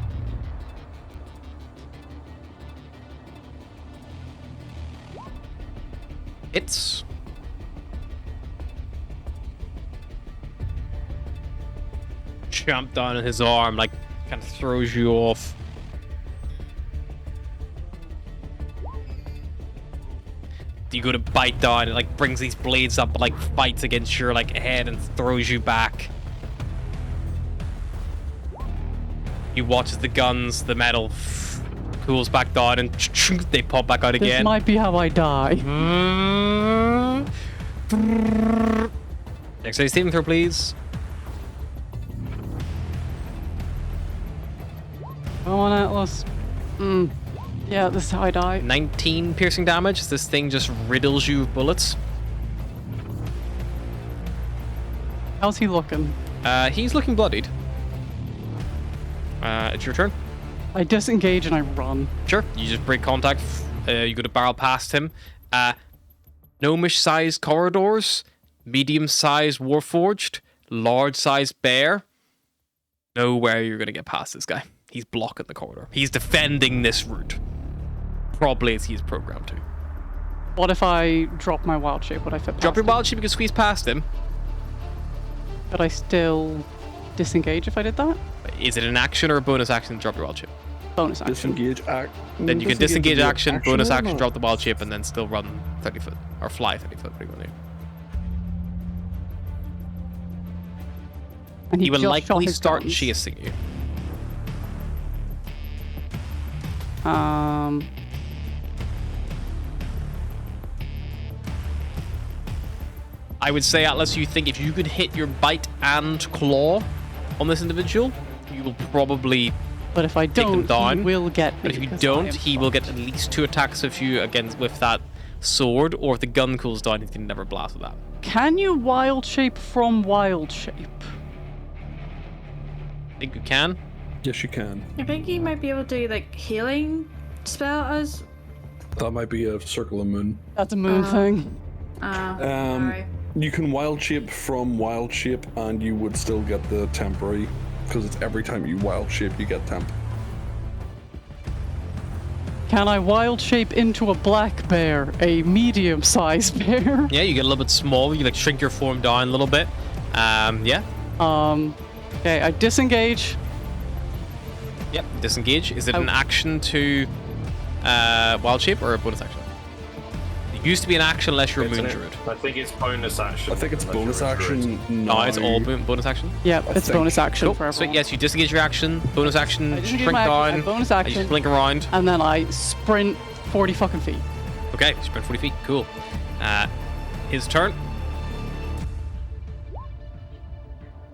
Hits. Jump down on his arm, like, kind of throws you off. You go to bite down, it like brings these blades up, but like fights against your like head and throws you back. You watch as the guns, the metal cools back down, and they pop back out again. This might be how I die. Next saving throw, please. Come on, Atlas. Yeah, this is how I die. 19 piercing damage. This thing just riddles you with bullets. How's he looking? He's looking bloodied. It's your turn. I disengage and I run. Sure. You just break contact. You go to barrel past him. Gnomish-sized corridors. Medium-sized warforged. Large-sized bear. Nowhere you're going to get past this guy. He's blocking the corridor. He's defending this route. Probably as he's programmed to. What if I drop my wild shape? Would I fit past Drop your him? wild shape, you can squeeze past him. But I still disengage if I did that? Is it an action or a bonus action to drop your wild shape? Bonus action. Disengage Then you can disengage action, bonus or action, not? drop the wild shape, and then still run 30 foot. Or fly 30 foot, whatever you want to do. And He will just shot likely his start guns. chasing you. I would say, Atlas, you think if you could hit your bite and claw on this individual, you will probably But if I take them don't, down. he will get me. But if you because I don't, am he will get fucked. at least 2 attacks of you against with that sword, or if the gun cools down, he can never blast with that. Can you wild shape from wild shape? I think you can. Yes, you can. I think you might be able to do like healing spell as. That might be a circle of moon. That's a moon thing. Sorry. You can wild shape from wild shape, and you would still get the temporary, because it's every time you wild shape, you get temp. Can I wild shape into a black bear, a medium-sized bear? Yeah, you get a little bit small. You like shrink your form down a little bit. Yeah. Okay, I disengage. Yep. Disengage. Is it an action to wild shape or a bonus action? It used to be an action unless you're a moon druid. I think it's bonus action. I think it's unless bonus you're a druid. action. No, it's all bonus action. Yep, it's think- bonus action Cool. for So everyone. yes, you disengage your action, bonus action, I disengage shrink my action, down, I bonus and you action. blink around. And then I sprint 40 fucking feet. Okay, sprint 40 feet. Cool. His turn.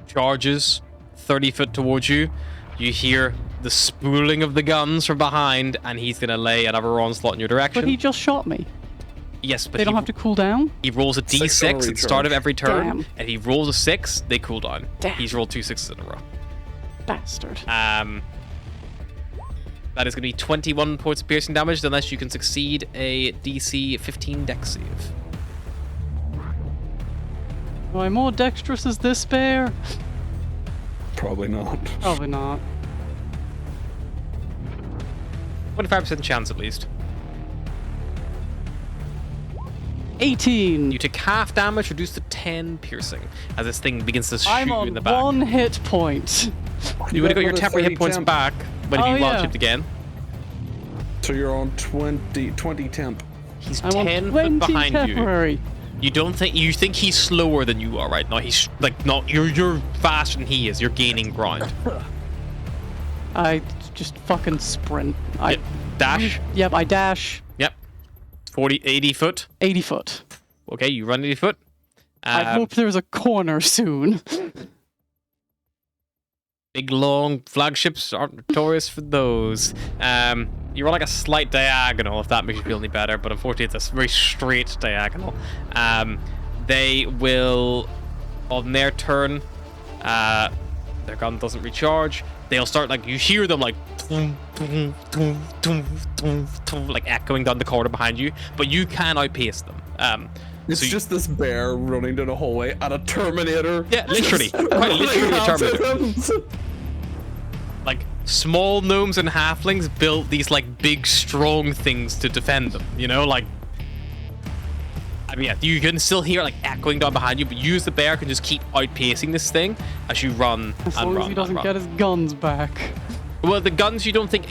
Charges 30 foot towards you. You hear the spooling of the guns from behind, and he's gonna lay another onslaught in your direction. But he just shot me. Yes, but They don't have to cool down? He rolls a Six d6 on a at the start of recharge. every turn, Damn. and he rolls a 6, they cool down. Damn. He's rolled 2 6s in a row. Bastard. That is going to be 21 points of piercing damage unless you can succeed a DC 15 dex save. Am I more dexterous as this bear? Probably not. Probably not. 25% chance at least. 18. You take half damage, reduced to 10 piercing, as this thing begins to shoot I'm you on in the back. 1 hit point. You would have got your another temporary hit 30 points temp. back when Oh, you wild yeah. chipped again. So you're on 20 temp. He's I'm on 10 20 foot behind you. temporary. You don't think you think he's slower than you are, right? No, he's like not. You're faster than he is. You're gaining ground. I just fucking sprint. I Yep. Dash. Yep, I dash Yep. 80 foot. 80 foot. Okay, you run 80 foot. I hope there's a corner soon. Big long flagships aren't notorious for those. You run like a slight diagonal if that makes you feel any better, but unfortunately it's a very straight diagonal. They will, on their turn, their gun doesn't recharge. They'll start like you hear them like like echoing down the corridor behind you, but you can outpace them. It's So you- just this bear running down a hallway at a Terminator. Yeah, literally. Just Quite literally a running after Terminator. him. Like small gnomes and halflings built these like big strong things to defend them, you know, like I mean yeah, you can still hear like echoing down behind you, but you as the bear can just keep outpacing this thing as you run As and long run as he doesn't and get run. his guns back. Well, the guns you don't think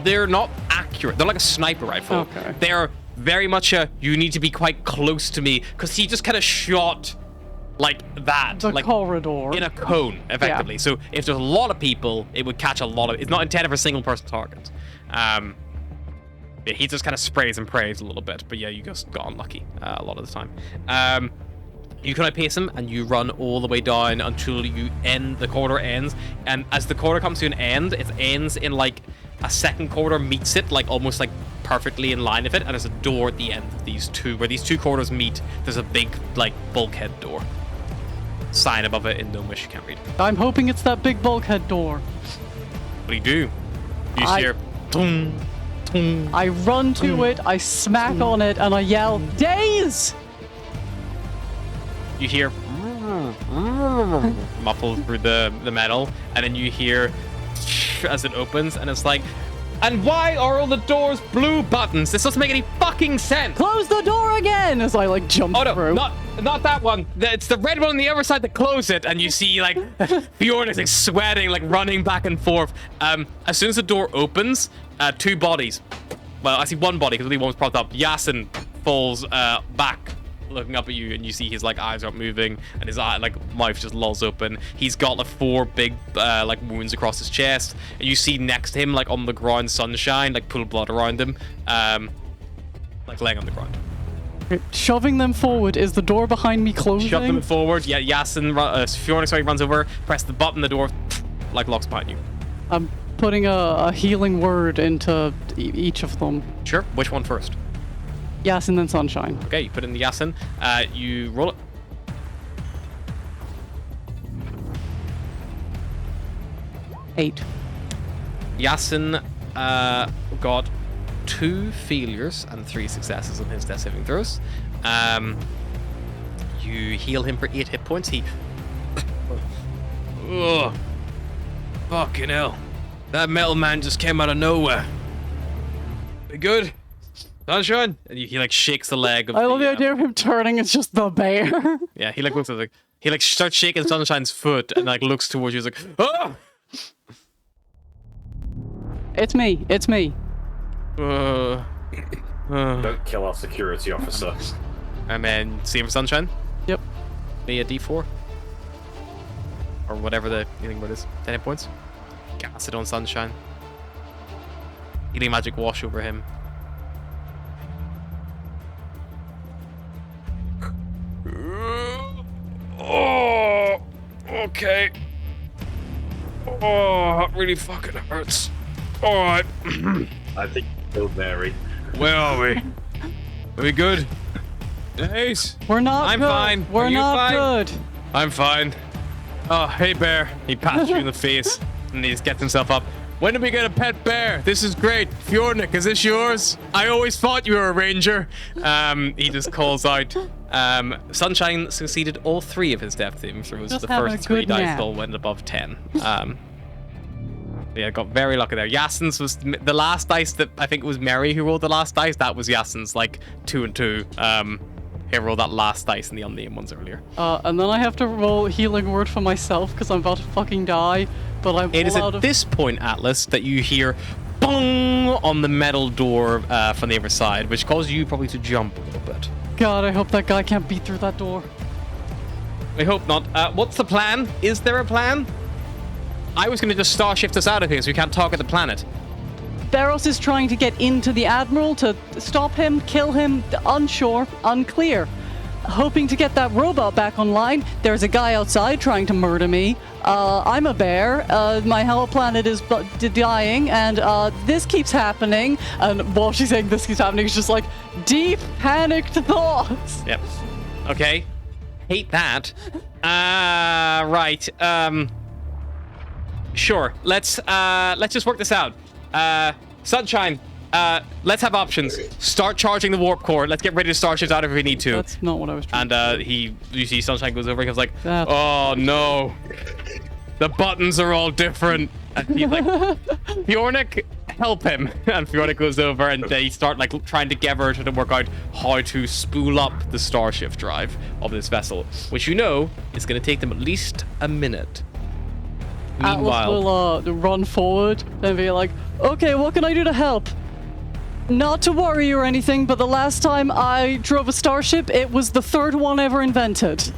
they're not accurate. They're like a sniper rifle. Okay. They're very much you need to be quite close to me because he just kind of shot like that, The like corridor. in a cone, effectively. Yeah. So if there's a lot of people, it would catch a lot of. It's not intended for a single person target. Yeah, he just kind of sprays and prays a little bit, but yeah, you just got unlucky a lot of the time. You can outpace him, and you run all the way down until you end. The corridor ends, and as the corridor comes to an end, it ends in like a second corridor meets it, like almost like perfectly in line with it, and there's a door at the end of these two, where these two corridors meet. There's a big like bulkhead door. Sign above it in Gnomish you can't read. I'm hoping it's that big bulkhead door. What do? You I- hear, tung, tung. I run to it, I smack on it, and I yell, Days! You hear muffled through the metal, and then you hear as it opens, and it's like, and why are all the doors blue buttons? This doesn't make any fucking sense. Close the door again! As I like jump Oh no, through. not that one. It's the red one on the other side that closed it, and you see like Bjorn is like sweating, like running back and forth. As soon as the door opens, two bodies. Well, I see one body because only one was propped up. Yasin falls back, looking up at you, and you see his like eyes aren't moving, and his eye like mouth just lolls open. He's got like 4 big like wounds across his chest, and you see next to him like on the ground Sunshine like pool of blood around him, like laying on the ground. Shoving them forward, is the door behind me closing? Shove them forward. Yeah, Yasin, Fiona, sorry, runs over, press the button, the door like locks behind you. I'm putting a healing word into each of them. Sure. Which one first? Yes, and then Sunshine. Okay, you put in the Yasin. You roll it. Eight. Yasin got 2 failures and 3 successes on his death saving throws. You heal him for 8 hit points. He. Ugh. Fucking hell. That metal man just came out of nowhere. Be good? Sunshine? And he like shakes the leg of I love the the idea of him turning, it's just the bear. yeah, he like looks at like he like starts shaking Sunshine's foot and like looks towards you. He's like, ah! It's me, it's me. Don't Don't kill our security officer. And then see him for Sunshine. Yep. Be a D4 or whatever the healing word is. 10 hit points. Gas it on Sunshine. Healing magic wash over him. Oh, okay. Oh, that really fucking hurts. All right. I think you killed Mary. Where are we? Are we good? Ace? We're not I'm good. fine. We're Are you not fine? good. I'm fine. Oh, hey, Bear. He pats you in the face, and he just gets himself up. When did we get a pet bear? This is great. Fjordnik, is this yours? I always thought you were a ranger. He just calls out. Sunshine succeeded all 3 of his depth saving throws. Just The having first a 3 good dice nap. all went above 10. Yeah, got very lucky there. Yasin's was the last dice that I think it was Mary who rolled the last dice. That was Yasin's like 2 and 2. He rolled that last dice in the unnamed ones earlier. And then I have to roll healing word for myself because I'm about to fucking die. But I'm It is all out at of... this point, Atlas, that you hear bong on the metal door from the other side, which causes you probably to jump a little bit. God, I hope that guy can't beat through that door. I hope not. What's the plan? Is there a plan? I was going to just star shift us out of here so we can't target the planet. Barros is trying to get into the Admiral to stop him, kill him, unsure, unclear. Hoping to get that robot back online. There's a guy outside trying to murder me. I'm a bear. My whole planet is dying, and this keeps happening. And while she's saying this keeps happening, it's just like deep panicked thoughts. Yep. Okay. Hate that. Right. Sure. Let's just work this out. Sunshine. Let's have options. Start charging the warp core. Let's get ready to starships out if we need to. That's not what I was trying And you see Sunshine goes over and he's like, That- oh no, the buttons are all different. And he's like, Fjordnik, help him. And Fjordnik goes over and they start like trying together to work out how to spool up the starship drive of this vessel, which you know is going to take them at least a minute. Meanwhile, Atlas will run forward and be like, okay, what can I do to help? Not to worry or anything, but the last time I drove a starship, it was the 3rd one ever invented.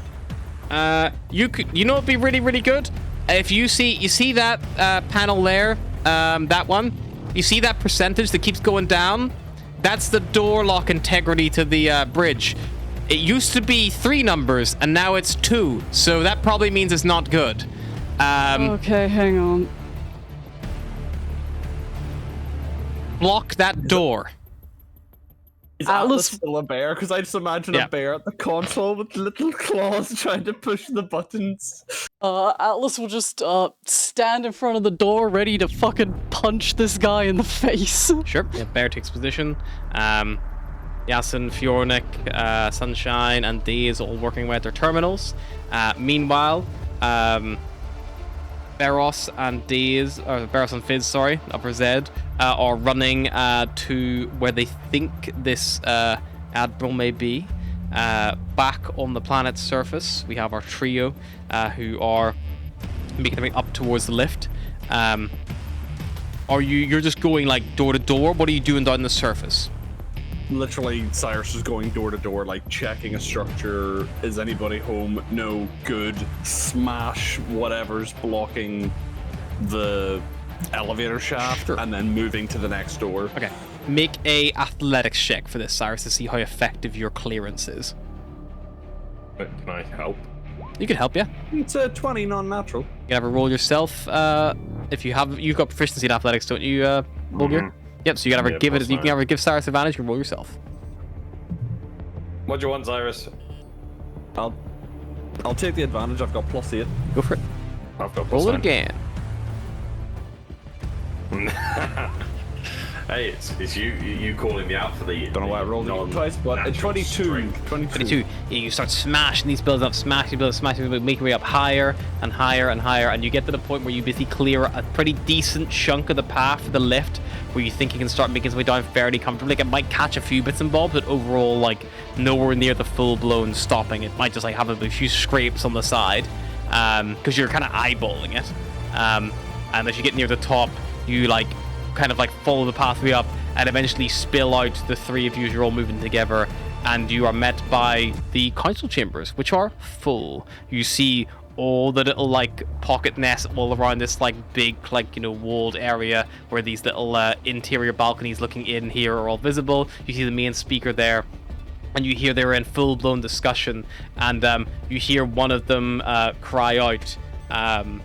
you know what'd be really, really good? If you see that panel there, that one, you see that percentage that keeps going down? That's the door lock integrity to the bridge. It used to be 3 numbers, and now it's 2, so that probably means it's not good. Okay, hang on. Block that door. Is Atlas- Atlas still a bear? Because I just imagine Yeah. a bear at the console with little claws trying to push the buttons. Atlas will just stand in front of the door ready to fucking punch this guy in the face. Sure. Yeah, Bear takes position. Yasin, Fjordnik, Sunshine, and Daze all working away at their terminals. Meanwhile, Barros and Daze, or Barros and Fizz, sorry, Upper Z, are running to where they think this Admiral may be. Back on the planet's surface, we have our trio who are making their way up towards the lift. You're just going like door to door? What are you doing down the surface? Literally, Cyrus is going door to door, like checking a structure. Is anybody home? No. Good. Smash whatever's blocking the elevator shaft, Sure. and then moving to the next door. Okay. Make a athletics check for this, Cyrus, to see how effective your clearance is. But can I help? You can help, yeah. It's a 20 non-natural. You can have a roll yourself. If you've got proficiency in athletics, don't you, Bulgur? Yep. So you can Yeah, plus you can 9. ever give Cyrus advantage. You can roll yourself. What do you want, Cyrus? I'll take the advantage. I've got +8. Go for it. I've got Roll it +9. again. Hey, it's you calling me out for the. Don't know why I rolled it twice, but a 22. 22. Yeah, you start smashing these buildings up, smashing buildings, making your way up higher and higher and higher, and you get to the point where you basically clear a pretty decent chunk of the path for the lift, where you think you can start making its way down fairly comfortably. Like, it might catch a few bits and bobs, but overall, like, nowhere near the full-blown stopping. It might just like have a few scrapes on the side, because you're kind of eyeballing it. And as you get near the top, you like kind of like follow the pathway up and eventually spill out. The 3 of you as you're all moving together, and you are met by the council chambers, which are full. You see all the little like pocket nests all around this like big like, you know, walled area where these little interior balconies looking in here are all visible. You see the main speaker there, and you hear they're in full-blown discussion, and you hear one of them cry out, and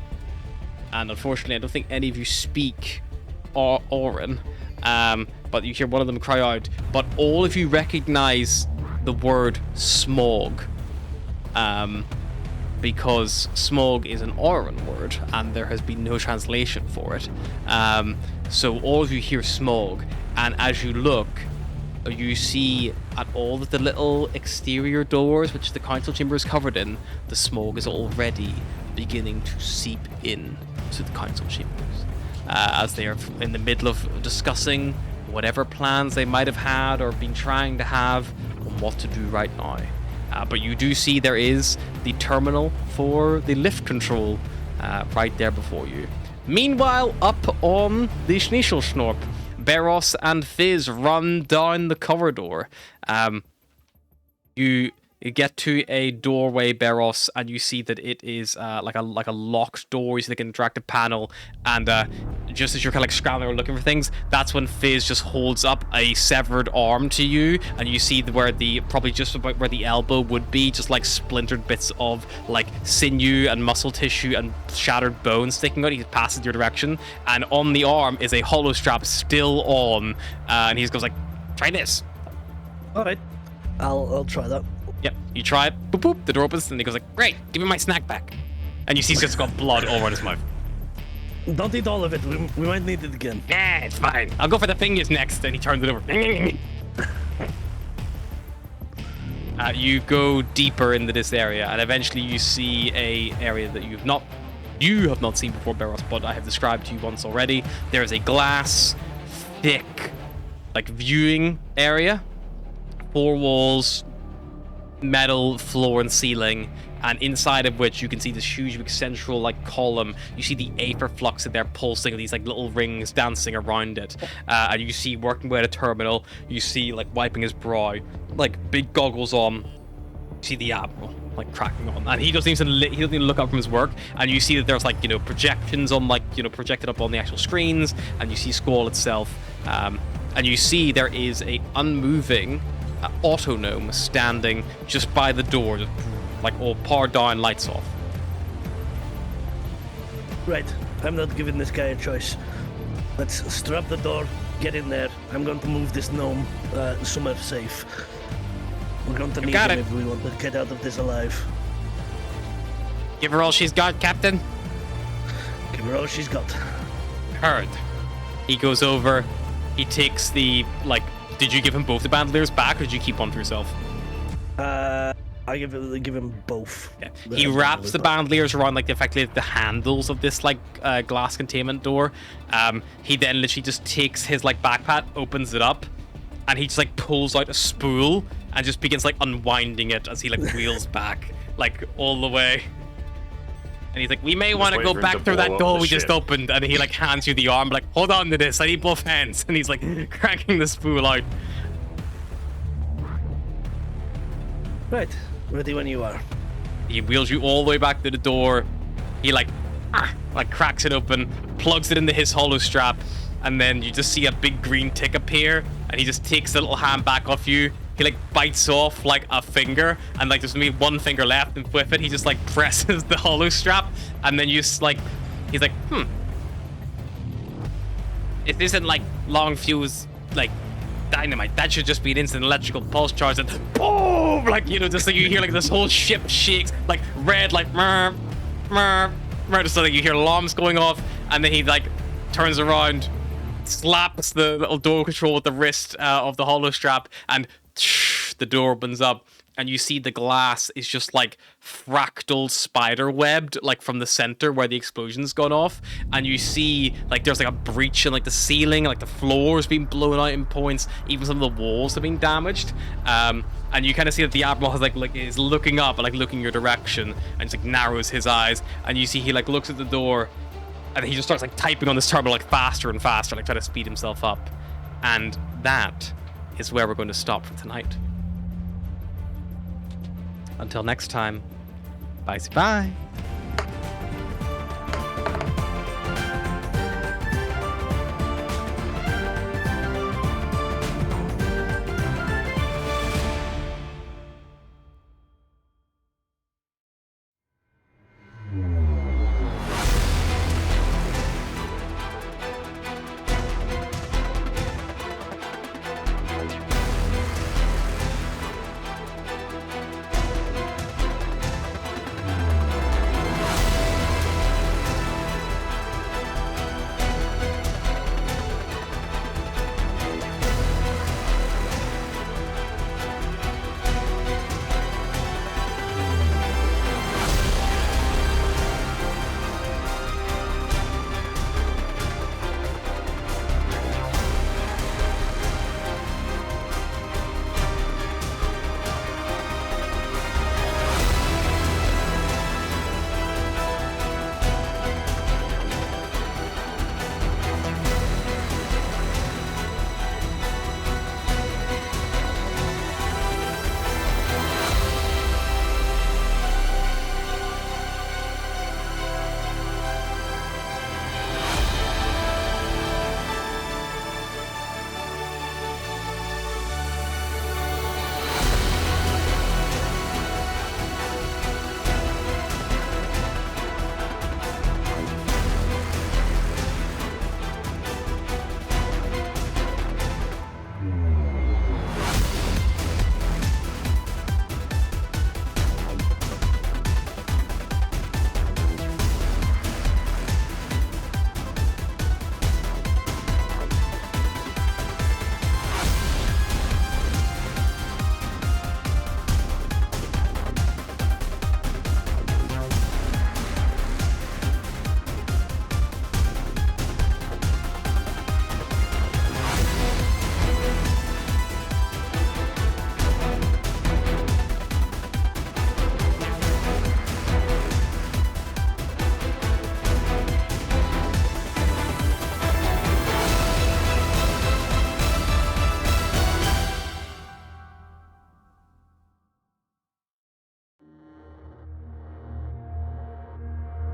unfortunately I don't think any of you speak Orin, but you hear one of them cry out, but all of you recognize the word smog. because smog is an Auran word, and there has been no translation for it. So all of you hear smog, and as you look, you see at all of the little exterior doors, which the council chamber is covered in, the smog is already beginning to seep in to the council chambers. As they are in the middle of discussing whatever plans they might have had or been trying to have on what to do right now. But you do see there is the terminal for the lift control right there before you. Meanwhile, up on the Schneeschelschnorp, Beros and Fizz run down the corridor. You get to a doorway, Beros, and you see that it is like a locked door. You see like an interactive panel, and just as you're kind of like scrambling or looking for things, that's when Fizz just holds up a severed arm to you, and you see where probably just about where the elbow would be, just like splintered bits of like sinew and muscle tissue and shattered bone sticking out. He passes your direction, and on the arm is a hollow strap still on, and he goes like, "Try this." All right, I'll try that. Yep, you try it, boop boop, the door opens, and he goes like, "Great, give me my snack back." And you see he's just got blood all over his mouth. Don't eat all of it, we might need it again. Nah, it's fine. I'll go for the fingers next, and he turns it over. You go deeper into this area, and eventually you see a area that you have not seen before, Beros, but I have described to you once already. There is a glass, thick, like viewing area, 4 walls, metal floor and ceiling, and inside of which you can see this huge big central like column. You see the aether flux in there pulsing, these like little rings dancing around it, and you see working by a terminal. You see like wiping his brow, like big goggles on. You see the admiral like cracking on, and he doesn't even look up from his work. And you see that there's like projections on projected up on the actual screens, and you see Squall itself, and you see there is a unmoving autonome standing just by the door, just like all powered down, lights off. Right, I'm not giving this guy a choice. Let's strap the door, get in there. I'm going to move this gnome somewhere safe. We're going to need him if we want to get out of this alive. Give her all she's got, Captain. Give her all she's got. Heard. He goes over, he takes the did you give him both the bandoliers back, or did you keep one for yourself? I give him both. Yeah. He wraps the bandoliers around effectively the handles of this glass containment door. He then literally just takes his backpack, opens it up, and he just pulls out a spool and just begins unwinding it as he wheels back all the way. And he's like, "We may want to go back through that door we just opened." And he hands you the arm, "Hold on to this, I need both hands." And he's cranking the spool out. Right, ready when you are. He wheels you all the way back to the door. He cracks it open, plugs it into his hollow strap, and then you just see a big green tick appear, and he just takes the little hand back off you. He bites off a finger, and there's maybe one finger left, and with it he just presses the hollow strap, and then you just he's like, It isn't long fuse dynamite. That should just be an instant electrical pulse charge, and boom, just you hear this whole ship shakes, red, mer, just you hear alarms going off, and then he turns around, slaps the little door control with the wrist of the hollow strap, and the door opens up, and you see the glass is just fractal spider webbed from the center where the explosion's gone off, and you see there's a breach in the ceiling, the floor's been blown out in points, even some of the walls have been damaged, and you kind of see that the admiral has is looking up and looking your direction, and just narrows his eyes, and you see he looks at the door, and he just starts typing on this terminal faster and faster, trying to speed himself up. And that is where we're going to stop for tonight. Until next time, bye.